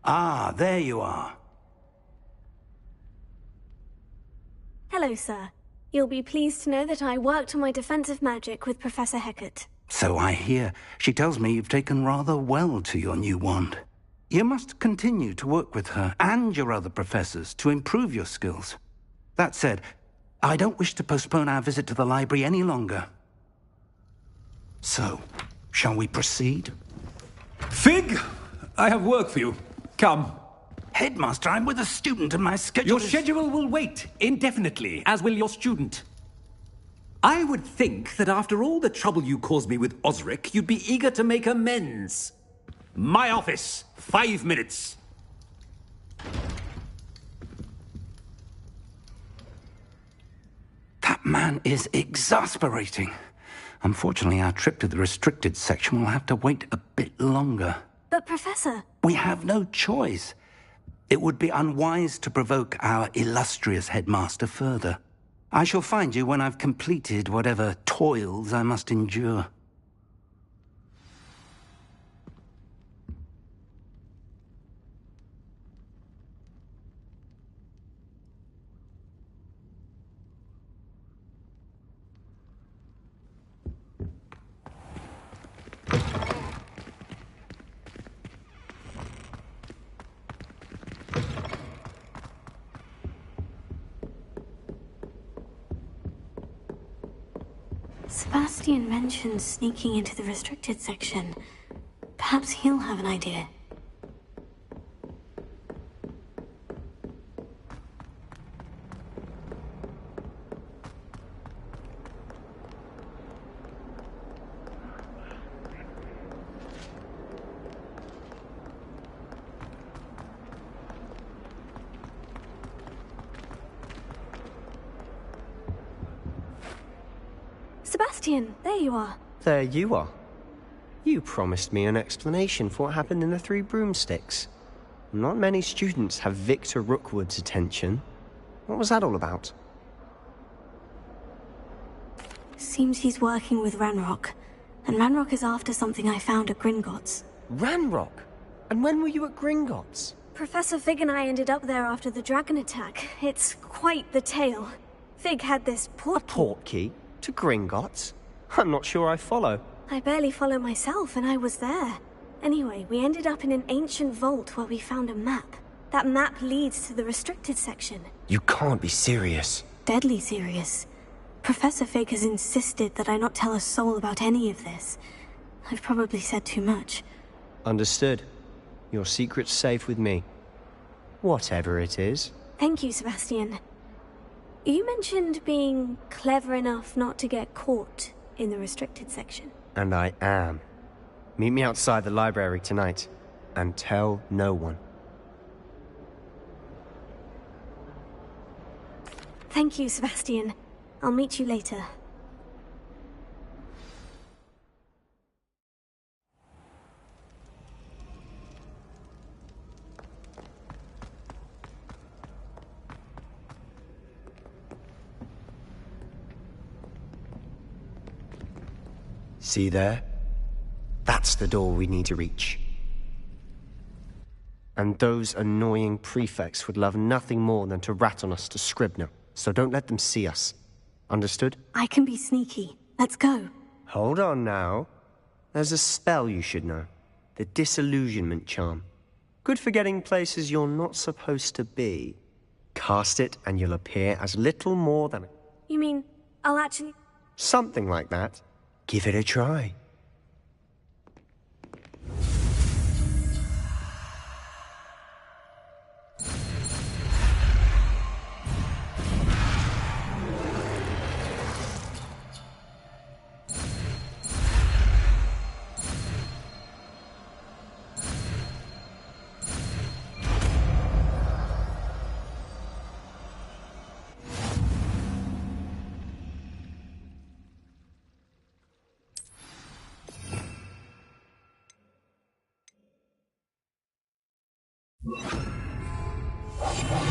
Ah, there you are. Hello, sir. You'll be pleased to know that I worked on my defensive magic with Professor Heckert. So I hear. She tells me you've taken rather well to your new wand. You must continue to work with her and your other professors to improve your skills. That said, I don't wish to postpone our visit to the library any longer. So, shall we proceed? Fig! I have work for you. Come. Headmaster, I'm with a student and my schedule Your schedule will wait indefinitely, as will your student. I would think that after all the trouble you caused me with Osric, you'd be eager to make amends. My office, 5 minutes. That man is exasperating. Unfortunately, our trip to the restricted section will have to wait a bit longer. But, Professor... We have no choice. It would be unwise to provoke our illustrious headmaster further. I shall find you when I've completed whatever toils I must endure. Sebastian mentioned sneaking into the restricted section. Perhaps he'll have an idea. Sebastian, there you are. There you are. You promised me an explanation for what happened in the Three Broomsticks. Not many students have Victor Rookwood's attention. What was that all about? Seems he's working with Ranrock. And Ranrock is after something I found at Gringotts. Ranrock? And when were you at Gringotts? Professor Fig and I ended up there after the dragon attack. It's quite the tale. Fig had this portkey. A portkey? To Gringotts? I'm not sure I follow. I barely follow myself, and I was there. Anyway, we ended up in an ancient vault where we found a map. That map leads to the restricted section. You can't be serious. Deadly serious. Professor Fig has insisted that I not tell a soul about any of this. I've probably said too much. Understood. Your secret's safe with me. Whatever it is. Thank you, Sebastian. You mentioned being clever enough not to get caught in the restricted section. And I am. Meet me outside the library tonight, and tell no one. Thank you, Sebastian. I'll meet you later. See there? That's the door we need to reach. And those annoying prefects would love nothing more than to rat on us to Scribner, so don't let them see us. Understood? I can be sneaky. Let's go. Hold on now. There's a spell you should know. The Disillusionment Charm. Good for getting places you're not supposed to be. Cast it and you'll appear as little more than... You mean, I'll actually... Something like that. Give it a try.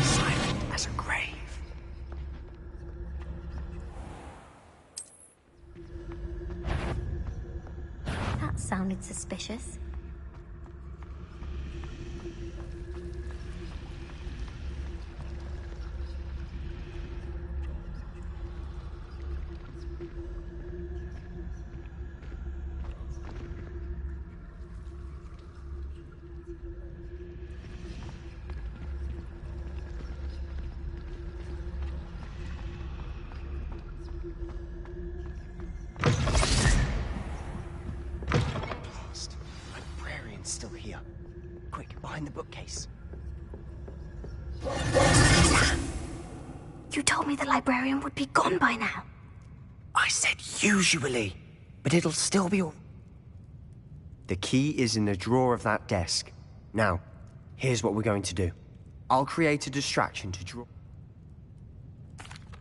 Silent as a grave. That sounded suspicious. bookcase. You told me the librarian would be gone by now. I said usually, but it'll still be all... The key is in the drawer of that desk. Now, here's what we're going to do. I'll create a distraction to draw...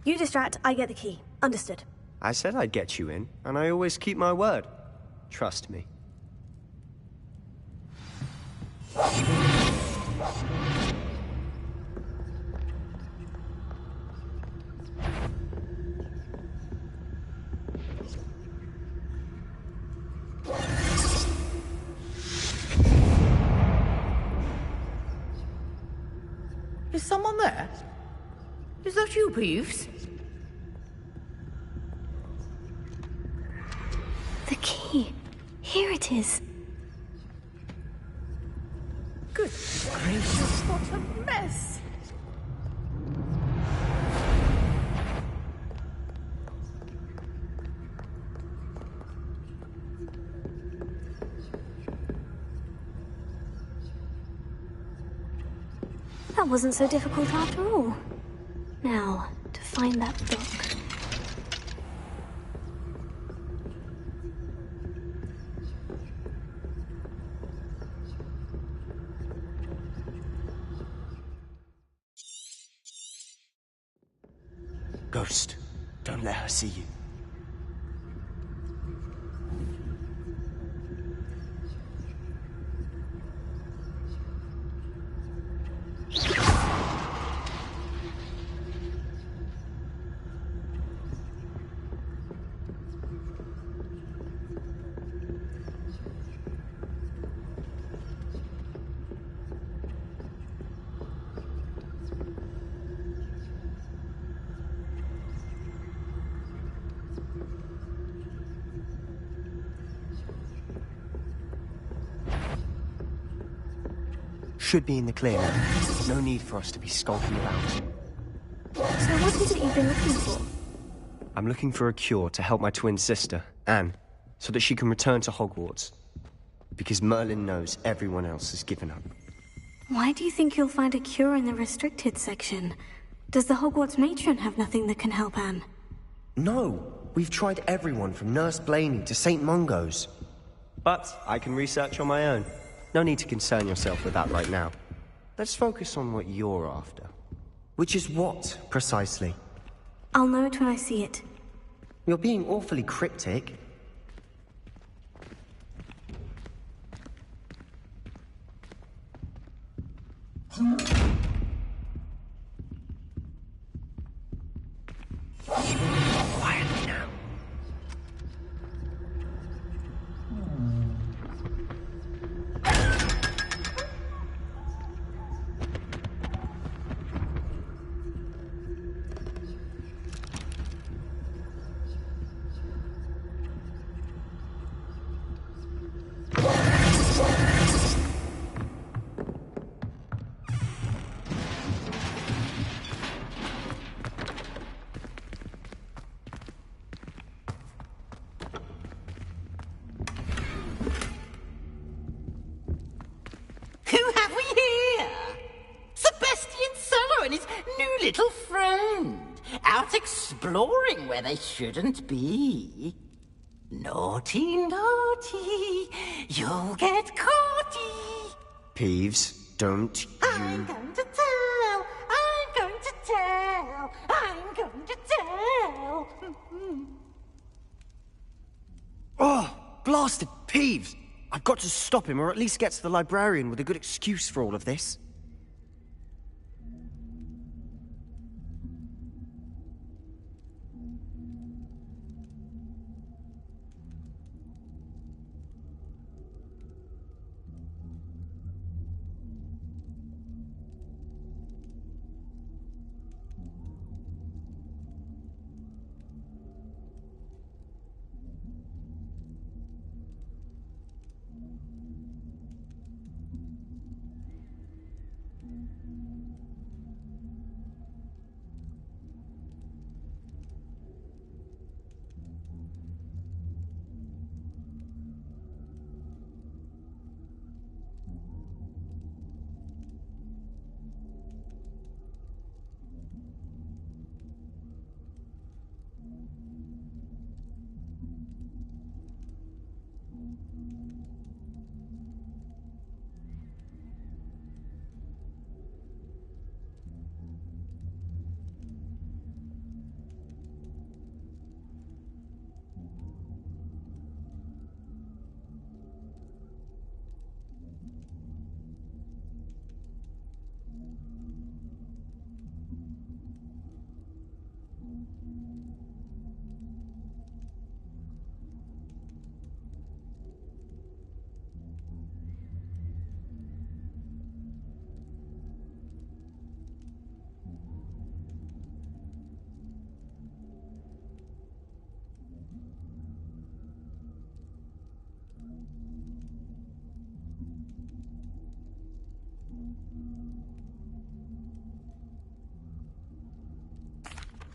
You distract, I get the key. Understood. I said I'd get you in, and I always keep my word. Trust me. Is someone there? Is that you, Peeves? The key. Here it is. Good gracious, what a mess! That wasn't so difficult after all. Now, to find that book. Ghost, don't let her see you. Should be in the clear now. No need for us to be skulking about. So what is it you've been looking for? I'm looking for a cure to help my twin sister, Anne, so that she can return to Hogwarts. Because Merlin knows everyone else has given up. Why do you think you'll find a cure in the restricted section? Does the Hogwarts matron have nothing that can help Anne? No! We've tried everyone from Nurse Blaney to St. Mungo's. But I can research on my own. No need to concern yourself with that right now. Let's focus on what you're after. Which is what, precisely? I'll know it when I see it. You're being awfully cryptic. Quietly now. Little friend, out exploring where they shouldn't be. Naughty, naughty, you'll get caughty. Peeves, don't you... I'm going to tell, I'm going to tell, I'm going to tell. Oh, blasted Peeves! I've got to stop him, or at least get to the librarian with a good excuse for all of this.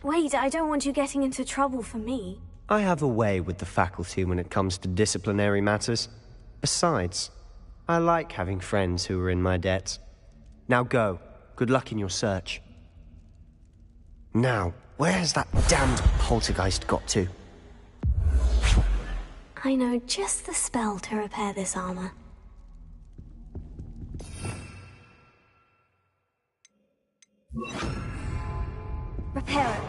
Wait, I don't want you getting into trouble for me. I have a way with the faculty when it comes to disciplinary matters. Besides, I like having friends who are in my debt. Now go. Good luck in your search. Now, where's that damned poltergeist got to? I know just the spell to repair this armor. Repair it.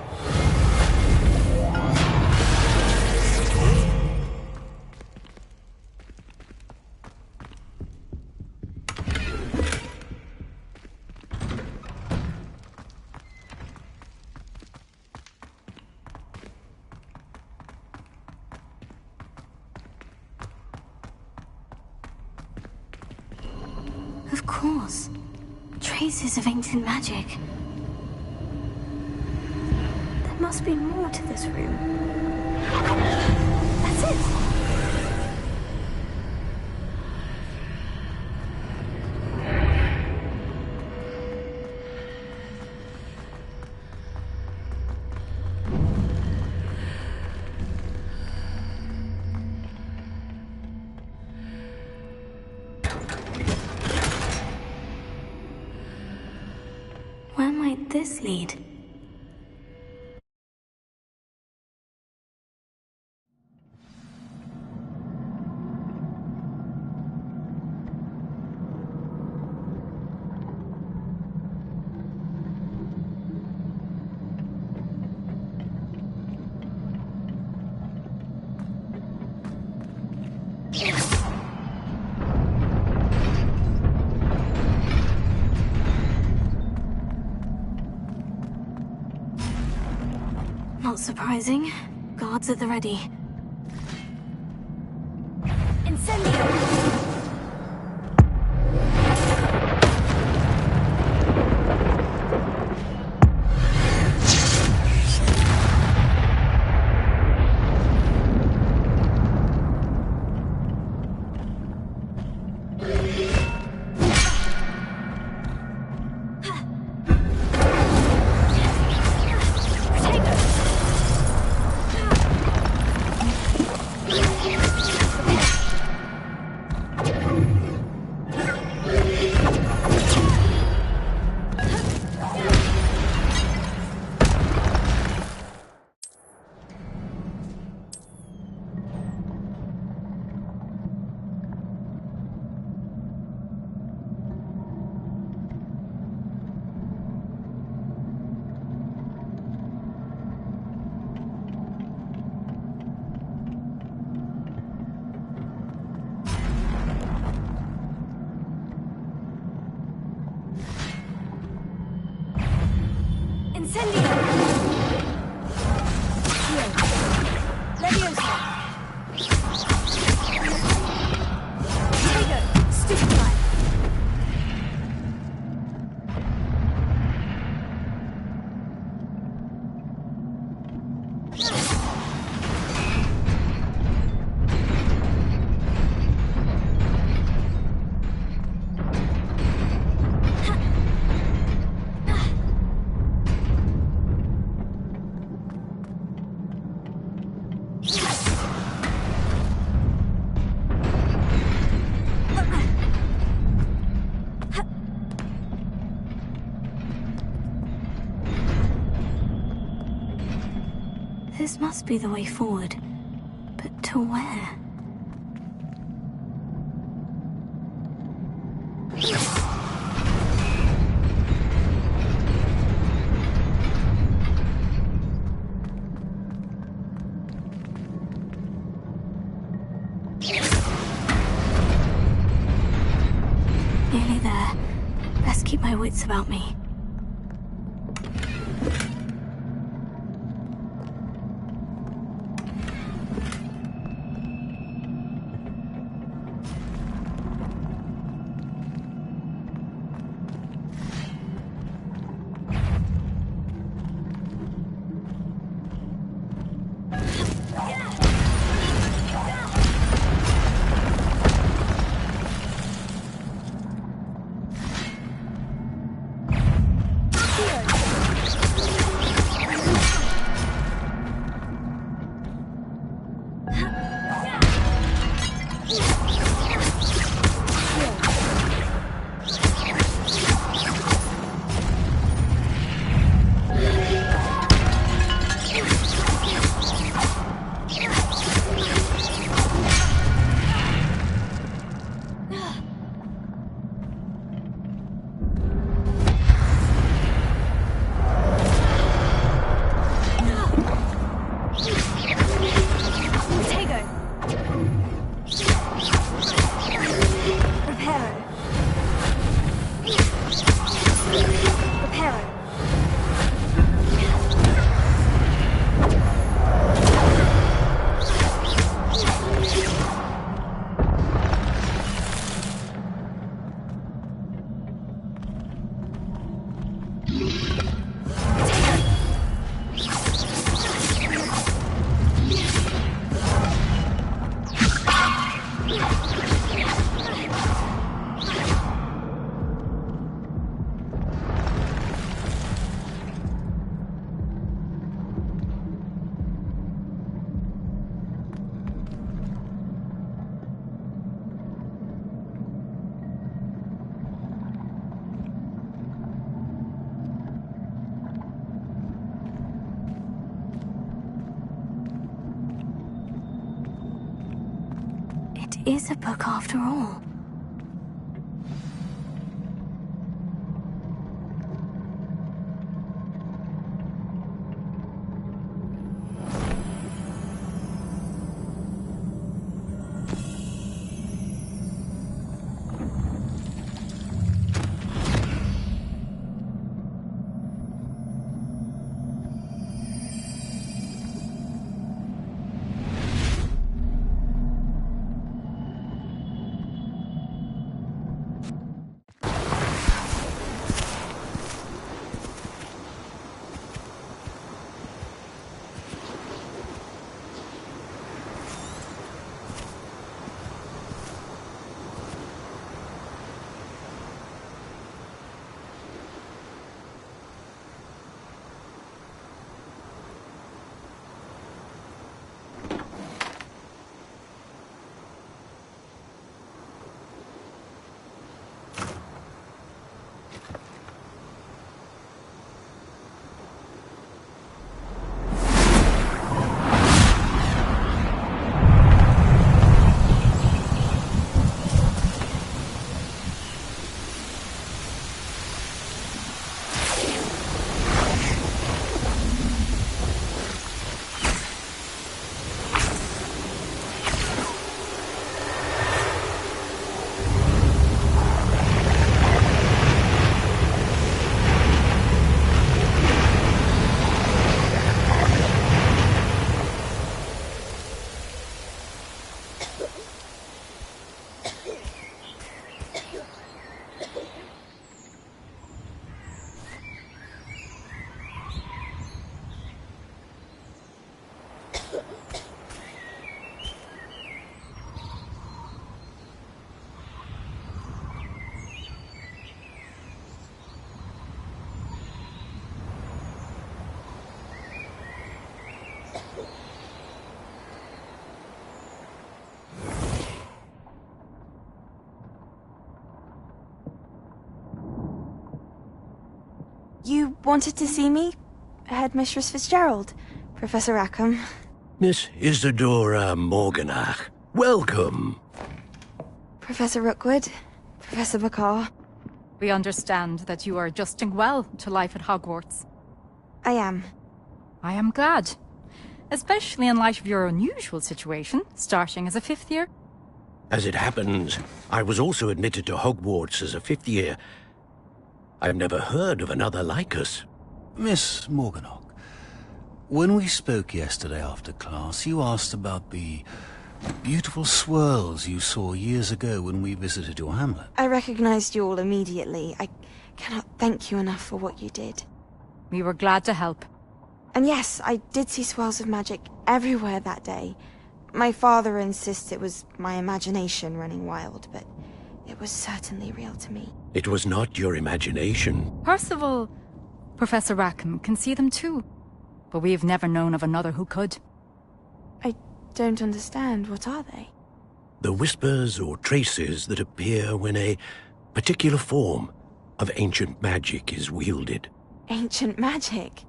Of course. Traces of ancient magic. There must be more to this room. That's it! Where might this lead? Not surprising. Guards at the ready. Incendio! This must be the way forward. But to where? Nearly there. Best keep my wits about me. It is a book after all. You wanted to see me? Headmistress Fitzgerald? Professor Rackham? Miss Isadora Morganach, welcome. Professor Rookwood? Professor McCaw? We understand that you are adjusting well to life at Hogwarts. I am. I am glad. Especially in light of your unusual situation, starting as a fifth year. As it happens, I was also admitted to Hogwarts as a fifth year. I've never heard of another like us. Miss Morganach, when we spoke yesterday after class, you asked about the beautiful swirls you saw years ago when we visited your hamlet. I recognized you all immediately. I cannot thank you enough for what you did. We were glad to help. And yes, I did see swirls of magic everywhere that day. My father insists it was my imagination running wild, but it was certainly real to me. It was not your imagination. Percival, Professor Rackham can see them too. But we've never known of another who could. I don't understand. What are they? The whispers or traces that appear when a particular form of ancient magic is wielded. Ancient magic?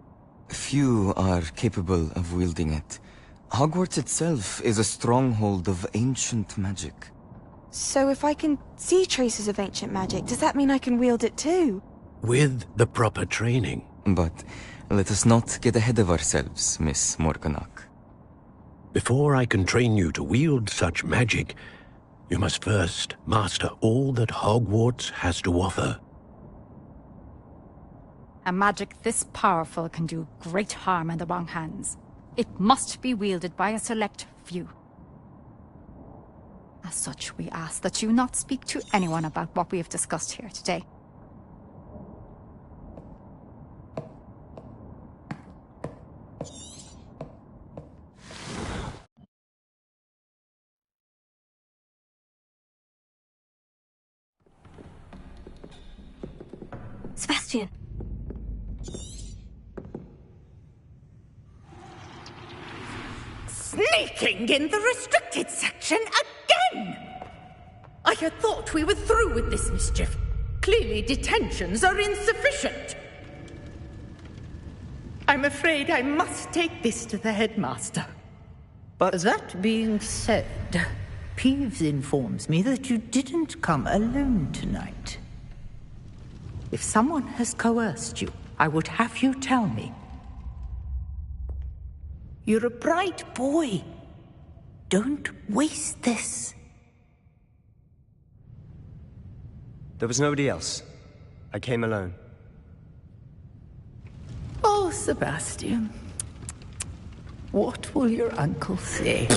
Few are capable of wielding it. Hogwarts itself is a stronghold of ancient magic. So if I can see traces of ancient magic, does that mean I can wield it too? With the proper training. But let us not get ahead of ourselves, Miss Morganach. Before I can train you to wield such magic, you must first master all that Hogwarts has to offer. A magic this powerful can do great harm in the wrong hands. It must be wielded by a select few. As such, we ask that you not speak to anyone about what we have discussed here today. Sebastian. Sneaking in the restricted section again! I had thought we were through with this mischief. Clearly detentions are insufficient. I'm afraid I must take this to the headmaster. But that being said, Peeves informs me that you didn't come alone tonight. If someone has coerced you, I would have you tell me. You're a bright boy. Don't waste this. There was nobody else. I came alone. Oh, Sebastian. What will your uncle say?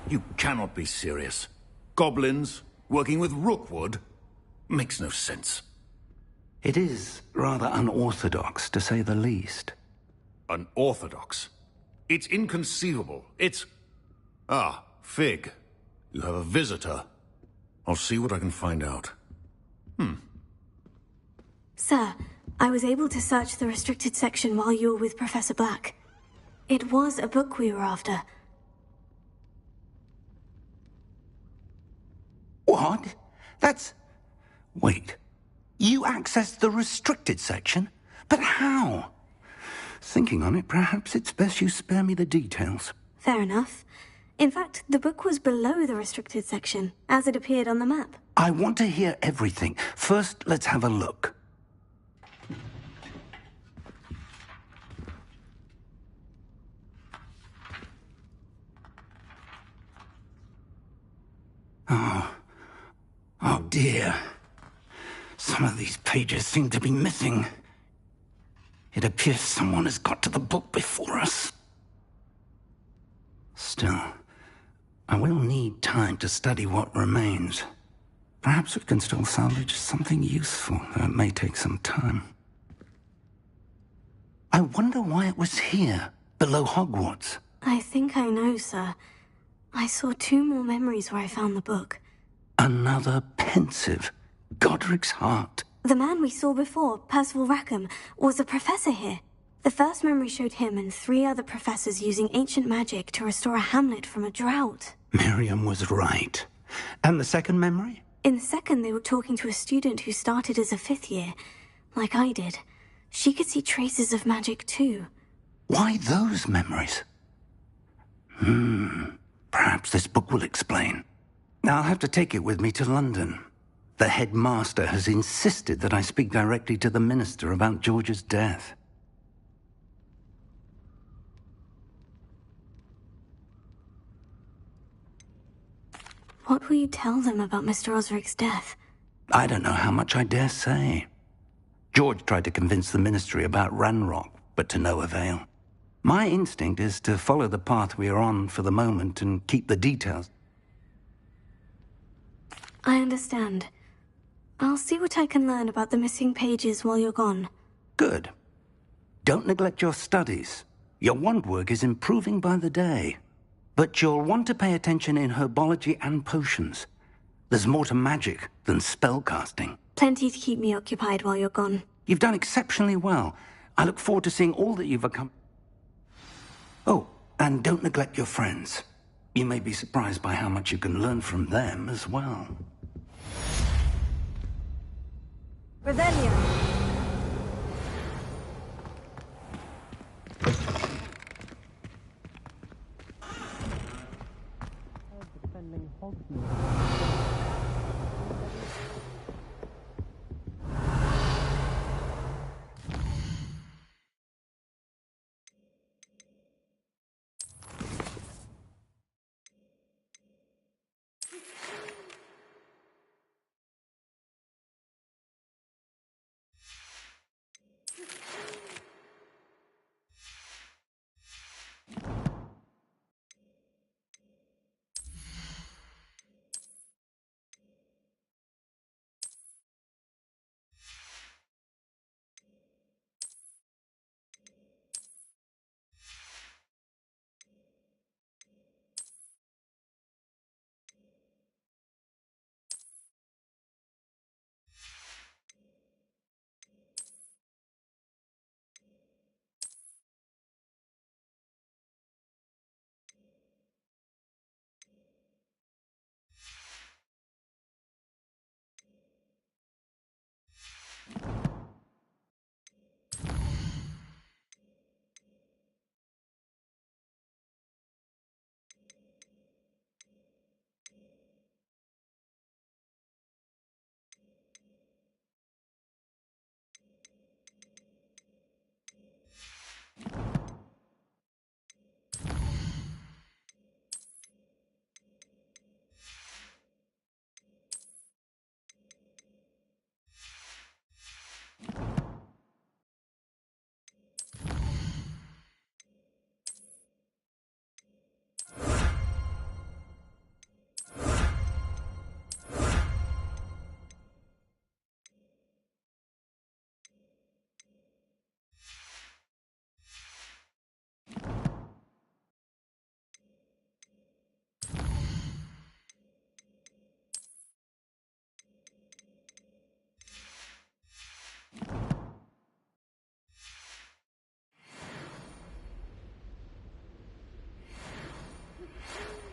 You cannot be serious. Goblins, working with Rookwood? Makes no sense. It is rather unorthodox, to say the least. Unorthodox? It's inconceivable. It's... Ah, Fig. You have a visitor. I'll see what I can find out. Sir, I was able to search the restricted section while you were with Professor Black. It was a book we were after. What? That's... Wait. You accessed the restricted section? But how? Thinking on it, perhaps it's best you spare me the details. Fair enough. In fact, the book was below the restricted section, as it appeared on the map. I want to hear everything. First, let's have a look. Oh dear. Some of these pages seem to be missing. It appears someone has got to the book before us. Still, I will need time to study what remains. Perhaps we can still salvage something useful, though it may take some time. I wonder why it was here, below Hogwarts. I think I know, sir. I saw 2 more memories where I found the book. Another pensive. Godric's heart. The man we saw before, Percival Rackham, was a professor here. The first memory showed him and 3 other professors using ancient magic to restore a hamlet from a drought. Miriam was right. And the second memory? In the second, they were talking to a student who started as a 5th year, like I did. She could see traces of magic too. Why those memories? Perhaps this book will explain. I'll have to take it with me to London. The headmaster has insisted that I speak directly to the minister about George's death. What will you tell them about Mr. Osric's death? I don't know how much I dare say. George tried to convince the ministry about Ranrock, but to no avail. My instinct is to follow the path we are on for the moment and keep the details. I understand. I'll see what I can learn about the missing pages while you're gone. Good. Don't neglect your studies. Your wand work is improving by the day. but you'll want to pay attention in herbology and potions. There's more to magic than spellcasting. Plenty to keep me occupied while you're gone. You've done exceptionally well. I look forward to seeing all that you've accomplished. Oh, and don't neglect your friends. You may be surprised by how much you can learn from them as well. Revelio.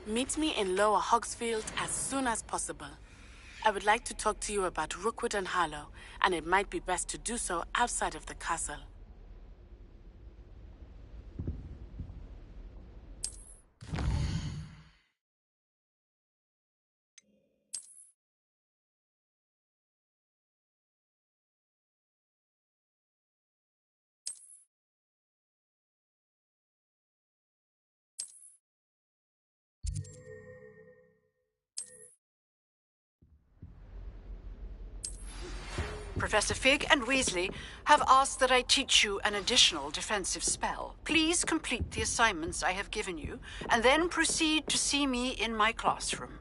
Meet me in Lower Hogsfield as soon as possible. I would like to talk to you about Rookwood and Harlow, and it might be best to do so outside of the castle. Professor Fig and Weasley have asked that I teach you an additional defensive spell. Please complete the assignments I have given you, and then proceed to see me in my classroom.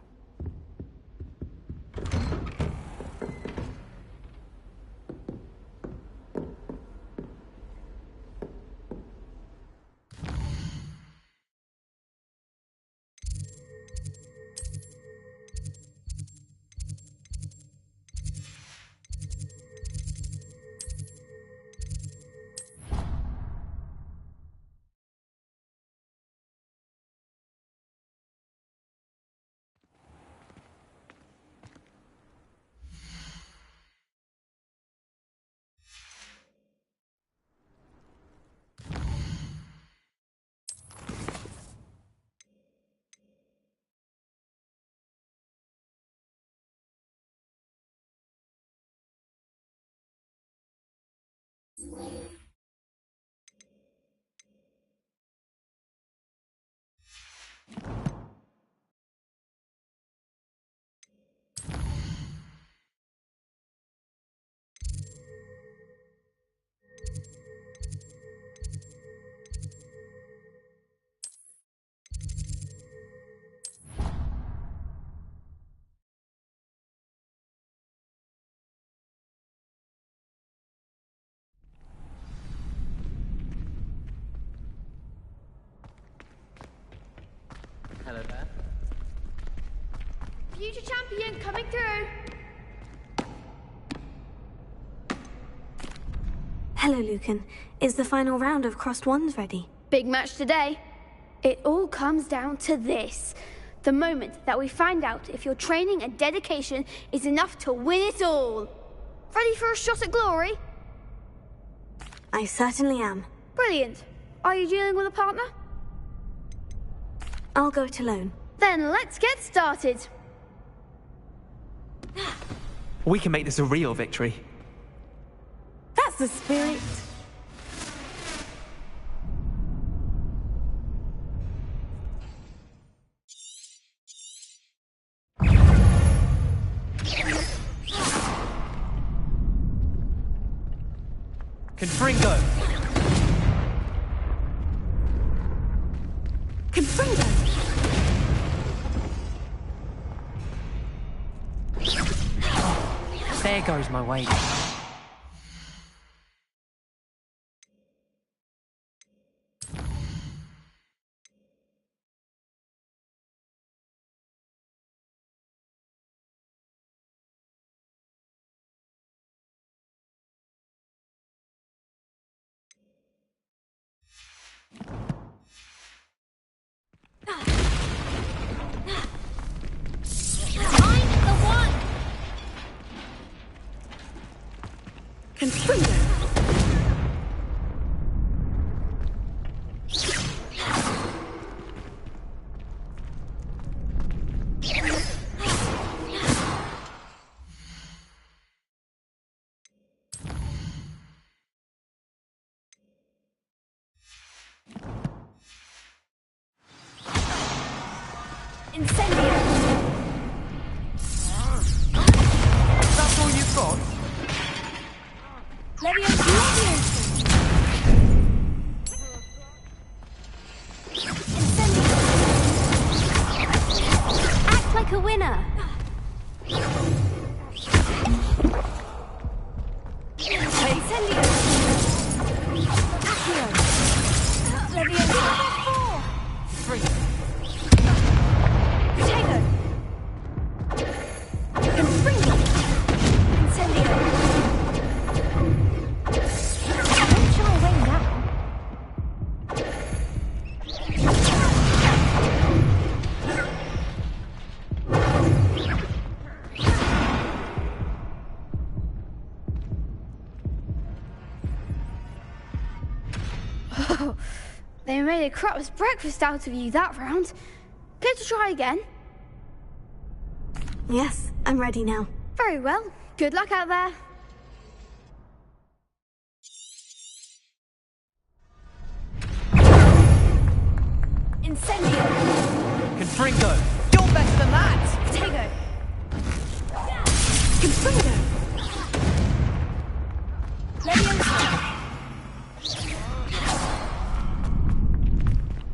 Hello there. Future champion coming through. Hello, Lucan. Is the final round of Crossed Wands ready? Big match today. It all comes down to this. The moment that we find out if your training and dedication is enough to win it all. Ready for a shot at glory? I certainly am. Brilliant. Are you dealing with a partner? I'll go it alone. Then let's get started. We can make this a real victory. That's the spirit. Confringo! Confringo! There goes my weight. That's all you've got? Act like a winner. They made a crap's breakfast out of you that round. Care to try again? Yes, I'm ready now. Very well. Good luck out there. Incendio! Confringo! You're better than that! Potato! Confringo! Leviosa!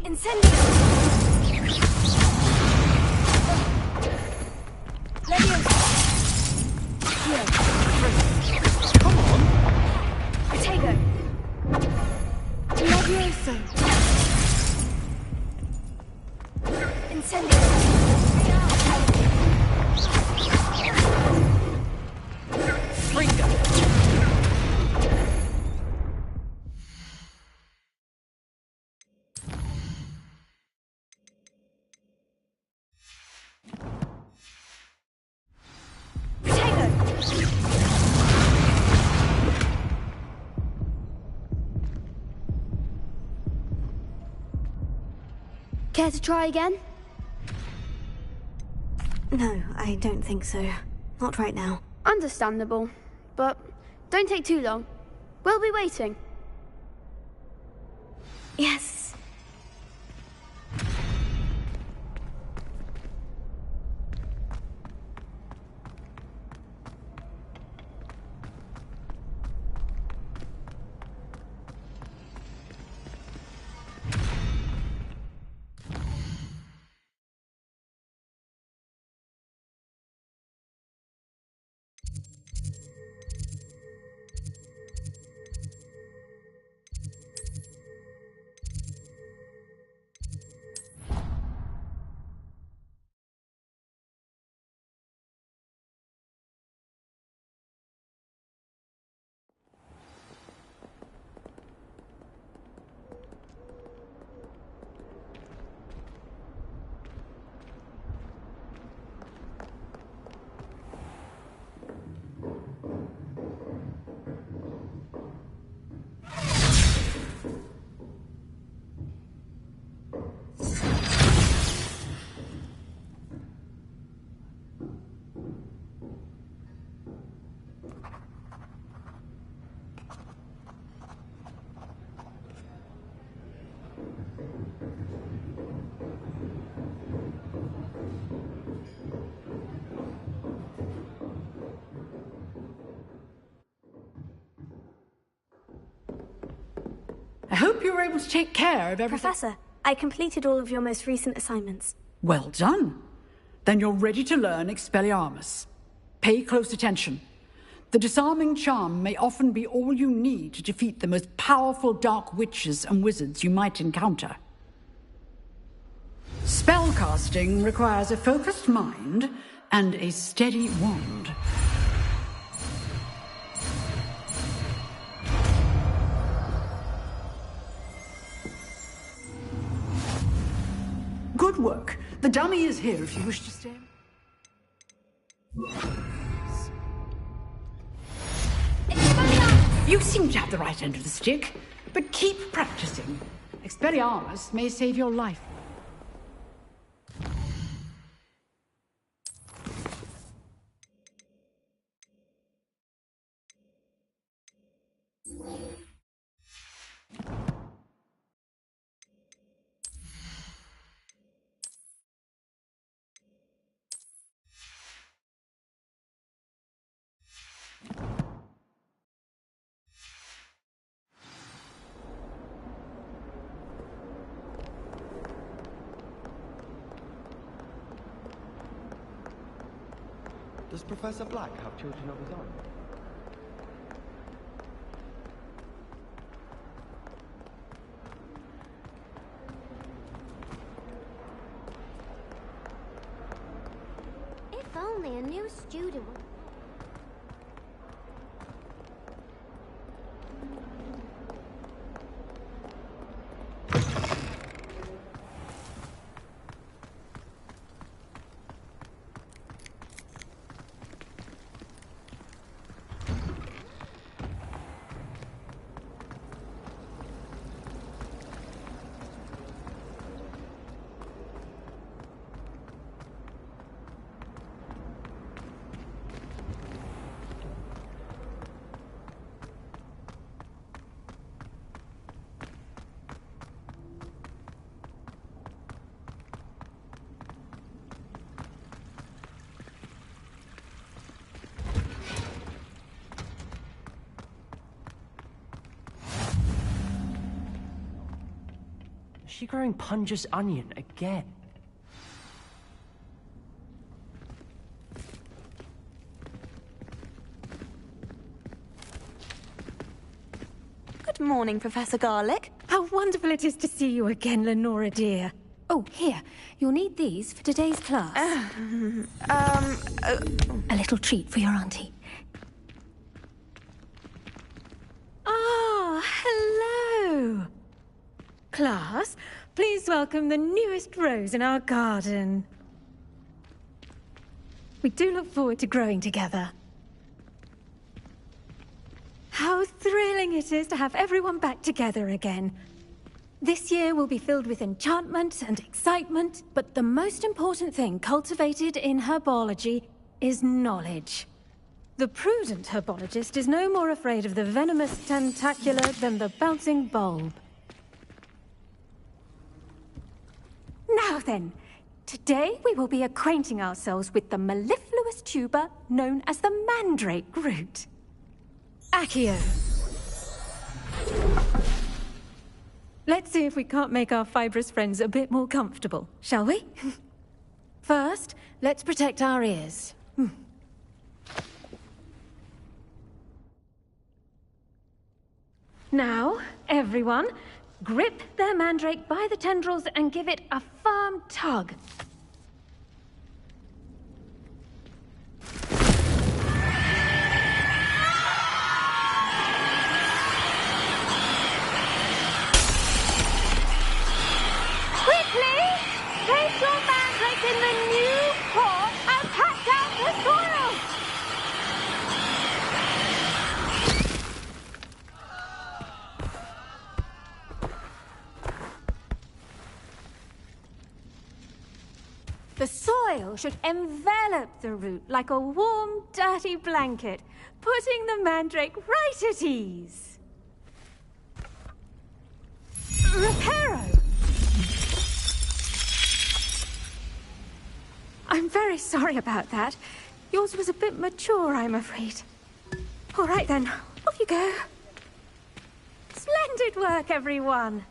Incendio! Leviosa! Come on! Potato! Leviosa! Incendio! Fringo! Care to try again? No, I don't think so. Not right now. Understandable. But don't take too long. We'll be waiting. Yes. hope you were able to take care of everything. Professor, I completed all of your most recent assignments. Well done. Then you're ready to learn Expelliarmus. Pay close attention. The disarming charm may often be all you need to defeat the most powerful dark witches and wizards you might encounter. Spellcasting requires a focused mind and a steady wand. Good work. The dummy is here if you wish to stay. You seem to have the right end of the stick, but keep practicing. Expelliarmus may save your life. Does Professor Black have children of his own? If only a new student would... Is she growing Punja's onion again? Good morning, Professor Garlick. How wonderful it is to see you again, Lenora dear. Oh, here. You'll need these for today's class. A little treat for your auntie. Ah, hello. Class, please welcome the newest rose in our garden. We do look forward to growing together. How thrilling it is to have everyone back together again. This year will be filled with enchantment and excitement, but the most important thing cultivated in herbology is knowledge. The prudent herbologist is no more afraid of the venomous tentacular than the bouncing bulb. Now then, today we will be acquainting ourselves with the mellifluous tuber known as the mandrake root. Accio. Let's see if we can't make our fibrous friends a bit more comfortable, shall we? First, let's protect our ears. Now, everyone, grip their mandrake by the tendrils and give it a firm tug. Quickly, place your mandrake in the new pot and pat down the soil. The soil should envelop the root like a warm, dirty blanket, putting the mandrake right at ease. Reparo! I'm very sorry about that. Yours was a bit mature, I'm afraid. All right then, off you go. Splendid work, everyone!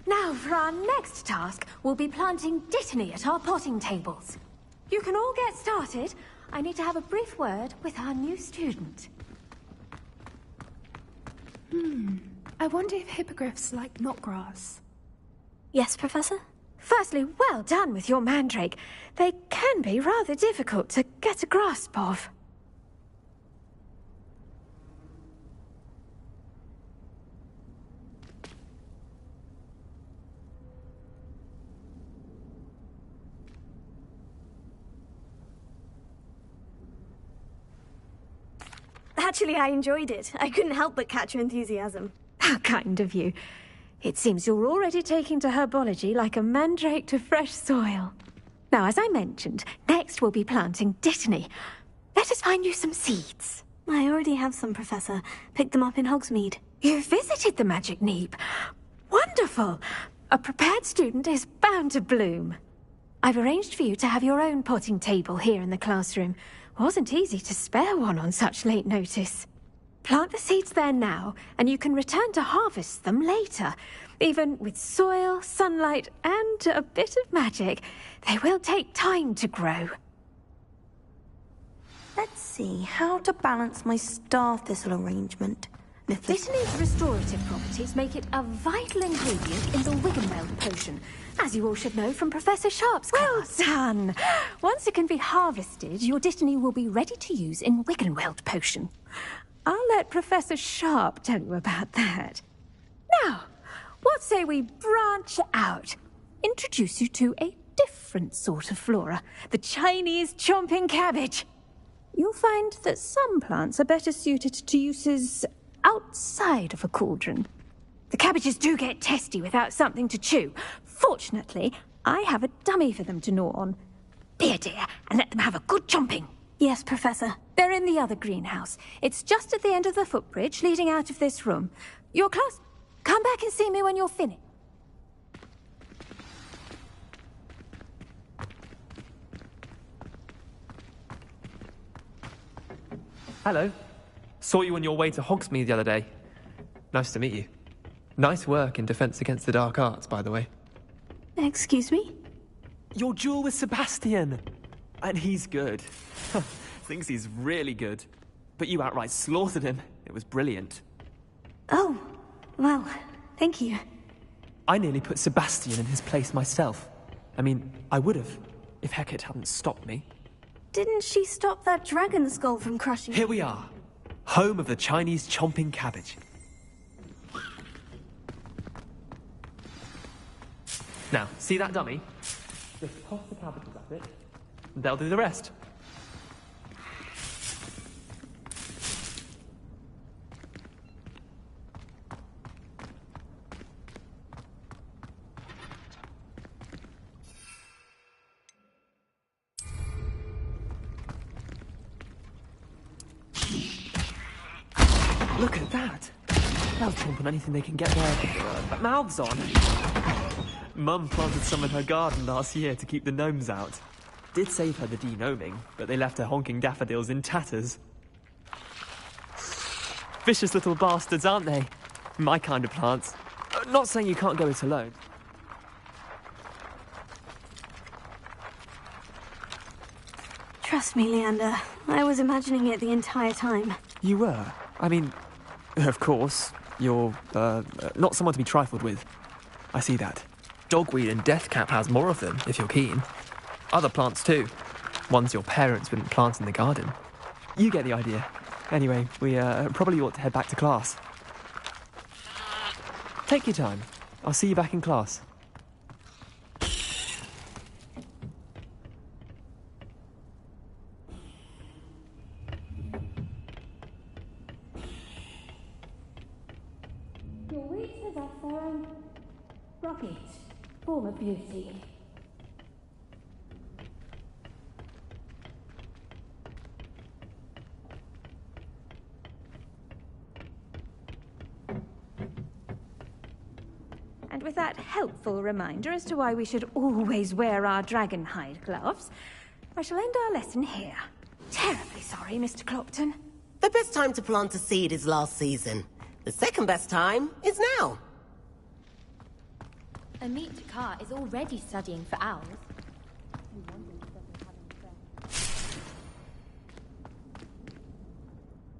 Now, for our next task, we'll be planting Dittany at our potting tables. You can all get started. I need to have a brief word with our new student. I wonder if hippogriffs like knotgrass. Yes, Professor? Firstly, well done with your mandrake. They can be rather difficult to get a grasp of. Actually, I enjoyed it. I couldn't help but catch your enthusiasm. How kind of you. It seems you're already taking to herbology like a mandrake to fresh soil. Now, as I mentioned, next we'll be planting Dittany. Let us find you some seeds. I already have some, Professor. Picked them up in Hogsmeade. You visited the Magic Neep. Wonderful! A prepared student is bound to bloom. I've arranged for you to have your own potting table here in the classroom. Wasn't easy to spare one on such late notice. Plant the seeds there now, and you can return to harvest them later. Even with soil, sunlight, and a bit of magic, they will take time to grow. Let's see, how to balance my star thistle arrangement. Dittany's restorative properties make it a vital ingredient in the Wiggenweld potion, as you all should know from Professor Sharp's class. Well done! Once it can be harvested, your Dittany will be ready to use in Wiggenweld potion. I'll let Professor Sharp tell you about that. Now, what say we branch out? Introduce you to a different sort of flora, the Chinese chomping cabbage. You'll find that some plants are better suited to uses outside of a cauldron. The cabbages do get testy without something to chew. Fortunately, I have a dummy for them to gnaw on. Be a dear, and let them have a good chomping. Yes, Professor. They're in the other greenhouse. It's just at the end of the footbridge leading out of this room. Your class, come back and see me when you're finished. Hello. Saw you on your way to Hogsmeade the other day. Nice to meet you. Nice work in Defense Against the Dark Arts, by the way. Excuse me? Your duel with Sebastian! And he's good. Thinks he's really good. But you outright slaughtered him. It was brilliant. Oh, well, thank you. I nearly put Sebastian in his place myself. I mean, I would have, if Hecate hadn't stopped me. Didn't she stop that dragon skull from crushing? Here we are. Home of the Chinese chomping cabbage. Now, see that dummy? Just toss the cabbages at it, and they'll do the rest. Look at that! They'll chomp on anything they can get their mouths on. Mum planted some in her garden last year to keep the gnomes out. Did save her the de-gnoming, but they left her honking daffodils in tatters. Vicious little bastards, aren't they? My kind of plants. Not saying you can't go it alone. Trust me, Leander. I was imagining it the entire time. You were? I mean, of course, you're, not someone to be trifled with. I see that. Dogweed and deathcap has more of them, if you're keen. Other plants too. Ones your parents wouldn't plant in the garden. You get the idea. Anyway, we probably ought to head back to class. Take your time. I'll see you back in class. Your witches are foreign. Rocket, form of beauty. And with that helpful reminder as to why we should always wear our dragon hide gloves, I shall end our lesson here. Terribly sorry, Mr. Clopton. The best time to plant a seed is last season. The second best time is now. Amit Kar is already studying for owls.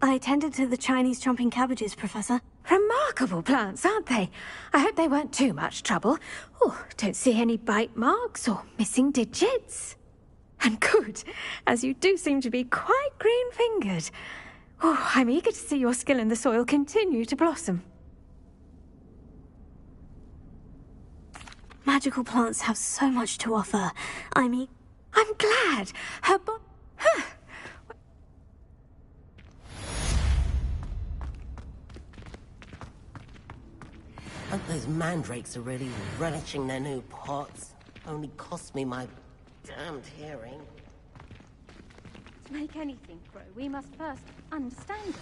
I tended to the Chinese chomping cabbages, Professor. Remarkable plants, aren't they? I hope they weren't too much trouble. Oh, don't see any bite marks or missing digits. And good, as you do seem to be quite green-fingered. Oh, I'm eager to see your skill in the soil continue to blossom. Magical plants have so much to offer. I'm glad. Her Hope those mandrakes are really relishing their new pots. Only cost me my damned hearing. To make anything grow, we must first understand it.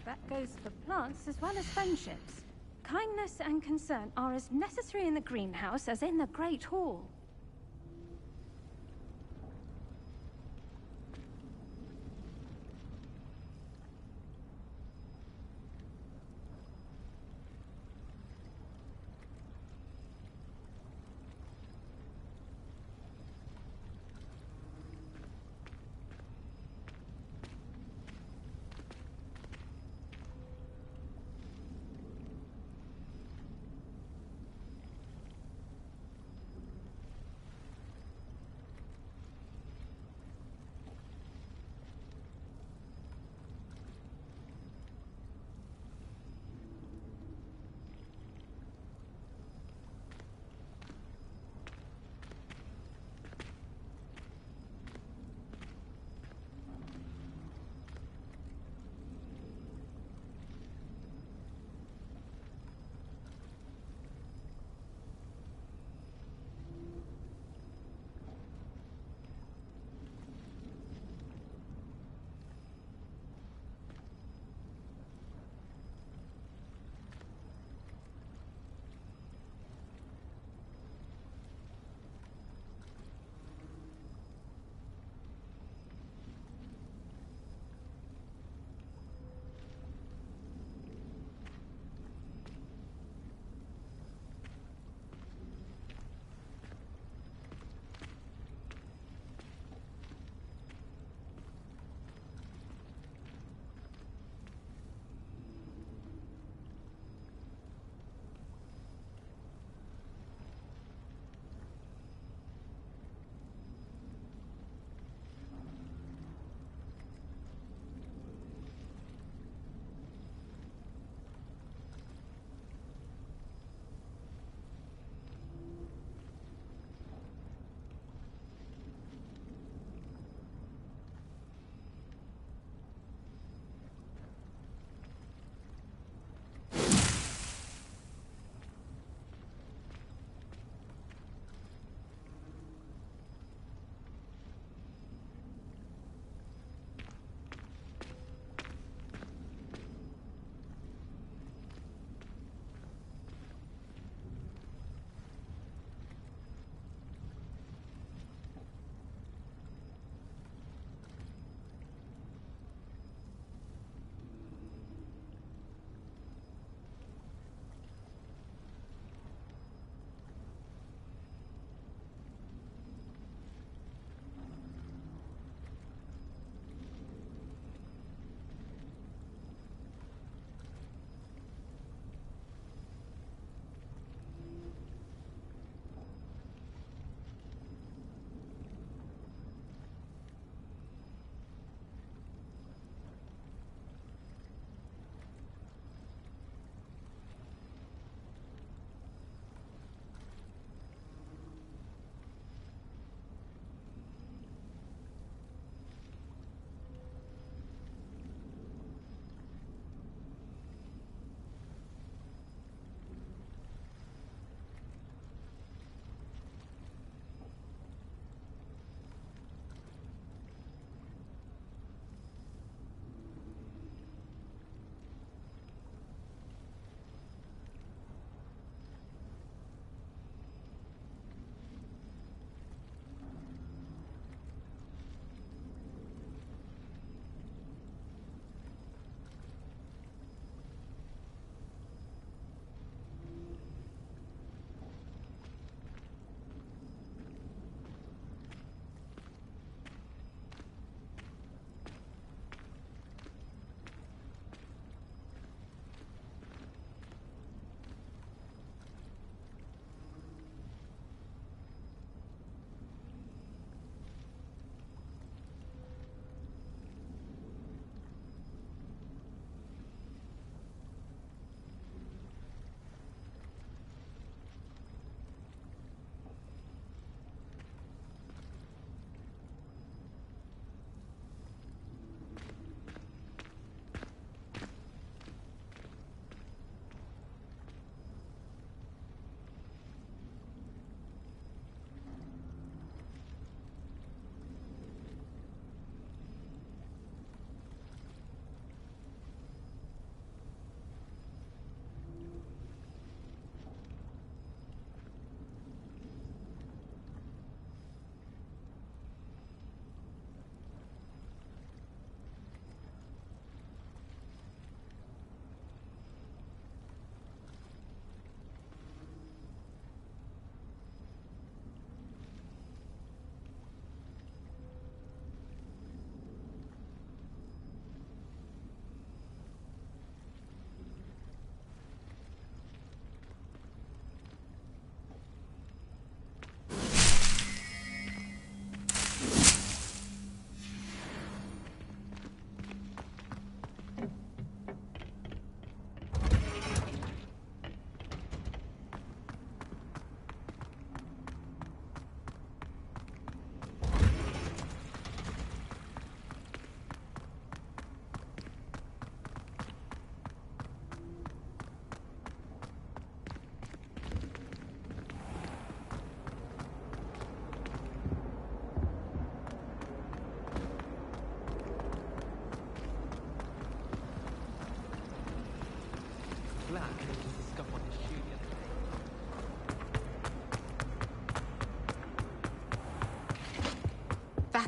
That goes for plants as well as friendships. Kindness and concern are as necessary in the greenhouse as in the Great Hall.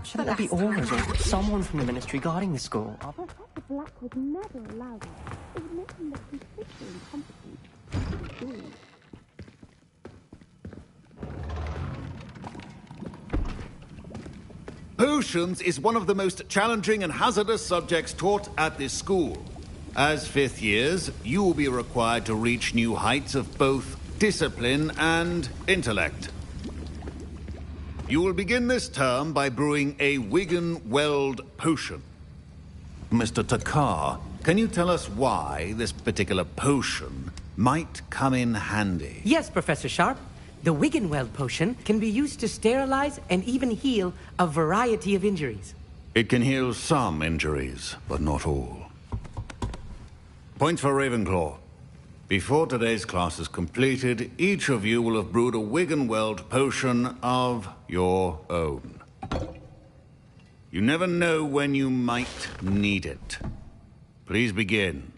Shouldn't there be orders or someone from the ministry guarding the school? Professor Black would never allow this. It would make him look completely incompetent. Potions is one of the most challenging and hazardous subjects taught at this school. As fifth years, you will be required to reach new heights of both discipline and intellect. You will begin this term by brewing a Wigan-Weld potion. Mr. Takar, can you tell us why this particular potion might come in handy? Yes, Professor Sharp. The Wigan-Weld potion can be used to sterilize and even heal a variety of injuries. It can heal some injuries, but not all. Points for Ravenclaw. Before today's class is completed, each of you will have brewed a Wigan-Weld potion of your own. You never know when you might need it. Please begin.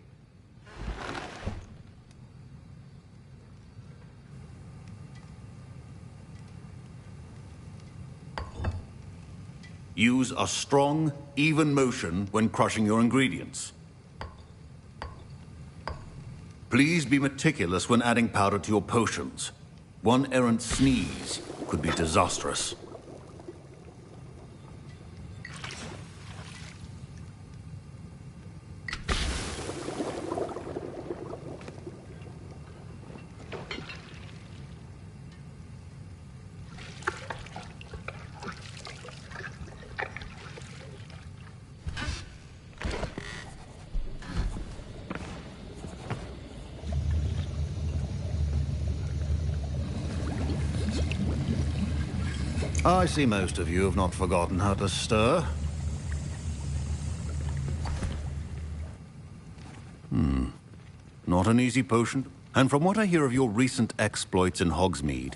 Use a strong, even motion when crushing your ingredients. Please be meticulous when adding powder to your potions. One errant sneeze could be disastrous. I see most of you have not forgotten how to stir. Not an easy potion. And from what I hear of your recent exploits in Hogsmeade,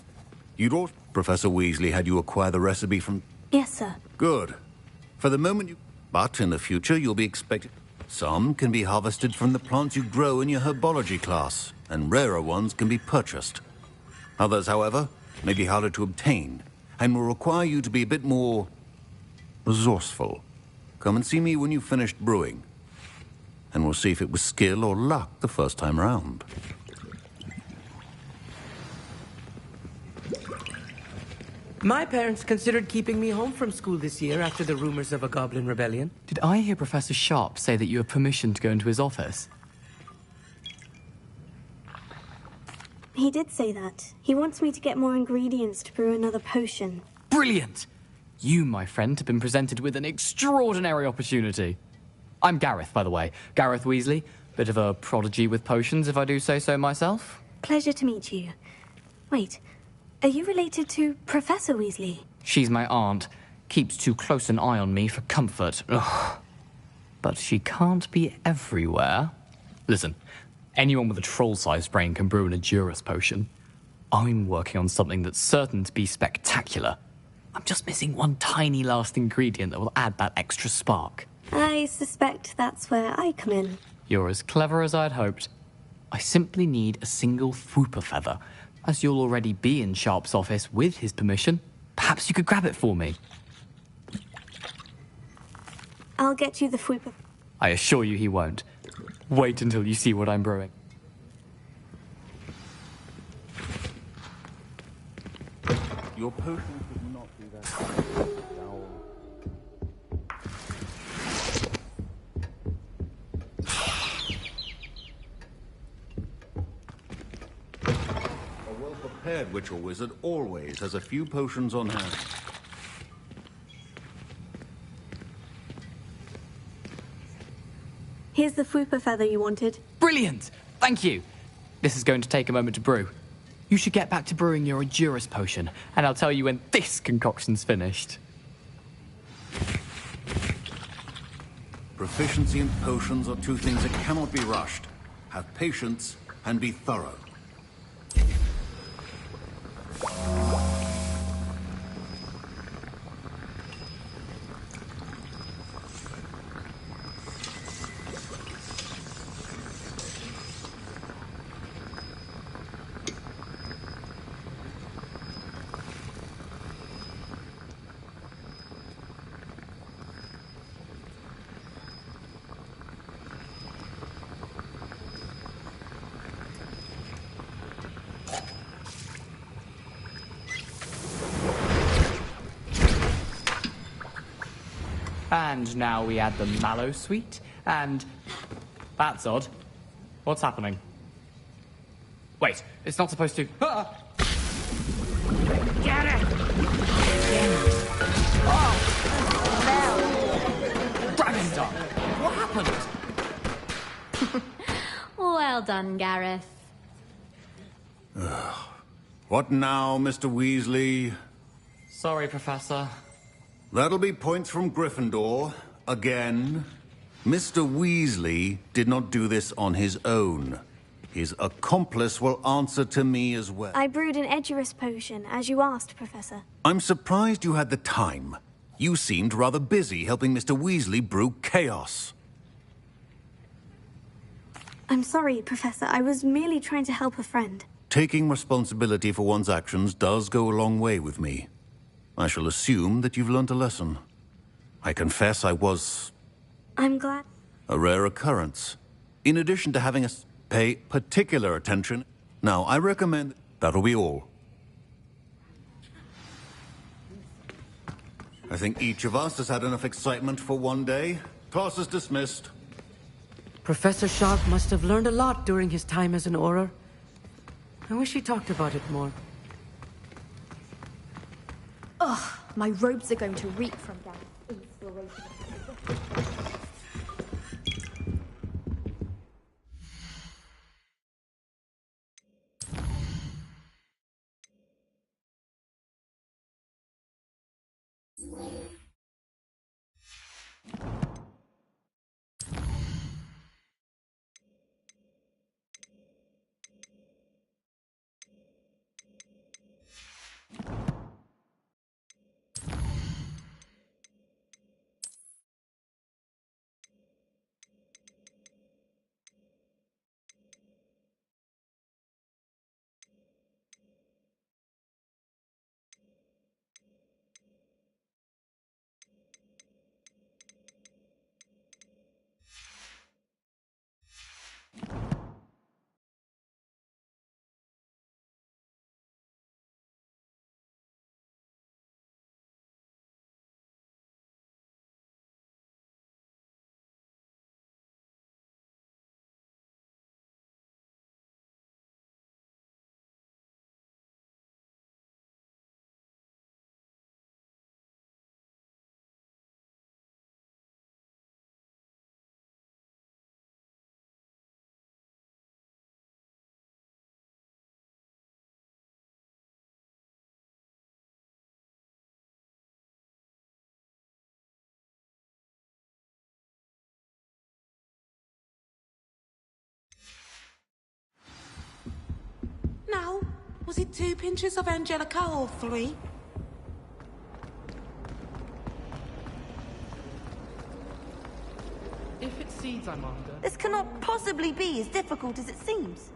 you'd ought... Professor Weasley had you acquire the recipe from... Yes, sir. Good. For the moment you... But in the future, you'll be expected... Some can be harvested from the plants you grow in your herbology class, and rarer ones can be purchased. Others, however, may be harder to obtain, and will require you to be a bit more resourceful. Come and see me when you've finished brewing, and we'll see if it was skill or luck the first time round. My parents considered keeping me home from school this year after the rumors of a goblin rebellion. Did I hear Professor Sharp say that you have permission to go into his office? He did say that. He wants me to get more ingredients to brew another potion. Brilliant! You, my friend, have been presented with an extraordinary opportunity. I'm Gareth, by the way. Gareth Weasley. Bit of a prodigy with potions, if I do say so myself. Pleasure to meet you. Wait, are you related to Professor Weasley? She's my aunt. Keeps too close an eye on me for comfort. Ugh. But she can't be everywhere. Listen, anyone with a troll-sized brain can brew an Edurus potion. I'm working on something that's certain to be spectacular. I'm just missing one tiny last ingredient that will add that extra spark. I suspect that's where I come in. You're as clever as I'd hoped. I simply need a single Fwooper feather. As you'll already be in Sharp's office with his permission, perhaps you could grab it for me. I'll get you the Fwooper. I assure you he won't. Wait until you see what I'm brewing. Your potions would not do that. A well-prepared witch or wizard always has a few potions on hand. Here's the Fwooper feather you wanted. Brilliant! Thank you! This is going to take a moment to brew. You should get back to brewing your Edurus potion, and I'll tell you when this concoction's finished. Proficiency in potions are two things that cannot be rushed. Have patience and be thorough. And now we add the mallow sweet, and... That's odd. What's happening? Wait, it's not supposed to... Ah! Get it! Dragon Dog! What happened? Well done, Gareth. What now, Mr. Weasley? Sorry, Professor. That'll be points from Gryffindor. Again. Mr. Weasley did not do this on his own. His accomplice will answer to me as well. I brewed an Edurus potion, as you asked, Professor. I'm surprised you had the time. You seemed rather busy helping Mr. Weasley brew chaos. I'm sorry, Professor. I was merely trying to help a friend. Taking responsibility for one's actions does go a long way with me. I shall assume that you've learned a lesson. I confess I was... I'm glad. a rare occurrence. In addition to having us pay particular attention. Now, I recommend... That'll be all. I think each of us has had enough excitement for one day. Class is dismissed. Professor Sharp must have learned a lot during his time as an Auror. I wish he talked about it more. Ugh, my robes are going to reek from Gareth's inspiration. Now, was it 2 pinches of Angelica or 3? If it's seeds I'm after... This cannot possibly be as difficult as it seems.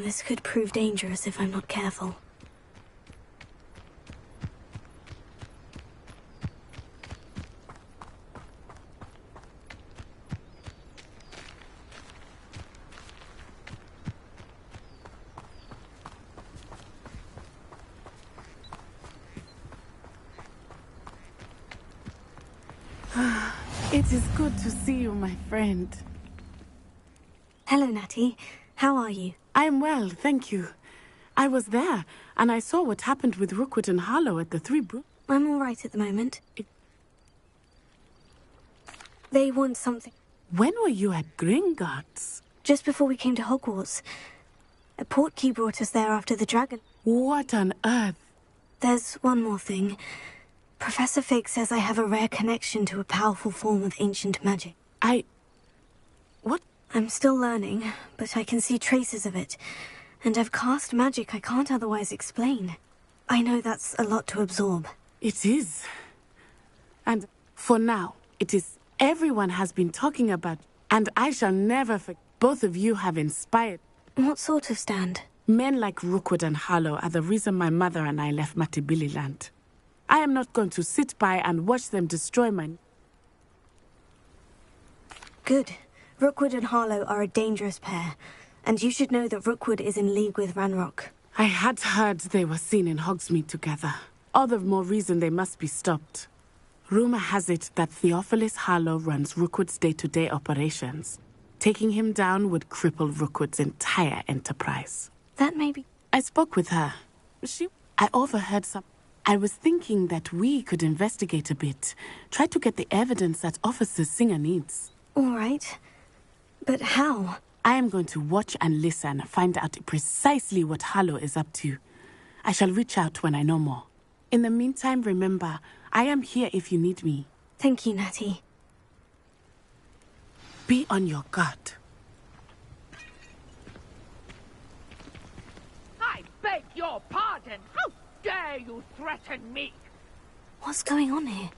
This could prove dangerous if I'm not careful. It is good to see you, my friend. Hello, Natty. How are you? I'm well, thank you. I was there, and I saw what happened with Rookwood and Harlow at the Three Brooks. I'm all right at the moment. They want something. When were you at Gringotts? Just before we came to Hogwarts. A portkey brought us there after the dragon. What on earth? There's one more thing. Professor Fig says I have a rare connection to a powerful form of ancient magic. What? I'm still learning, but I can see traces of it. And I've cast magic I can't otherwise explain. I know that's a lot to absorb. It is. And for now, it is. Everyone has been talking about, and I shall never forget. Both of you have inspired. What sort of stand? Men like Rookwood and Harlow are the reason my mother and I left Matibili Land. I am not going to sit by and watch them destroy my... Good. Rookwood and Harlow are a dangerous pair, and you should know that Rookwood is in league with Ranrock. I had heard they were seen in Hogsmeade together. All the more reason they must be stopped. Rumor has it that Theophilus Harlow runs Rookwood's day-to-day operations. Taking him down would cripple Rookwood's entire enterprise. That may be... I spoke with her. I overheard some... I was thinking that we could investigate a bit. Try to get the evidence that Officer Singer needs. All right. But how? I am going to watch and listen, find out precisely what Harlow is up to. I shall reach out when I know more. In the meantime, remember, I am here if you need me. Thank you, Natty. Be on your guard. I beg your pardon. How dare you threaten me? What's going on here?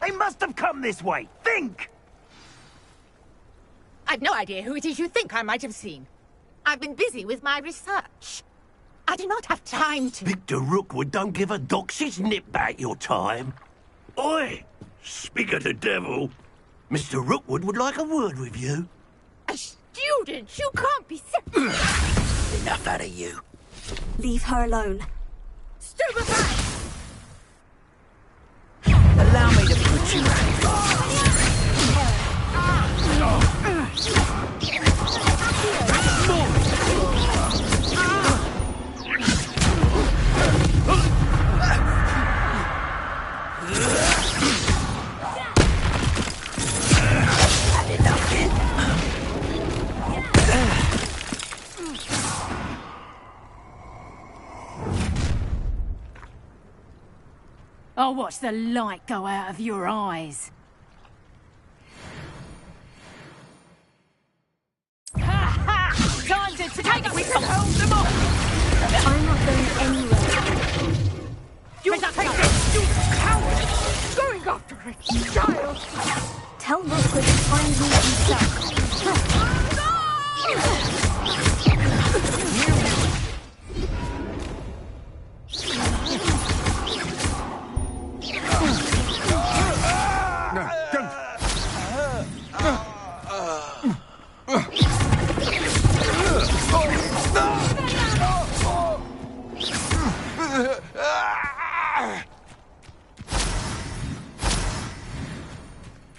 They must have come this way. Think! I've no idea who it is you think I might have seen. I've been busy with my research. I do not have time to... Victor Rookwood don't give a doxy's nip back your time. Oi! Speak of the devil. Mr. Rookwood would like a word with you. A student? You can't be... Enough out of you. Leave her alone. Stupefy! Allow me to put you out. I'll watch the light go out of your eyes. Time to take we can hold them off! I'm not going anywhere. You take this, you coward! Going after a child! Tell Rookwood to find me himself.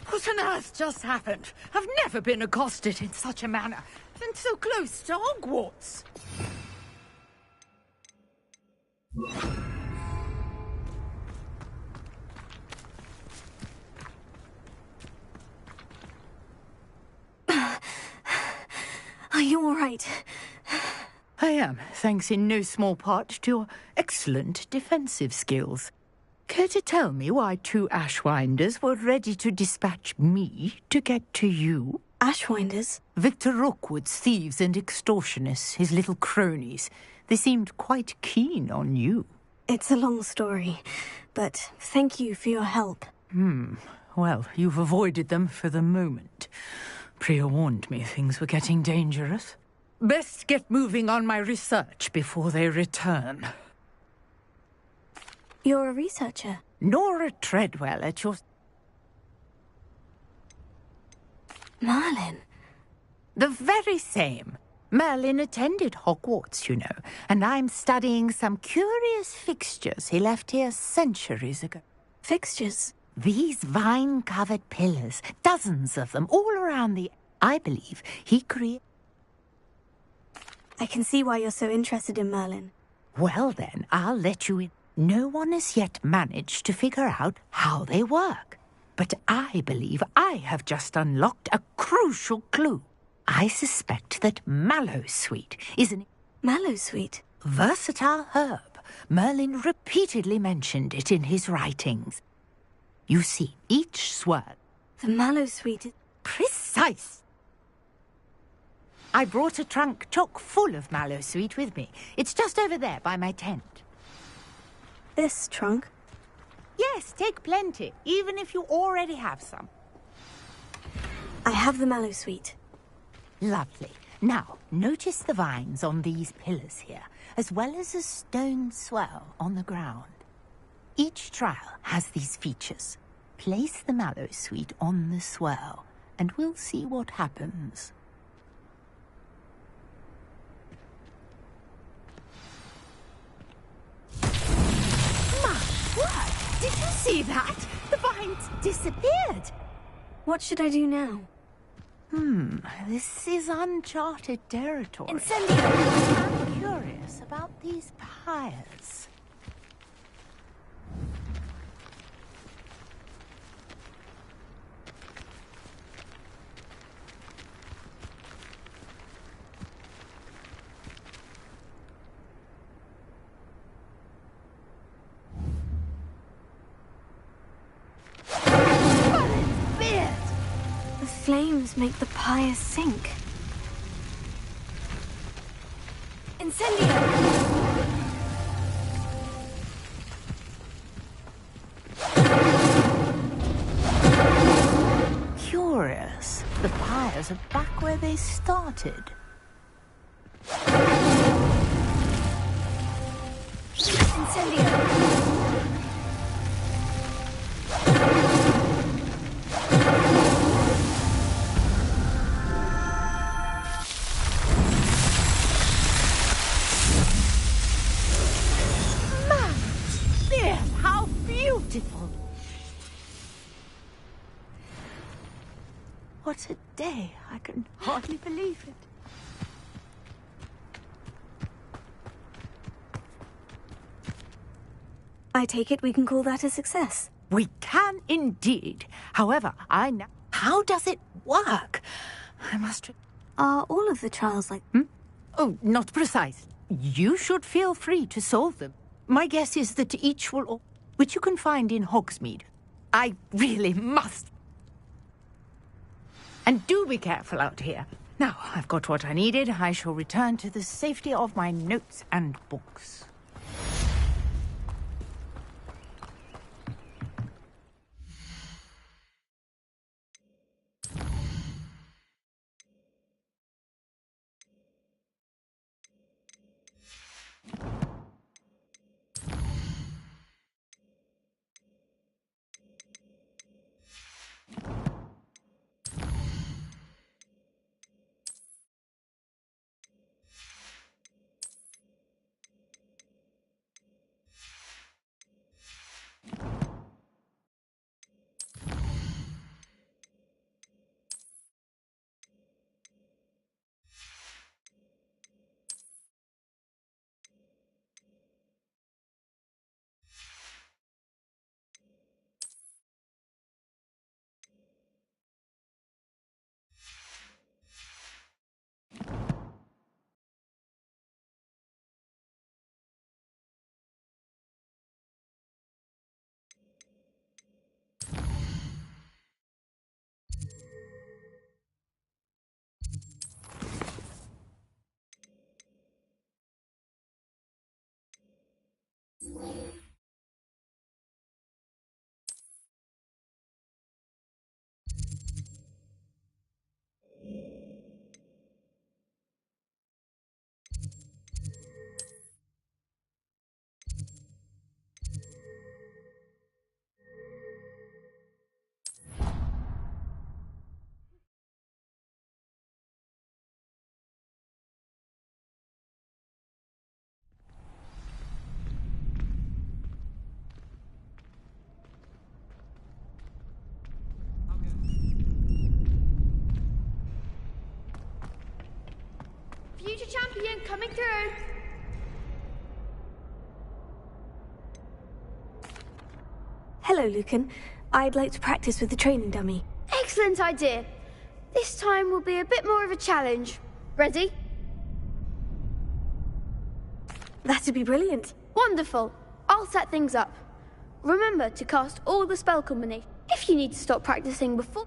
What on earth just happened? I've never been accosted in such a manner, and so close to Hogwarts. Are you all right? I am, thanks in no small part to your excellent defensive skills. Care to tell me why 2 Ashwinders were ready to dispatch me to get to you? Ashwinders? Victor Rookwood's thieves and extortionists, his little cronies. They seemed quite keen on you. It's a long story, but thank you for your help. Well, you've avoided them for the moment. Priya warned me things were getting dangerous. Best get moving on my research before they return. You're a researcher? Nora Treadwell at your... Merlin? The very same. Merlin attended Hogwarts, you know, and I'm studying some curious fixtures he left here centuries ago. Fixtures? These vine-covered pillars, dozens of them, all around the... I believe he created... I can see why you're so interested in Merlin. Well then, I'll let you in. No one has yet managed to figure out how they work. But I believe I have just unlocked a crucial clue. I suspect that mallowsweet is an... Mallowsweet? Versatile herb. Merlin repeatedly mentioned it in his writings. You see, each swirl... The mallowsweet is... Precise! I brought a trunk chock full of mallowsweet with me. It's just over there by my tent. This trunk? Yes, take plenty, even if you already have some. I have the mallowsweet. Lovely. Now, notice the vines on these pillars here, as well as a stone swell on the ground. Each trial has these features. Place the mallowsweet on the swell, and we'll see what happens. What? Did you see that? The vines disappeared. What should I do now? This is uncharted territory. Incendio! I'm curious about these pyres. The flames make the pyres sink. Incendio! Curious. The pyres are back where they started. Incendio! Beautiful. What a day. I can hardly believe it. I take it we can call that a success. We can indeed. However, I know... How does it work? I must... Are all of the trials like... Oh, not precise. You should feel free to solve them. My guess is that each will... which you can find in Hogsmeade. I really must. And do be careful out here. Now, I've got what I needed. I shall return to the safety of my notes and books. coming through. Hello, Lucan. I'd like to practice with the training dummy. Excellent idea. This time will be a bit more of a challenge. Ready? That'd be brilliant. Wonderful. I'll set things up. Remember to cast all the spell combinations. If you need to stop practicing before...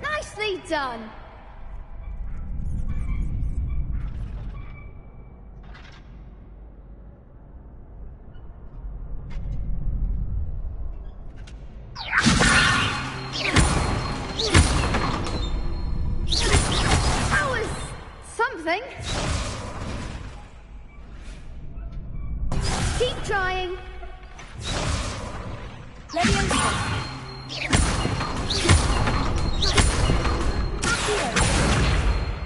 Nicely done. That was something. Keep trying.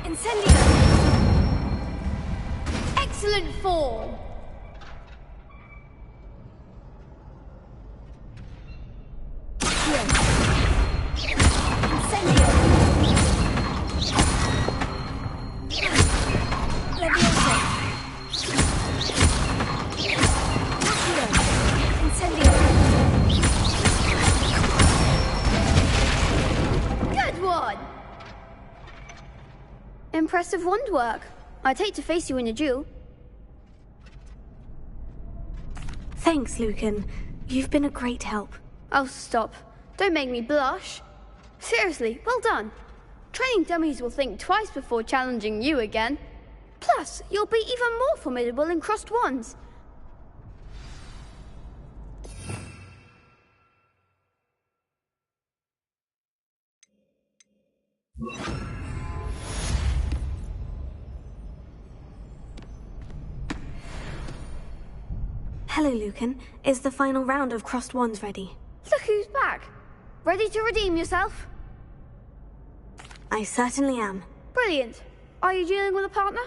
Incendio. Excellent form. Incendio. Leviosa. Incendio. Good one. Impressive wand work. I'd hate to face you in a duel. Thanks, Lucan. You've been a great help. Oh, stop. Don't make me blush. Seriously, well done. Training dummies will think twice before challenging you again. Plus, you'll be even more formidable in crossed wands. Hello, Lucan. Is the final round of crossed wands ready? Look who's back. Ready to redeem yourself? I certainly am. Brilliant. Are you dealing with a partner?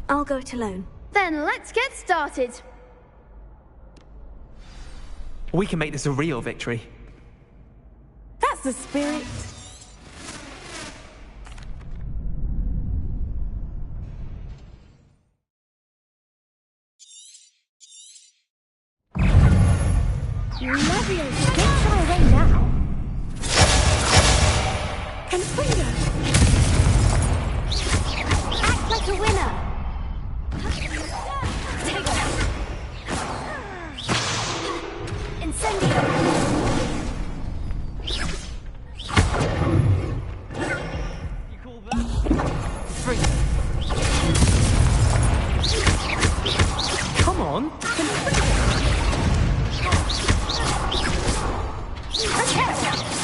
I'll go it alone. Then let's get started. We can make this a real victory. That's the spirit. Leviosa, get far away now. Confringo. Act like a winner. Take it. Incendio. You call that? Free. Come on.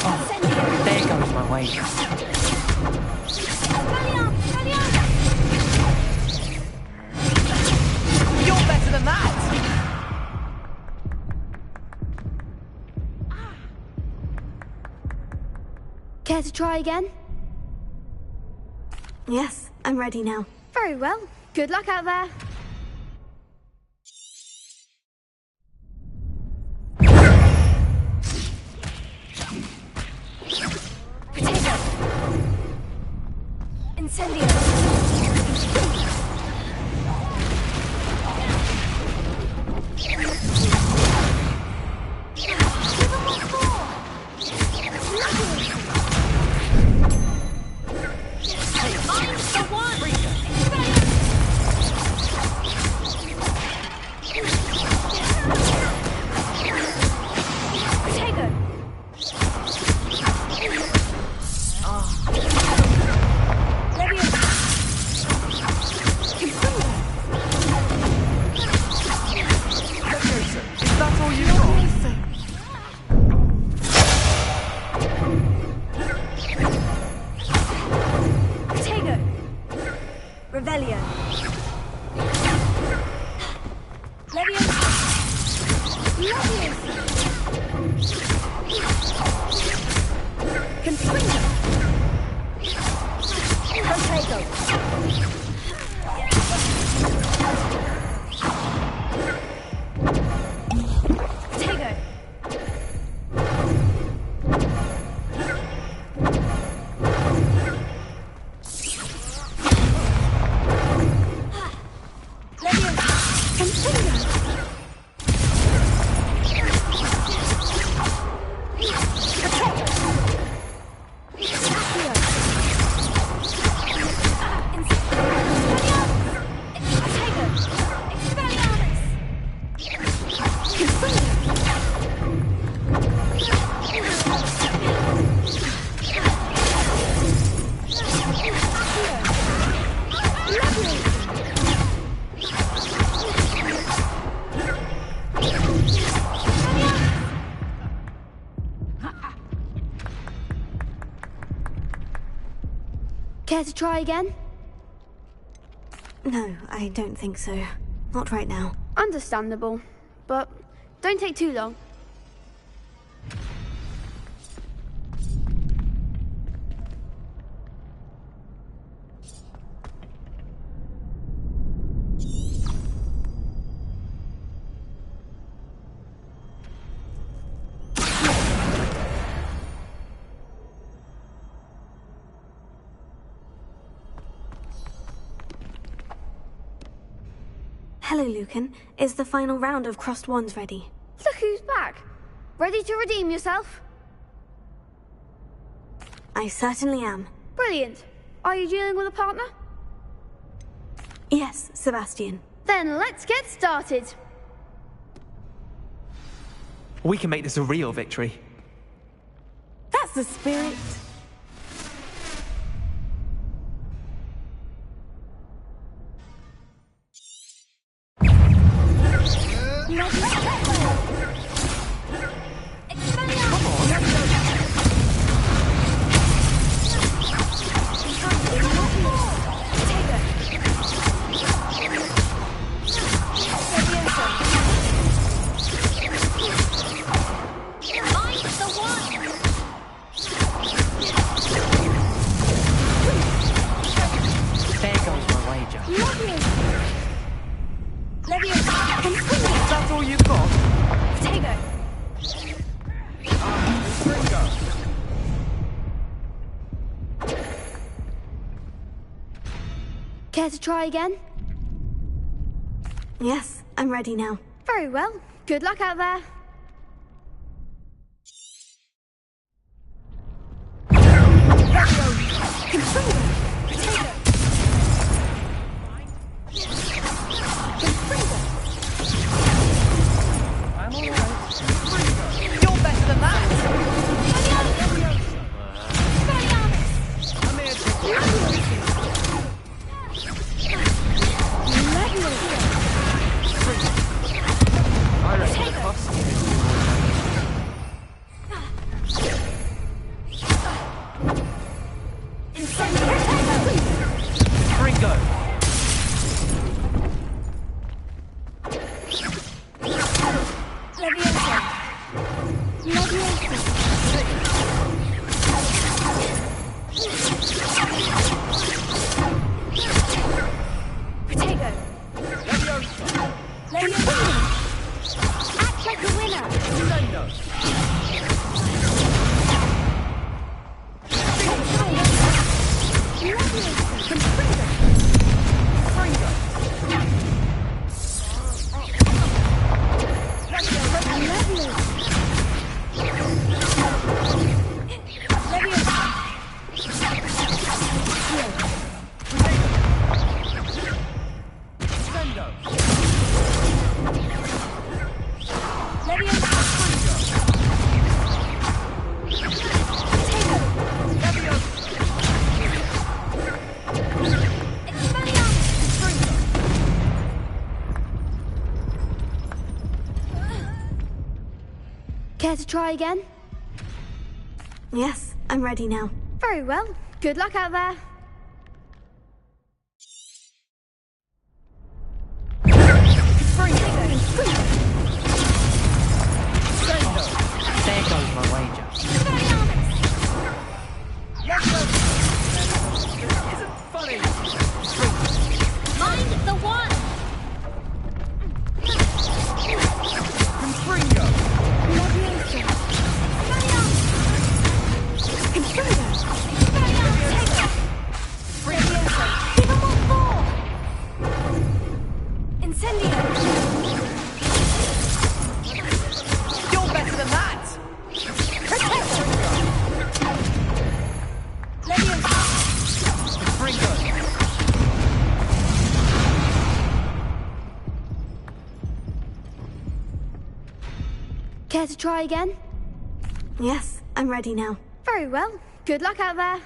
Oh, there goes my way. You're better than that! Care to try again? Yes, I'm ready now. Very well. Good luck out there. Incendio. Revelio. Leviosa. Leviosa. Confringo. Protego. Care to try again? No, I don't think so. Not right now. Understandable, but don't take too long. Hello, Lucan. Is the final round of Crossed Wands ready? Look who's back. Ready to redeem yourself? I certainly am. Brilliant. Are you dealing with a partner? Yes, Sebastian. Then let's get started. We can make this a real victory. That's the spirit. That's all you've got? Care to try again? Yes, I'm ready now. Very well. Good luck out there. You're better than that! I reckon the cost Ringo! Act like a winner. Care to try again? Yes, I'm ready now. Very well. Good luck out there. There goes my wager. Isn't funny! Mind the one! Confringo! You're better than that! Care to try again? Yes, I'm ready now. Very well. Good luck out there.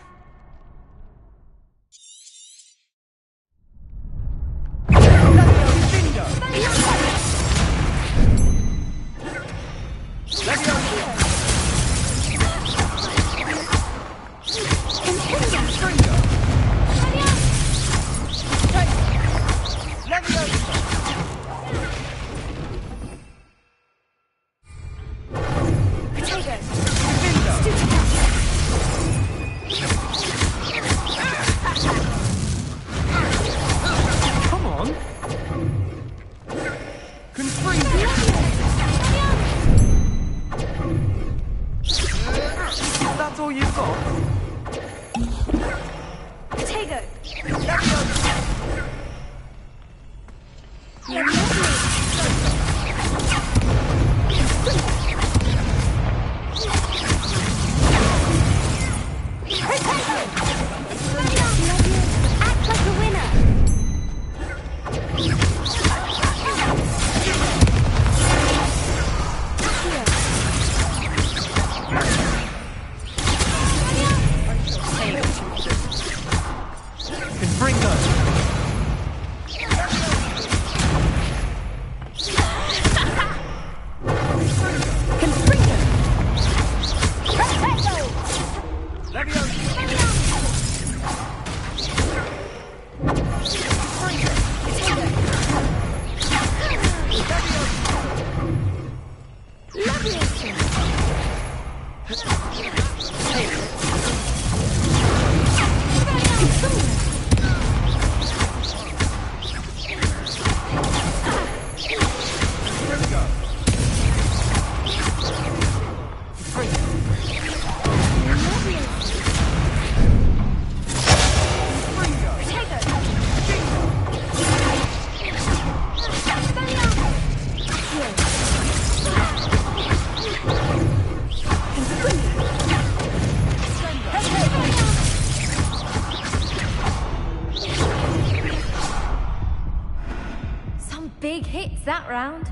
Some big hits that round.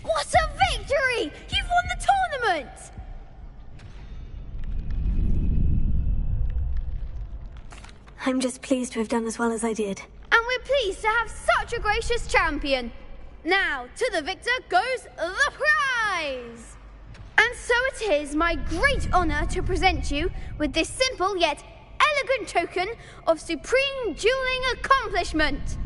What a victory! You've won the tournament! I'm just pleased to have done as well as I did. And we're pleased to have such a gracious champion. Now, to the victor goes the prize! And so it is my great honor to present you with this simple yet elegant token of supreme dueling accomplishment.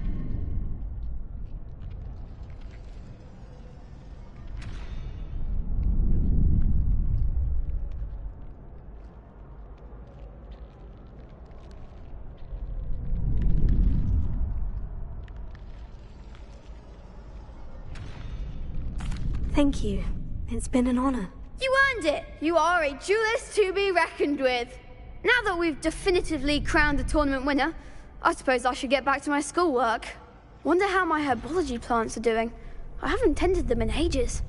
Thank you. It's been an honor. You earned it! You are a duelist to be reckoned with. Now that we've definitively crowned the tournament winner, I suppose I should get back to my schoolwork. Wonder how my herbology plants are doing. I haven't tended them in ages.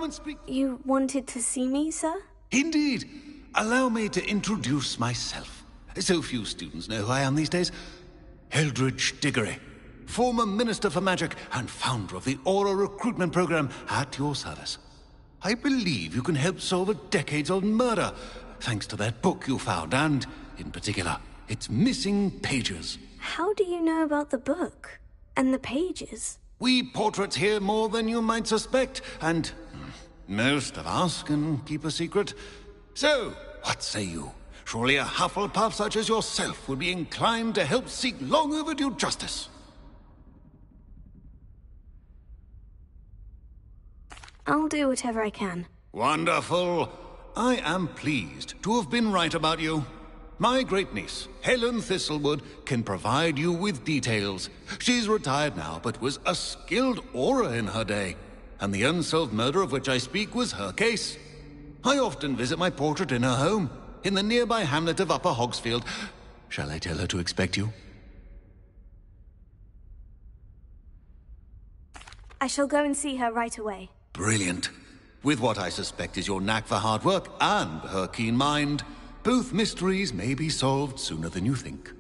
come and speak. You wanted to see me, sir? Indeed. Allow me to introduce myself. So few students know who I am these days. Eldridge Diggory, former Minister for Magic and founder of the Aura Recruitment Program, at your service. I believe you can help solve a decades-old murder, thanks to that book you found, and, in particular, its missing pages. How do you know about the book? And the pages? We portraits hear more than you might suspect, and most of us can keep a secret. So, what say you? Surely a Hufflepuff such as yourself would be inclined to help seek long overdue justice. I'll do whatever I can. Wonderful. I am pleased to have been right about you. My great-niece, Helen Thistlewood, can provide you with details. She's retired now, but was a skilled aura in her day. And the unsolved murder of which I speak was her case. I often visit my portrait in her home, in the nearby hamlet of Upper Hogsfield. Shall I tell her to expect you? I shall go and see her right away. Brilliant. With what I suspect is your knack for hard work and her keen mind, both mysteries may be solved sooner than you think.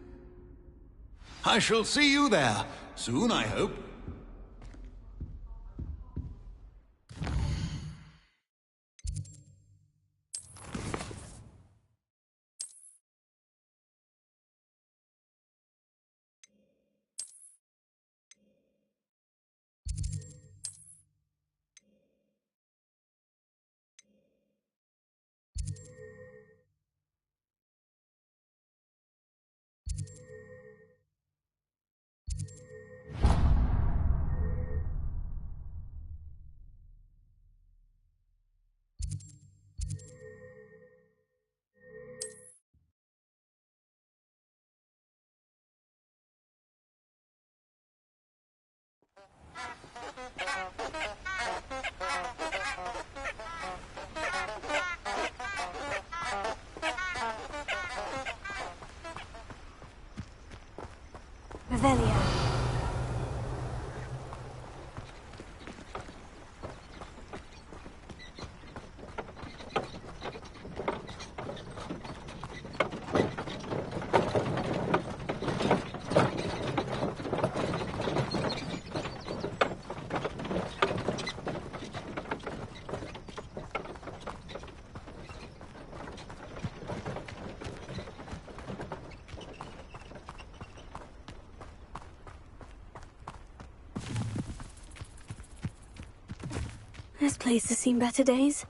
I shall see you there, soon I hope. Revelio. This place has seen better days.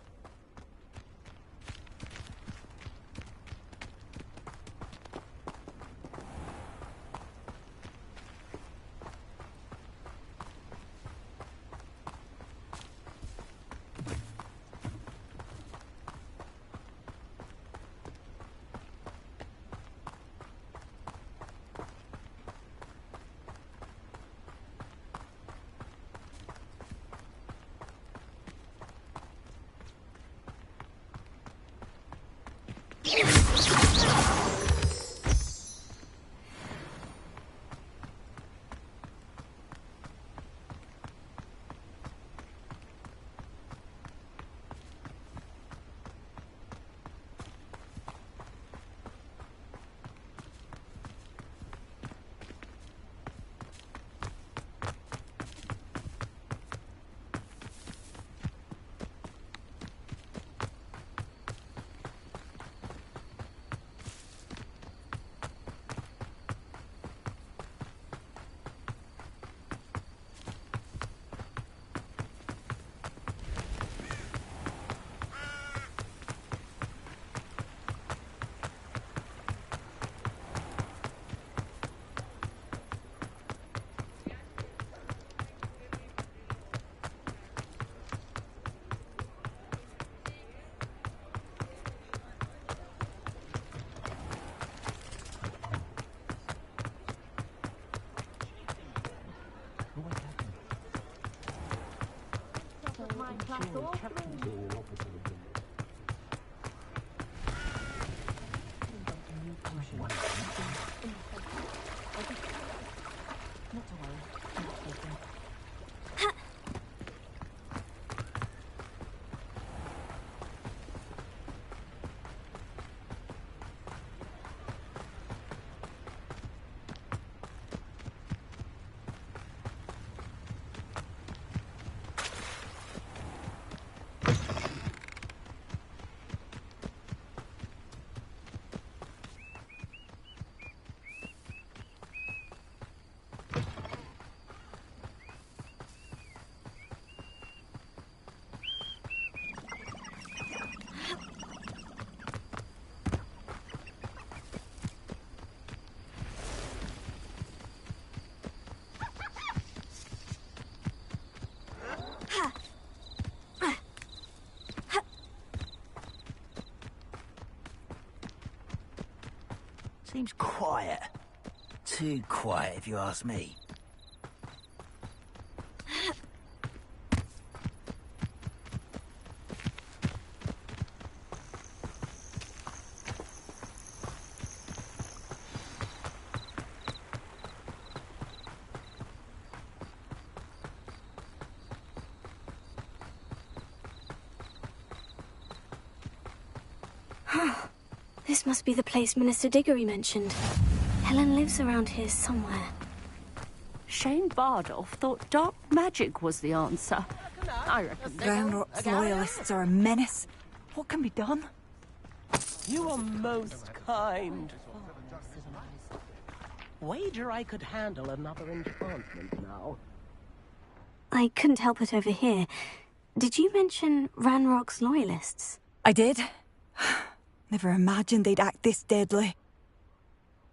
Seems quiet. Too quiet, if you ask me. This must be the place Minister Diggory mentioned. Helen lives around here somewhere. Shane Bardolph thought dark magic was the answer. I reckon Groundrock's loyalists are a menace. What can be done? You are most kind. Wager I could handle another enchantment now. I couldn't help but overhear. Did you mention Ranrock's loyalists? I did. Never imagined they'd act this deadly.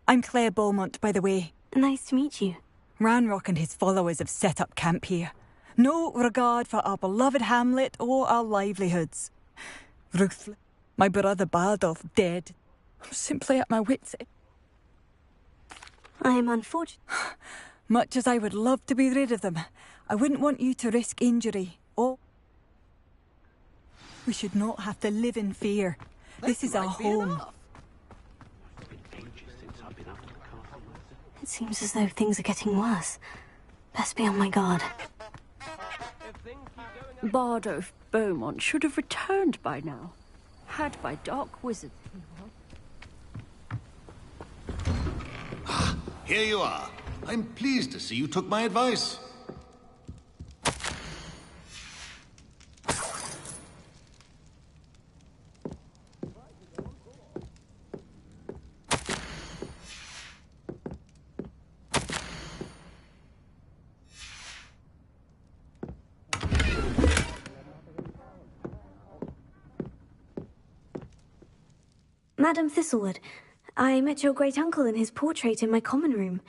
I'm Claire Beaumont, by the way. Nice to meet you. Ranrock and his followers have set up camp here. No regard for our beloved hamlet or our livelihoods. Ruthless. My brother Bardolph dead. I'm simply at my wits' end. I am unfortunate. Much as I would love to be rid of them, I wouldn't want you to risk injury. Oh. We should not have to live in fear. This is our home. It seems as though things are getting worse. Best be on my guard. Bardolph Beaumont should have returned by now. Had by dark wizards. Here you are. I'm pleased to see you took my advice. Madam Thistlewood, I met your great-uncle in his portrait in my common room.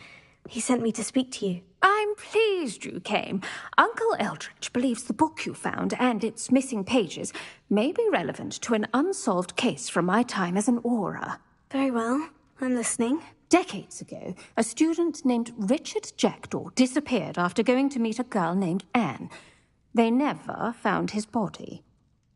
He sent me to speak to you. I'm pleased you came. Uncle Eldridge believes the book you found and its missing pages may be relevant to an unsolved case from my time as an aura. Very well. I'm listening. Decades ago, a student named Richard Jackdaw disappeared after going to meet a girl named Anne. They never found his body.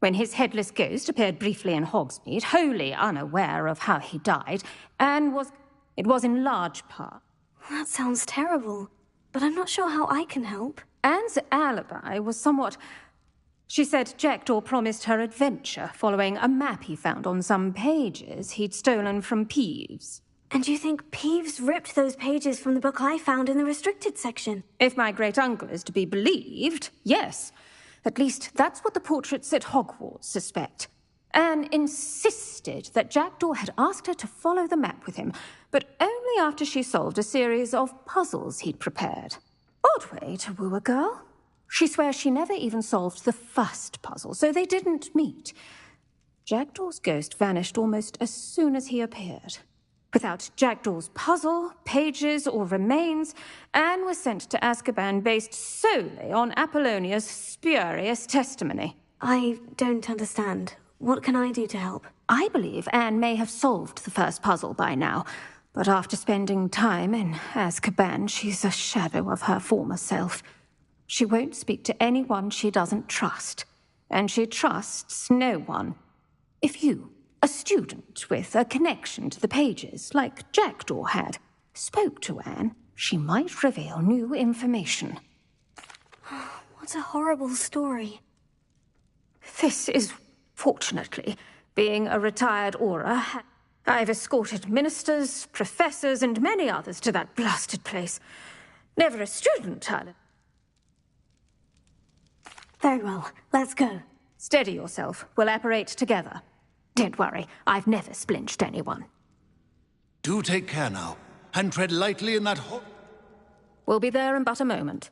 When his headless ghost appeared briefly in Hogsmeade, wholly unaware of how he died, it was in large part. That sounds terrible, but I'm not sure how I can help. Anne's alibi was somewhat... She said Jackdaw promised her adventure following a map he found on some pages he'd stolen from Peeves. And you think Peeves ripped those pages from the book I found in the restricted section? If my great-uncle is to be believed, yes. At least that's what the portraits at Hogwarts suspect. Anne insisted that Jackdaw had asked her to follow the map with him, but only after she solved a series of puzzles he'd prepared. Odd way to woo a girl. She swears she never even solved the first puzzle, so they didn't meet. Jackdaw's ghost vanished almost as soon as he appeared. Without Jackdaw's puzzle, pages, or remains, Anne was sent to Azkaban based solely on Apollonia's spurious testimony. I don't understand. What can I do to help? I believe Anne may have solved the first puzzle by now, but after spending time in Azkaban, she's a shadow of her former self. She won't speak to anyone she doesn't trust, and she trusts no one. If you, a student with a connection to the pages, like Jackdaw had, spoke to Anne, she might reveal new information. What a horrible story. This is, fortunately, being a retired aura. I've escorted ministers, professors, and many others to that blasted place. Never a student, Tyler. Very well. Let's go. Steady yourself. We'll apparate together. Don't worry, I've never splinched anyone. Do take care now, and tread lightly in that We'll be there in but a moment.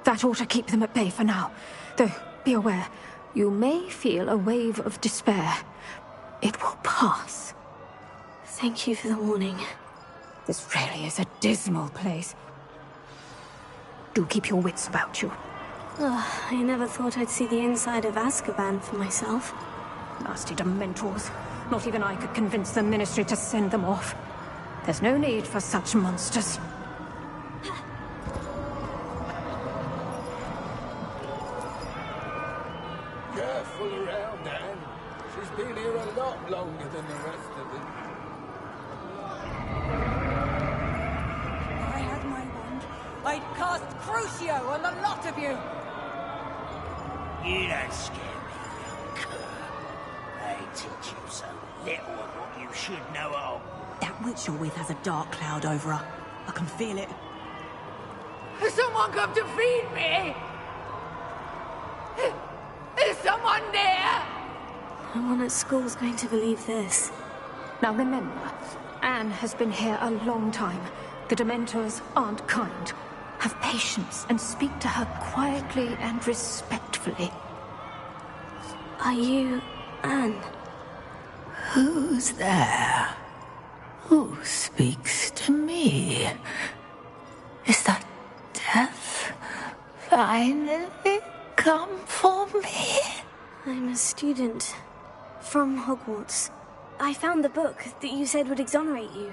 That ought to keep them at bay for now. Though, be aware, you may feel a wave of despair. It will pass. Thank you for the warning. This really is a dismal place. Do keep your wits about you. Oh, I never thought I'd see the inside of Azkaban for myself. Nasty Dementors. Not even I could convince the Ministry to send them off. There's no need for such monsters. Careful around, Anne. She's been here a lot longer than the rest of them. If I had my wand, I'd cast Crucio on the lot of you! You don't scare me, young cur. They teach you so little of what you should know of. That witch you're with has a dark cloud over her. I can feel it. Has someone come to feed me? Is someone there? No one at school's going to believe this. Now remember, Anne has been here a long time. The Dementors aren't kind. Have patience and speak to her quietly and respectfully. Are you Anne? Who's there? Who speaks to me? Is that death finally come for me? I'm a student from Hogwarts. I found the book that you said would exonerate you.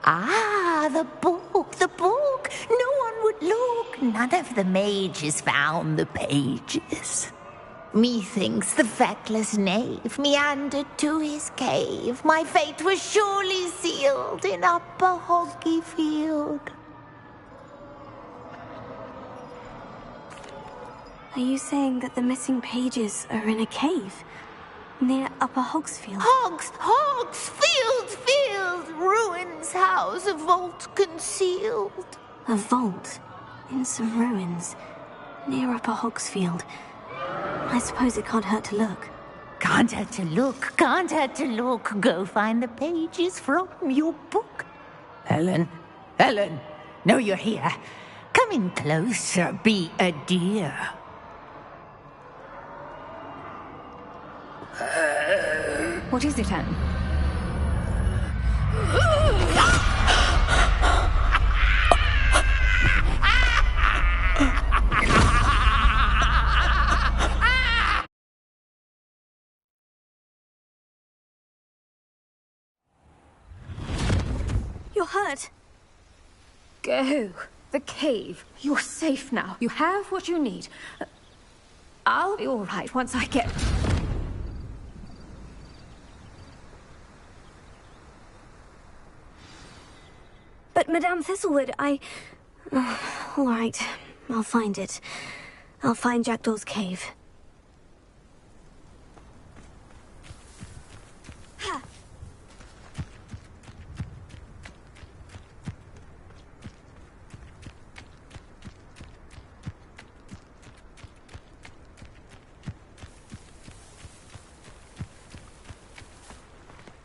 Ah, the book, the book. No one would look. None of the mages found the pages. Methinks the feckless knave meandered to his cave. My fate was surely sealed in Upper Hoggyfield. Are you saying that the missing pages are in a cave? Near Upper Hogsfield? Field! Ruins house, a vault concealed. A vault? In some ruins? Near Upper Hogsfield? I suppose it can't hurt to look. Can't hurt to look, can't hurt to look. Go find the pages from your book. Helen, know you're here. Come in closer, be a dear. What is it, Anne? You're hurt. Go. The cave. You're safe now. You have what you need. I'll be all right once I get... But Madame Thistlewood, all right, I'll find it. I'll find Jackdaw's cave.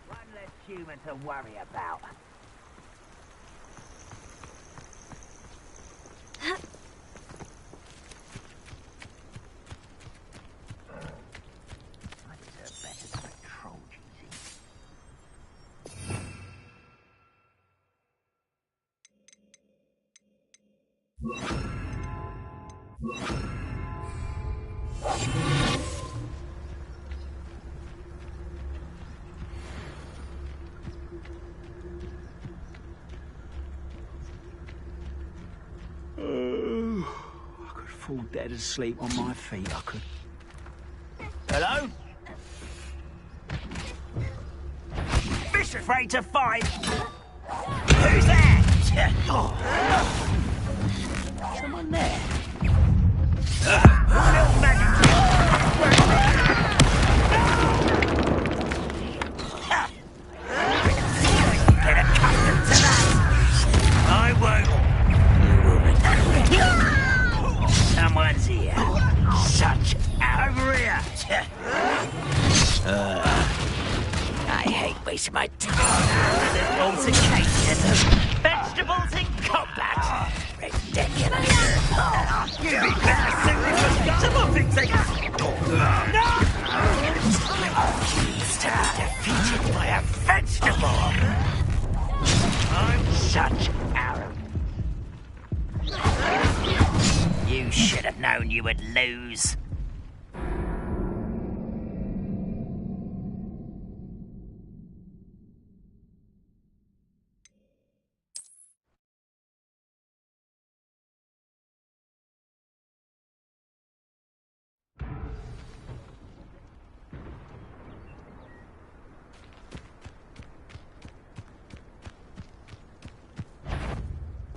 One less human to worry about. I could fall dead asleep on my feet, I could. Hello? Fish afraid to fight? Who's there? Someone there? Little magic Get accustomed to that. I won't. Someone's here. Such over here. I hate wasting my time with an altercation of vegetables in combat. Ridiculous. Give me back. fixing. No! Pleased to be defeated by a vegetable. I'm such arrogance. You should have known you would lose.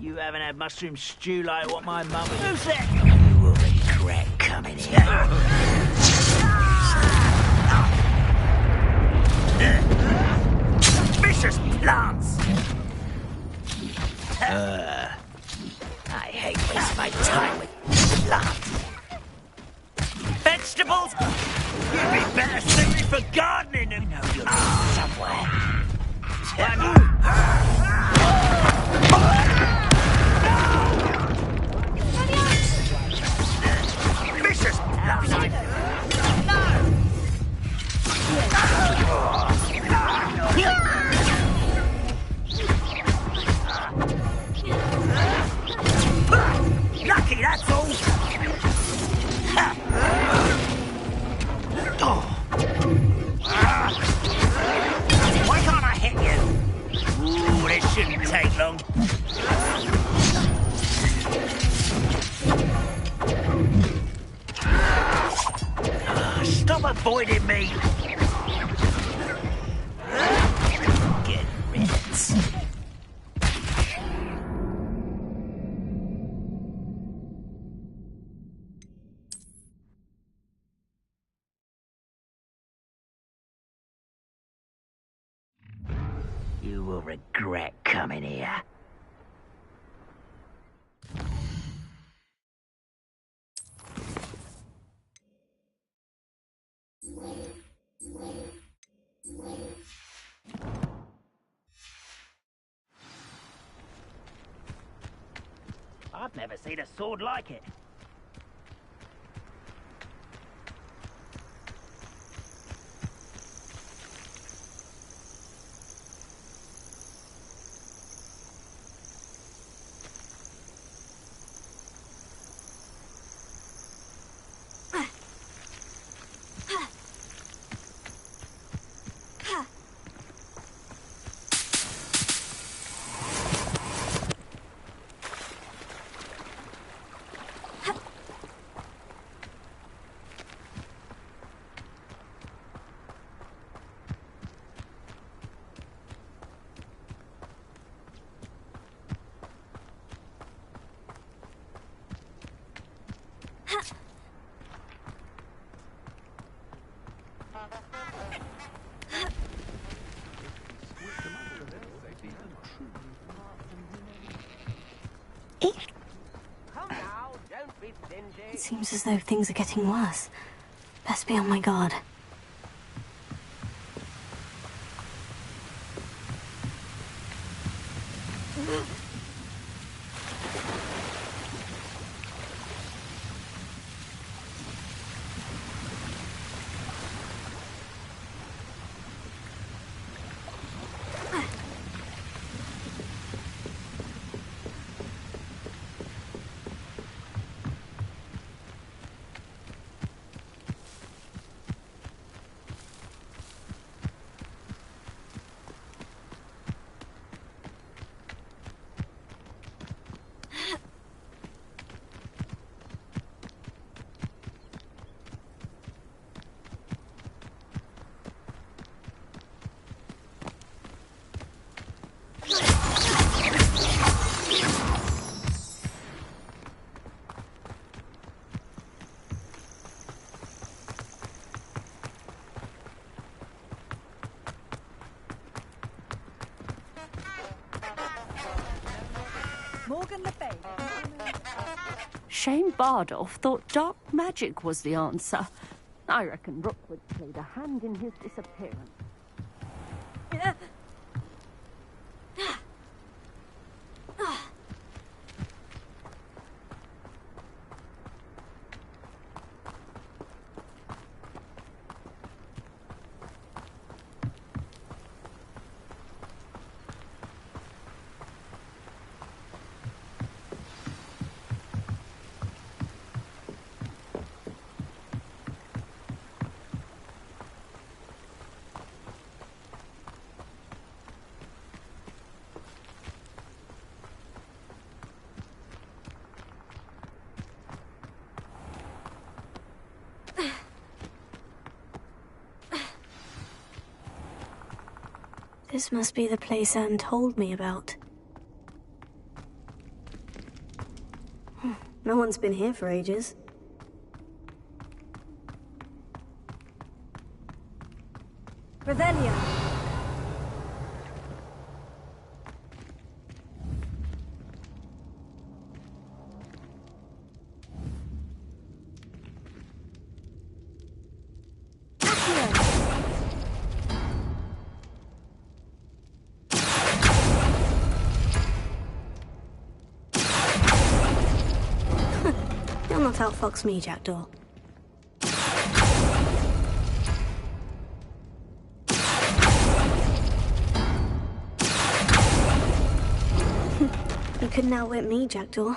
You haven't had mushroom stew like what my mum was. You will regret coming here. Vicious plants! I hate wasting my time with plants. Vegetables? You'd be better suited for gardening. You know you're somewhere. Vicious plants! Lucky, that's all. Why can't I hit you? Ooh, this shouldn't take long. Stop avoiding me. Get riddance. You will regret coming here. I've never seen a sword like it. It seems as though things are getting worse. Best be on my guard. Shane Bardolph thought dark magic was the answer. I reckon Rookwood played a hand in his disappearance. This must be the place Anne told me about. No one's been here for ages. Revelio! You'll not outfox me, Jackdaw. You couldn't outwit me, Jackdaw.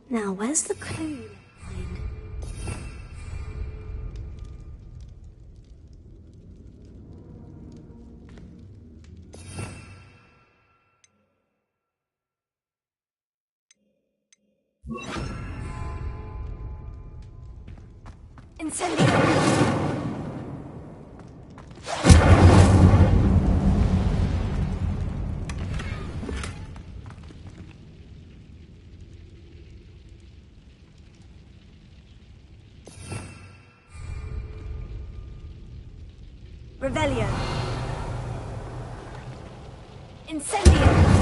Now, where's the clue? Incendio! Revelio. Incendio.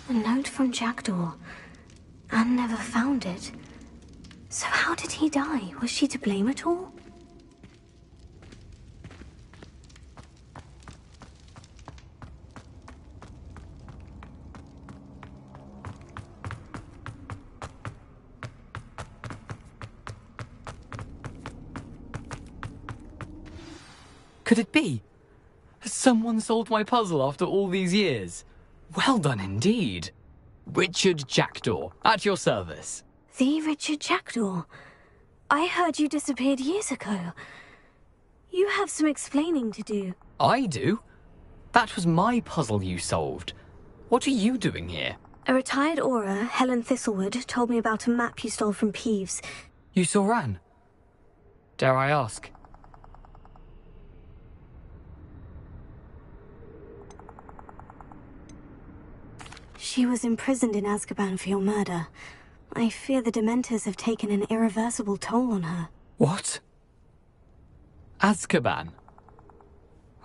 A note from Jackdaw. Anne never found it. So how did he die? Was she to blame at all? Could it be? Has someone solved my puzzle after all these years? Well done indeed. Richard Jackdaw, at your service. The Richard Jackdaw? I heard you disappeared years ago. You have some explaining to do. I do? That was my puzzle you solved. What are you doing here? A retired Aura, Helen Thistlewood, told me about a map you stole from Peeves. You saw Anne? Dare I ask? She was imprisoned in Azkaban for your murder. I fear the Dementors have taken an irreversible toll on her. What? Azkaban?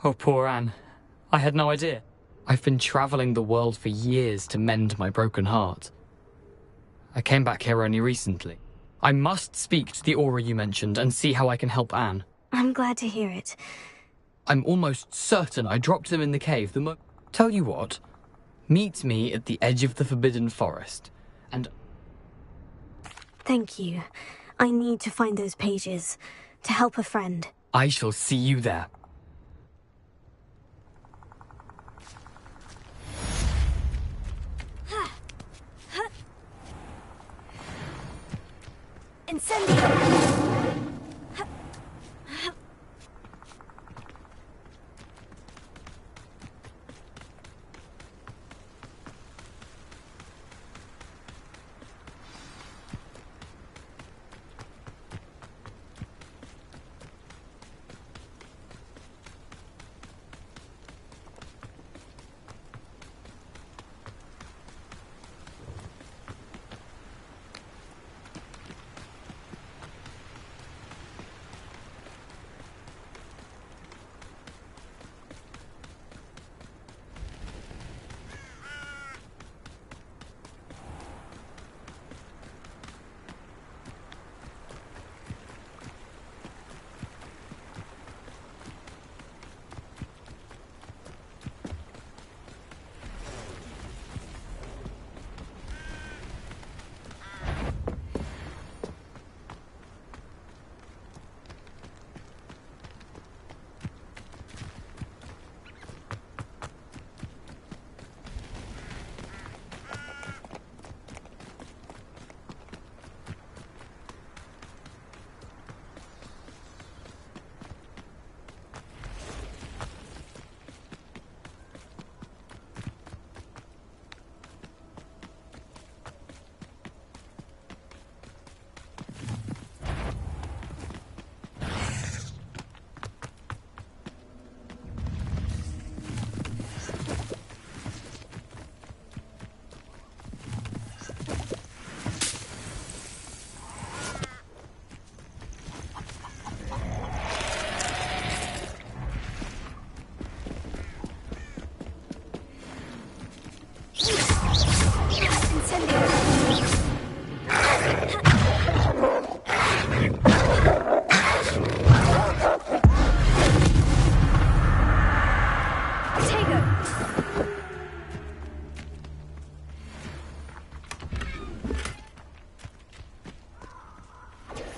Oh, poor Anne. I had no idea. I've been traveling the world for years to mend my broken heart. I came back here only recently. I must speak to the Aura you mentioned and see how I can help Anne. I'm glad to hear it. I'm almost certain I dropped them in the cave Tell you what. Meet me at the edge of the Forbidden Forest, and... Thank you. I need to find those pages, to help a friend. I shall see you there. Incendio!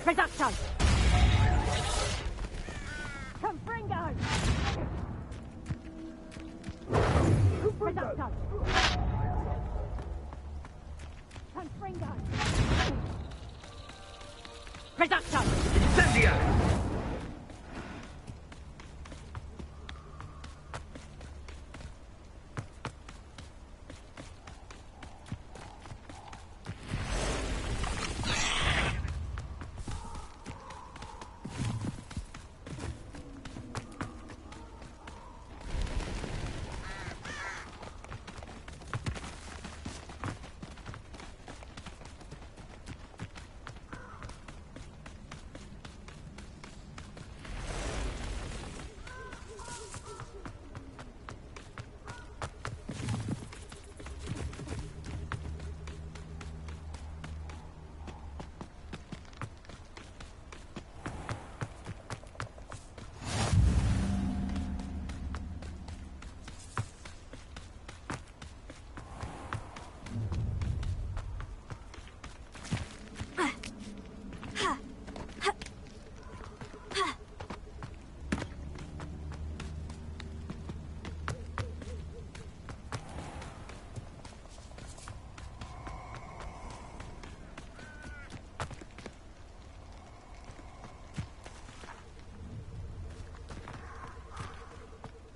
Production! Confringo! Production! Confringo! Production! Incendio!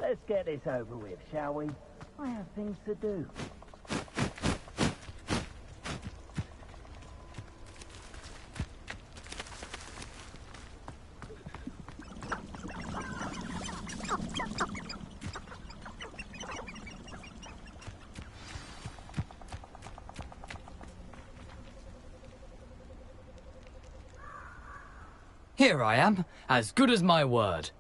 Let's get this over with, shall we? I have things to do. Here I am, as good as my word.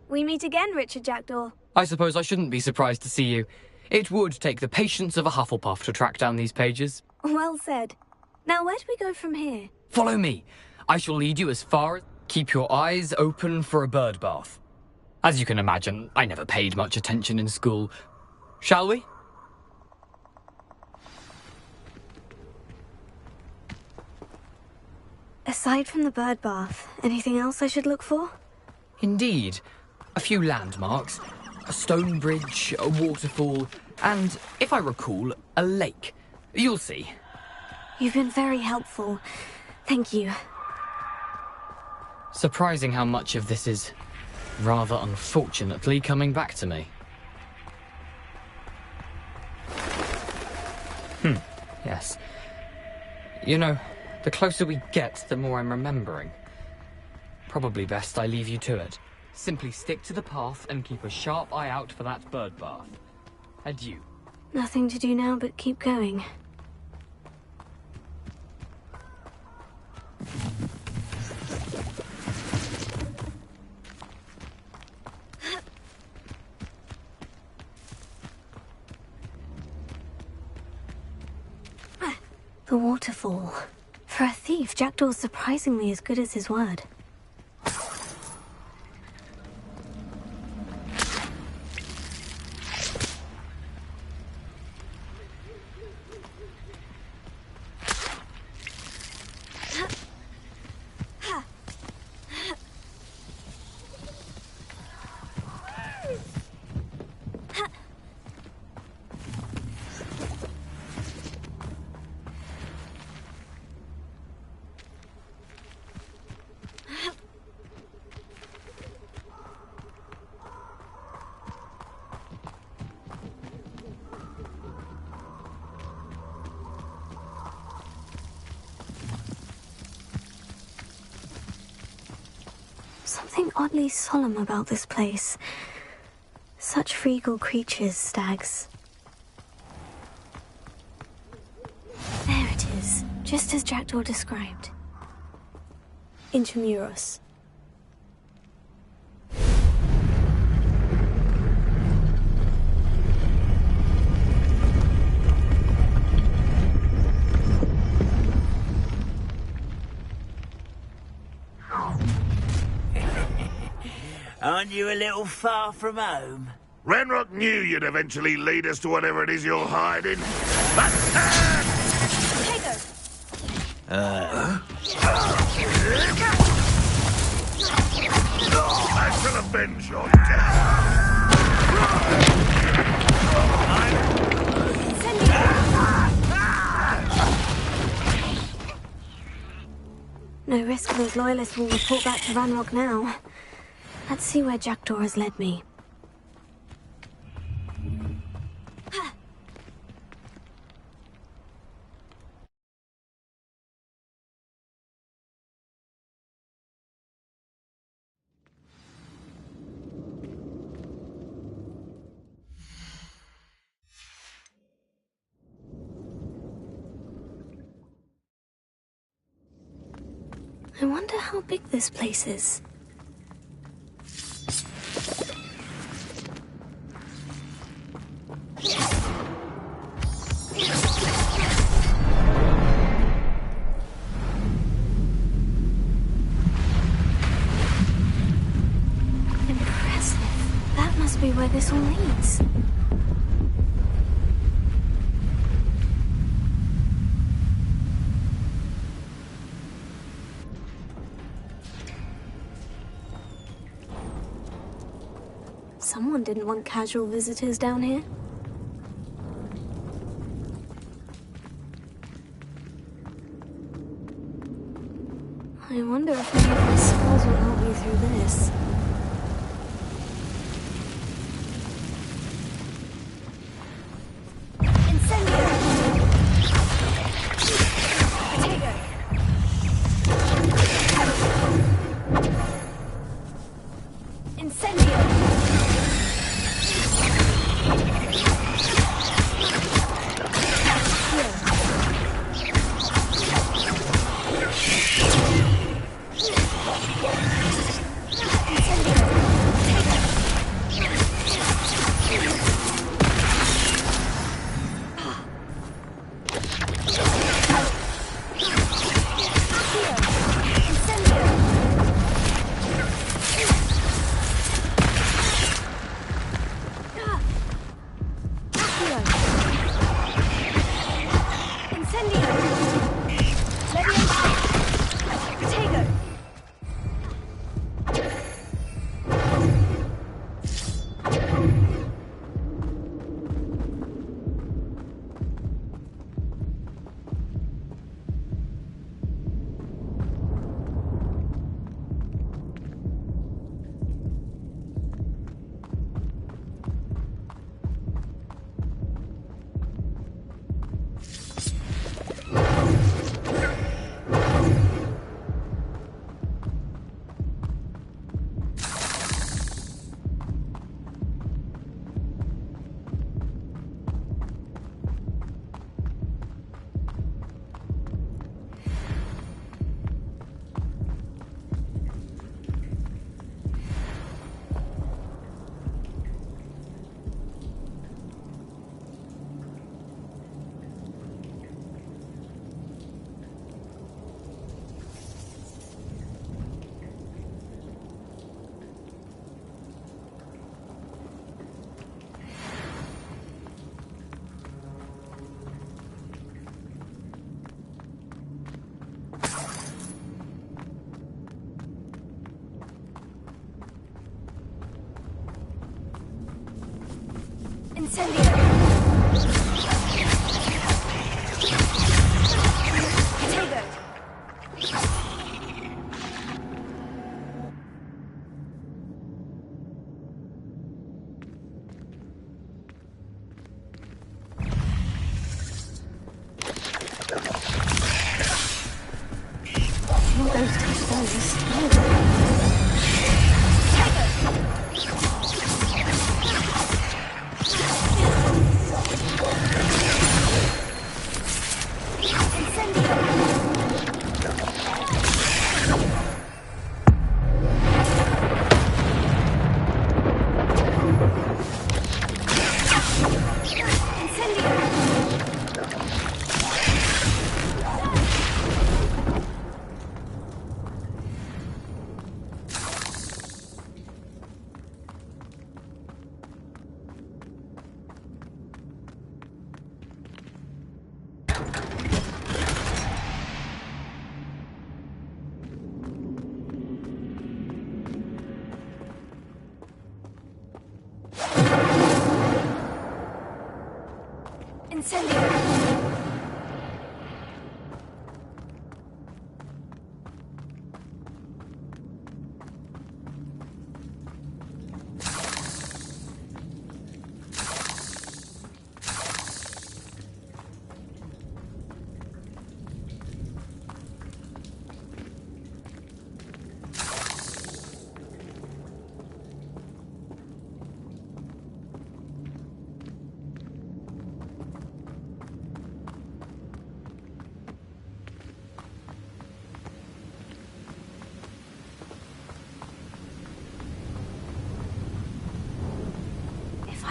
We meet again, Richard Jackdaw. I suppose I shouldn't be surprised to see you. It would take the patience of a Hufflepuff to track down these pages. Well said. Now, where do we go from here? Follow me. I shall lead you as far as... Keep your eyes open for a bird bath. As you can imagine, I never paid much attention in school. Shall we? Aside from the bird bath, anything else I should look for? Indeed. A few landmarks, a stone bridge, a waterfall, and, if I recall, a lake. You'll see. You've been very helpful. Thank you. Surprising how much of this is, rather unfortunately, coming back to me. Yes. You know, the closer we get, the more I'm remembering. Probably best I leave you to it. Simply stick to the path and keep a sharp eye out for that bird bath. Adieu. Nothing to do now but keep going. The waterfall. For a thief, Jackdaw's surprisingly as good as his word. Something oddly solemn about this place. Such regal creatures, stags. There it is, just as Jackdaw described. Intramuros. Aren't you a little far from home? Ranrock knew you'd eventually lead us to whatever it is you're hiding. I shall avenge your death. No risk those loyalists will report back to Ranrock now. Let's see where Jackdaw has led me. I wonder how big this place is. Impressive. That must be where this all leads. Someone didn't want casual visitors down here. I wonder if any of my spells will help me through this.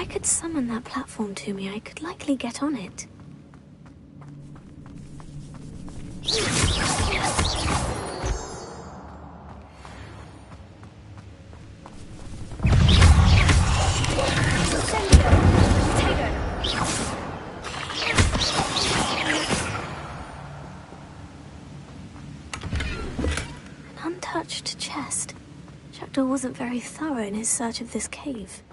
I could summon that platform to me, I could likely get on it. An untouched chest. Jackdaw wasn't very thorough in his search of this cave.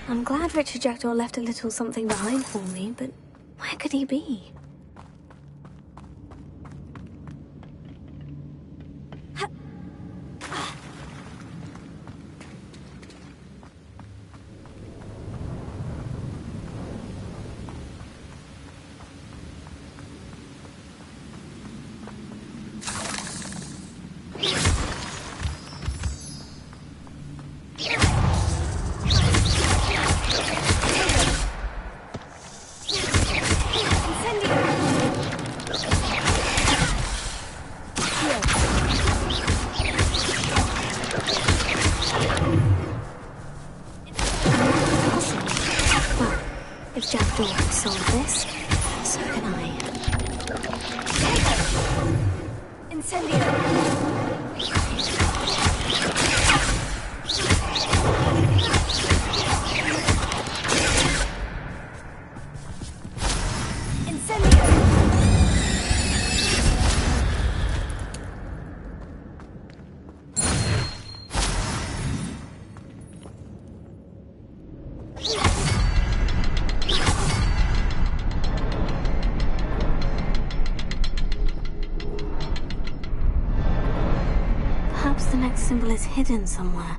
I'm glad Richard Jackdaw left a little something behind for me, but where could he be? If Jackdaw can solve this, so can I. Perhaps the next symbol is hidden somewhere.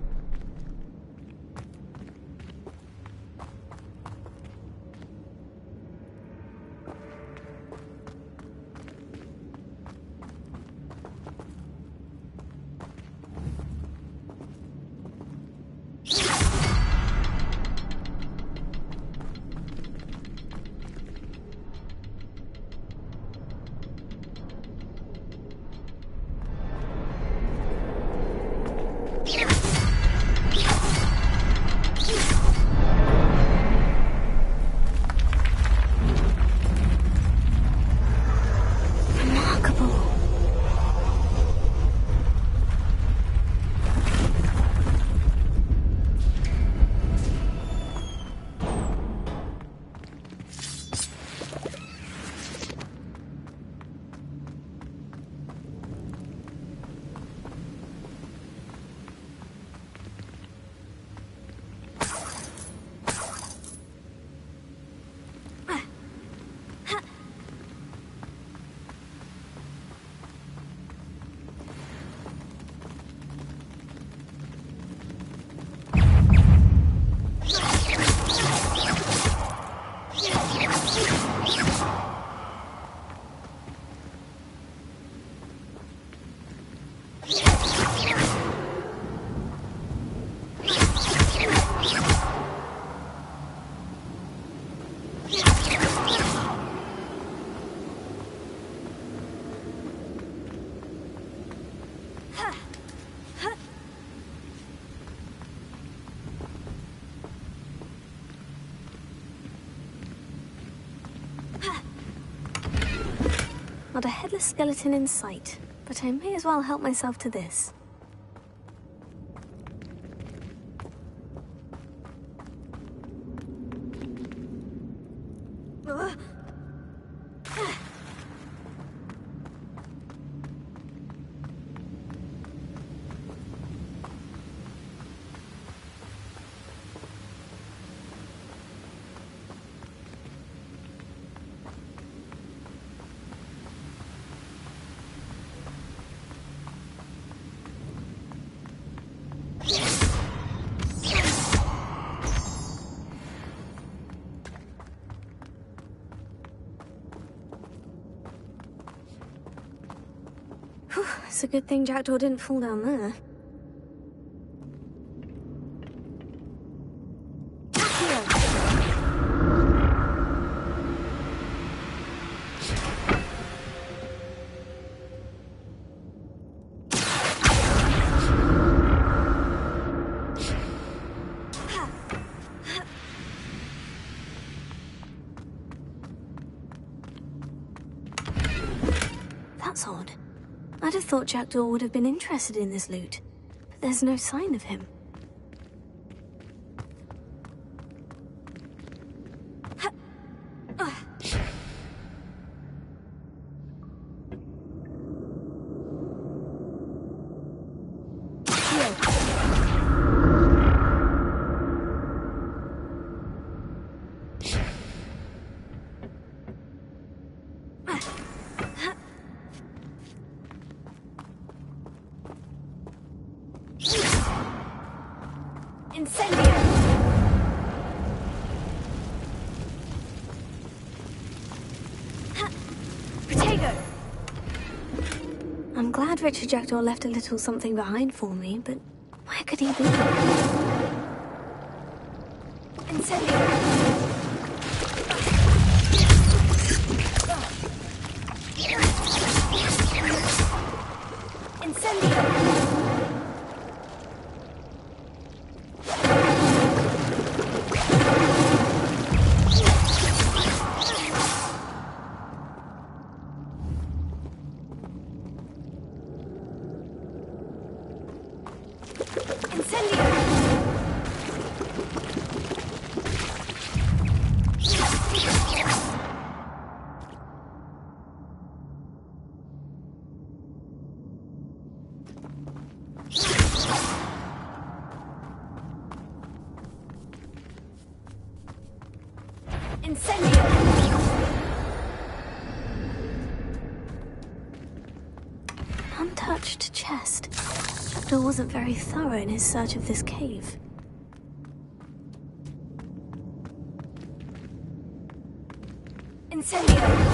Not a headless skeleton in sight, but I may as well help myself to this. It's a good thing Jackdaw didn't fall down there. That's odd. I'd have thought Jackdaw would have been interested in this loot, but there's no sign of him. I'm glad Richard Jackdaw left a little something behind for me, but where could he be? Incendio! Untouched chest. Jackdaw wasn't very thorough in his search of this cave. Incendio!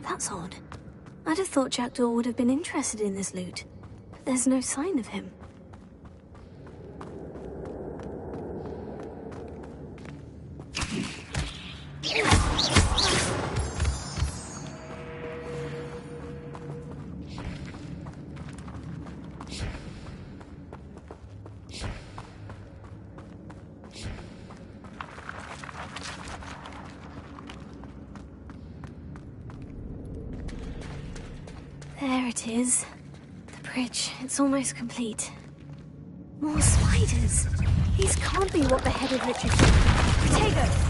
That's odd. I'd have thought Jackdaw would have been interested in this loot, but there's no sign of him. There it is. The bridge. It's almost complete. More spiders. These can't be what beheaded Richard. Protego!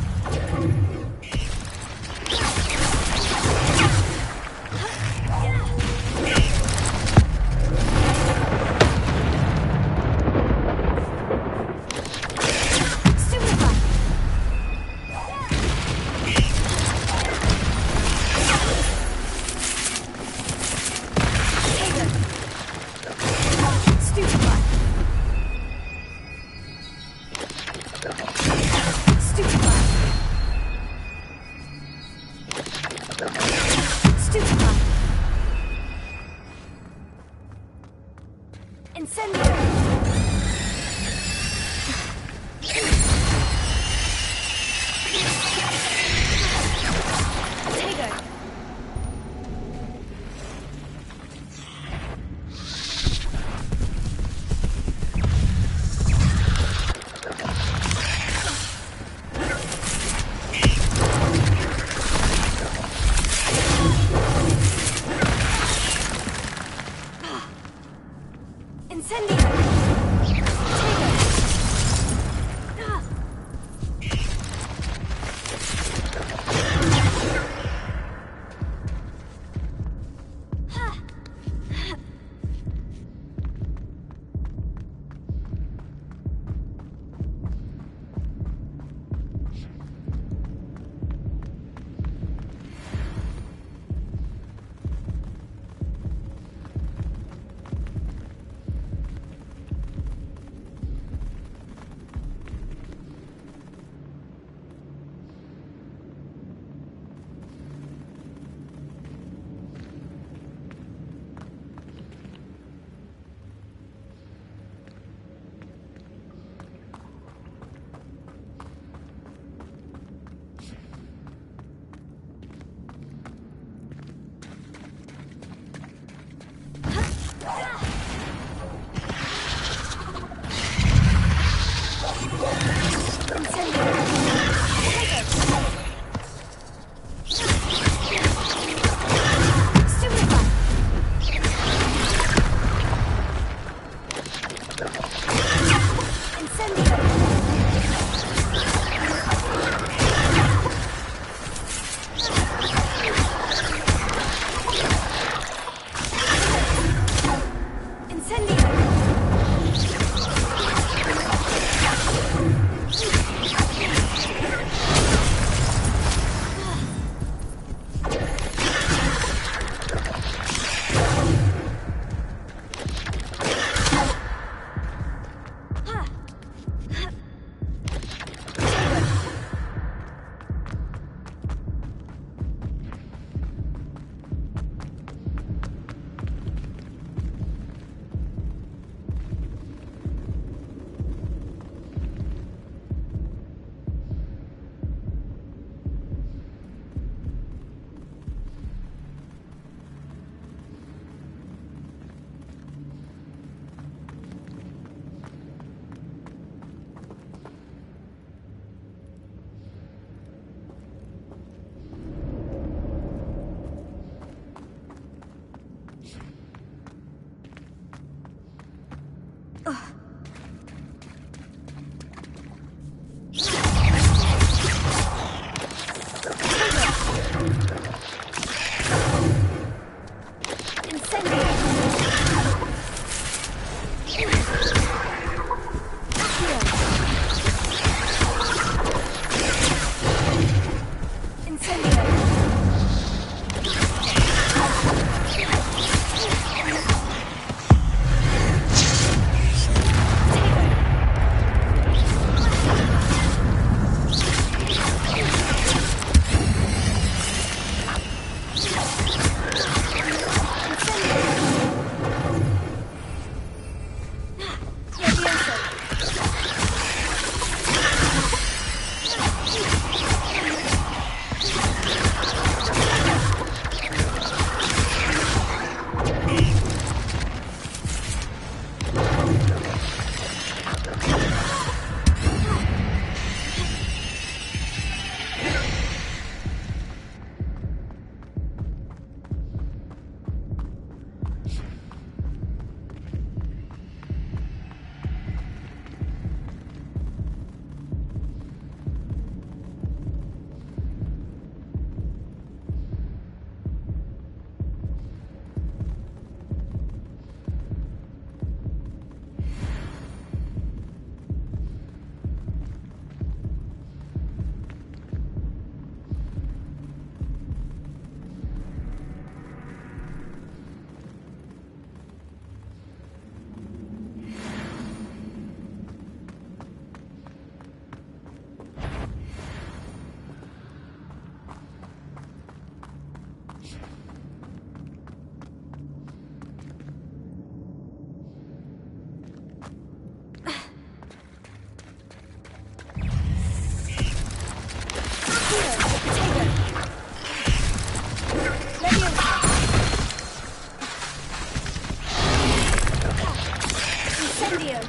Incendio!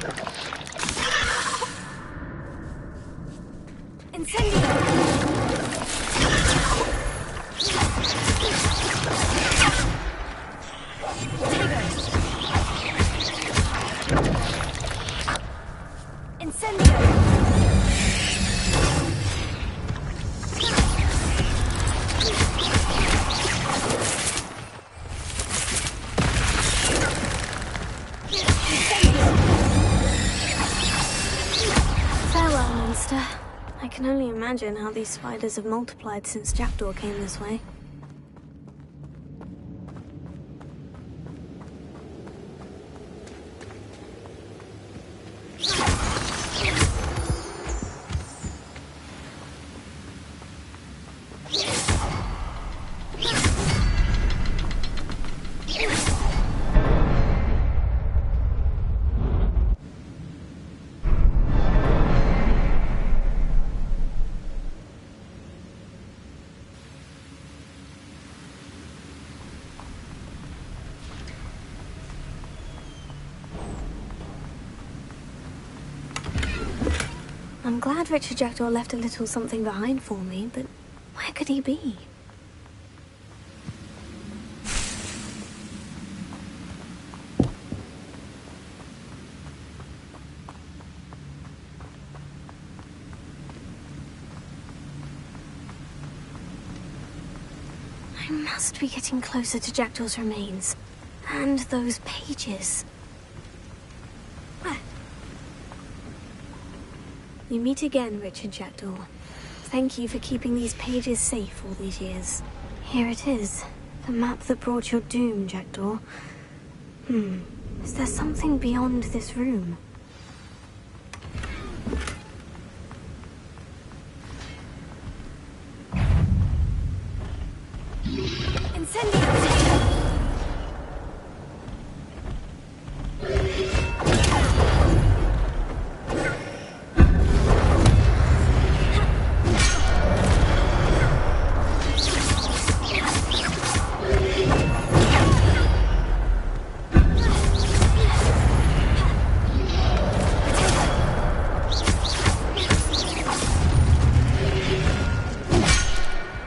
Incendio! Farewell, monster. I can only imagine how these spiders have multiplied since Jackdaw came this way. I'm glad Richard Jackdaw left a little something behind for me, but where could he be? I must be getting closer to Jackdaw's remains. And those pages. We meet again, Richard Jackdaw. Thank you for keeping these pages safe all these years. Here it is. The map that brought your doom, Jackdaw. Is there something beyond this room?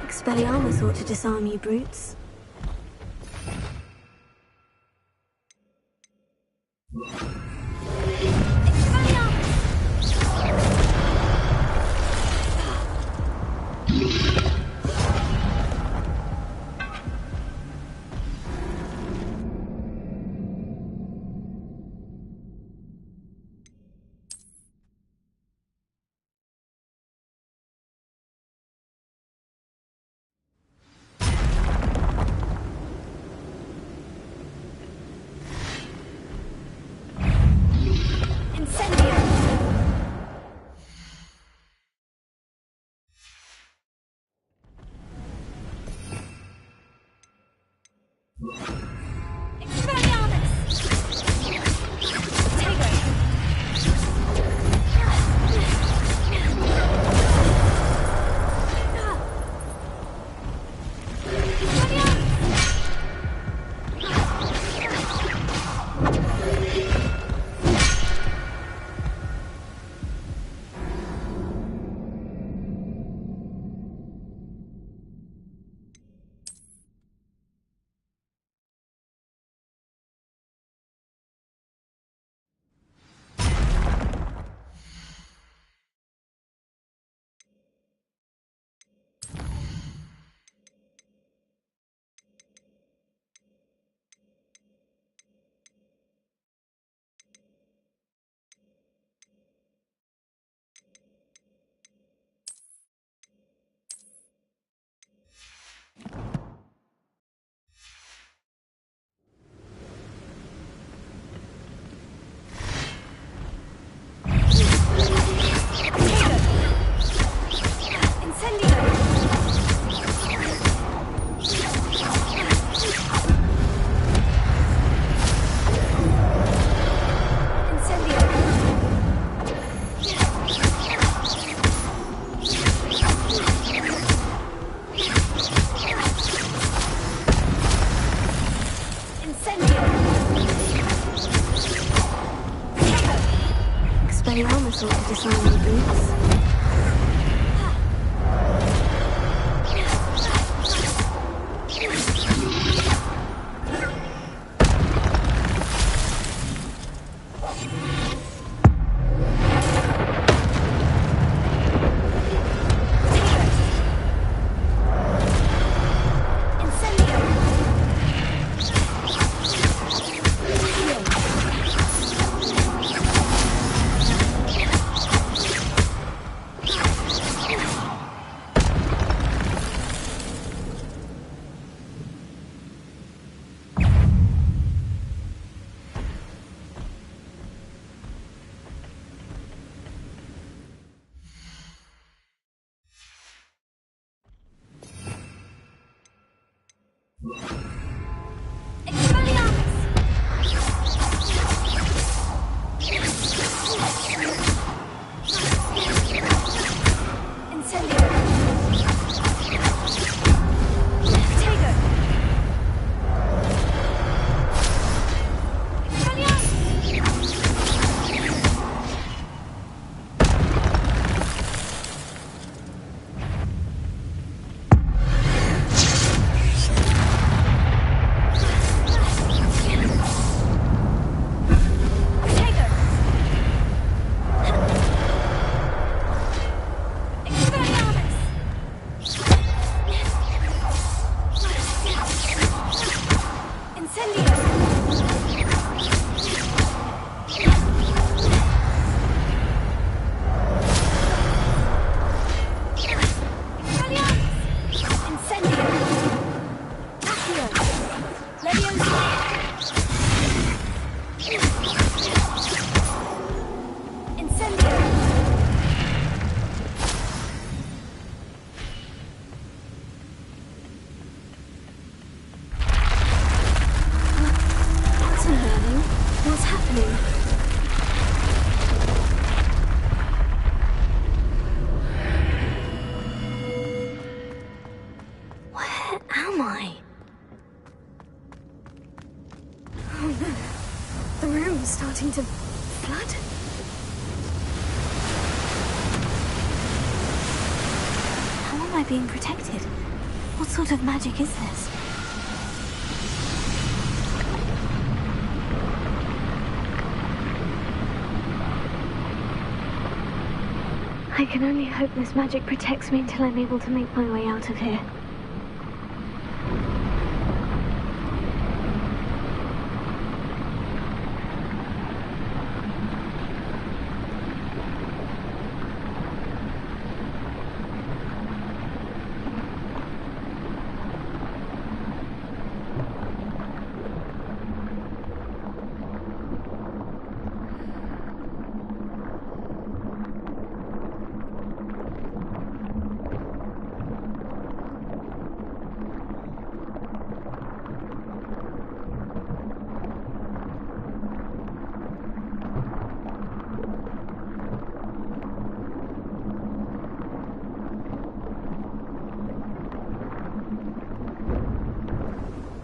Expelliarmus thought to disarm you brutes. Expelliarmus ought to disarm my boots. Starting to flood? How am I being protected? What sort of magic is this? I can only hope this magic protects me until I'm able to make my way out of here.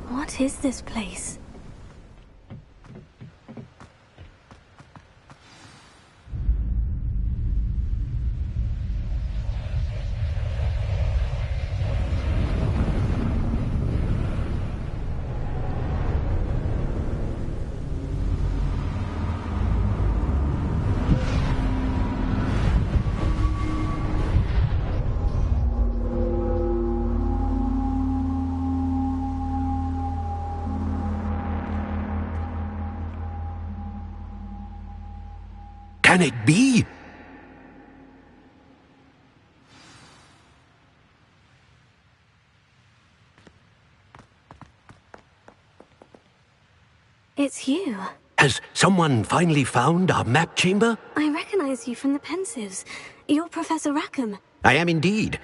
What is this place? Can it be? It's you. Has someone finally found our map chamber? I recognize you from the Pensives. You're Professor Rackham. I am indeed.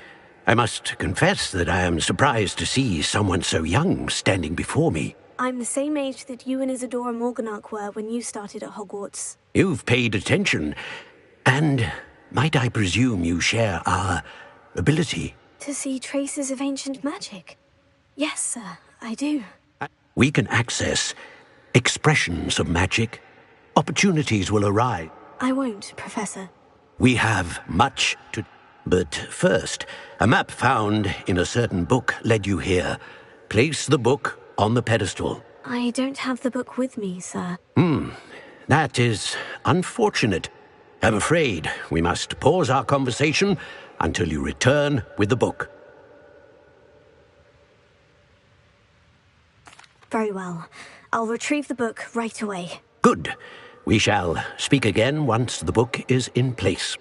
I must confess that I am surprised to see someone so young standing before me. I'm the same age that you and Isadora Morganach were when you started at Hogwarts. You've paid attention. And might I presume you share our ability? To see traces of ancient magic? Yes, sir, I do. We can access expressions of magic. Opportunities will arise. I won't, Professor. We have much to... But first, a map found in a certain book led you here. Place the book on the pedestal. I don't have the book with me, sir. That is unfortunate. I'm afraid we must pause our conversation until you return with the book. Very well. I'll retrieve the book right away. Good. We shall speak again once the book is in place.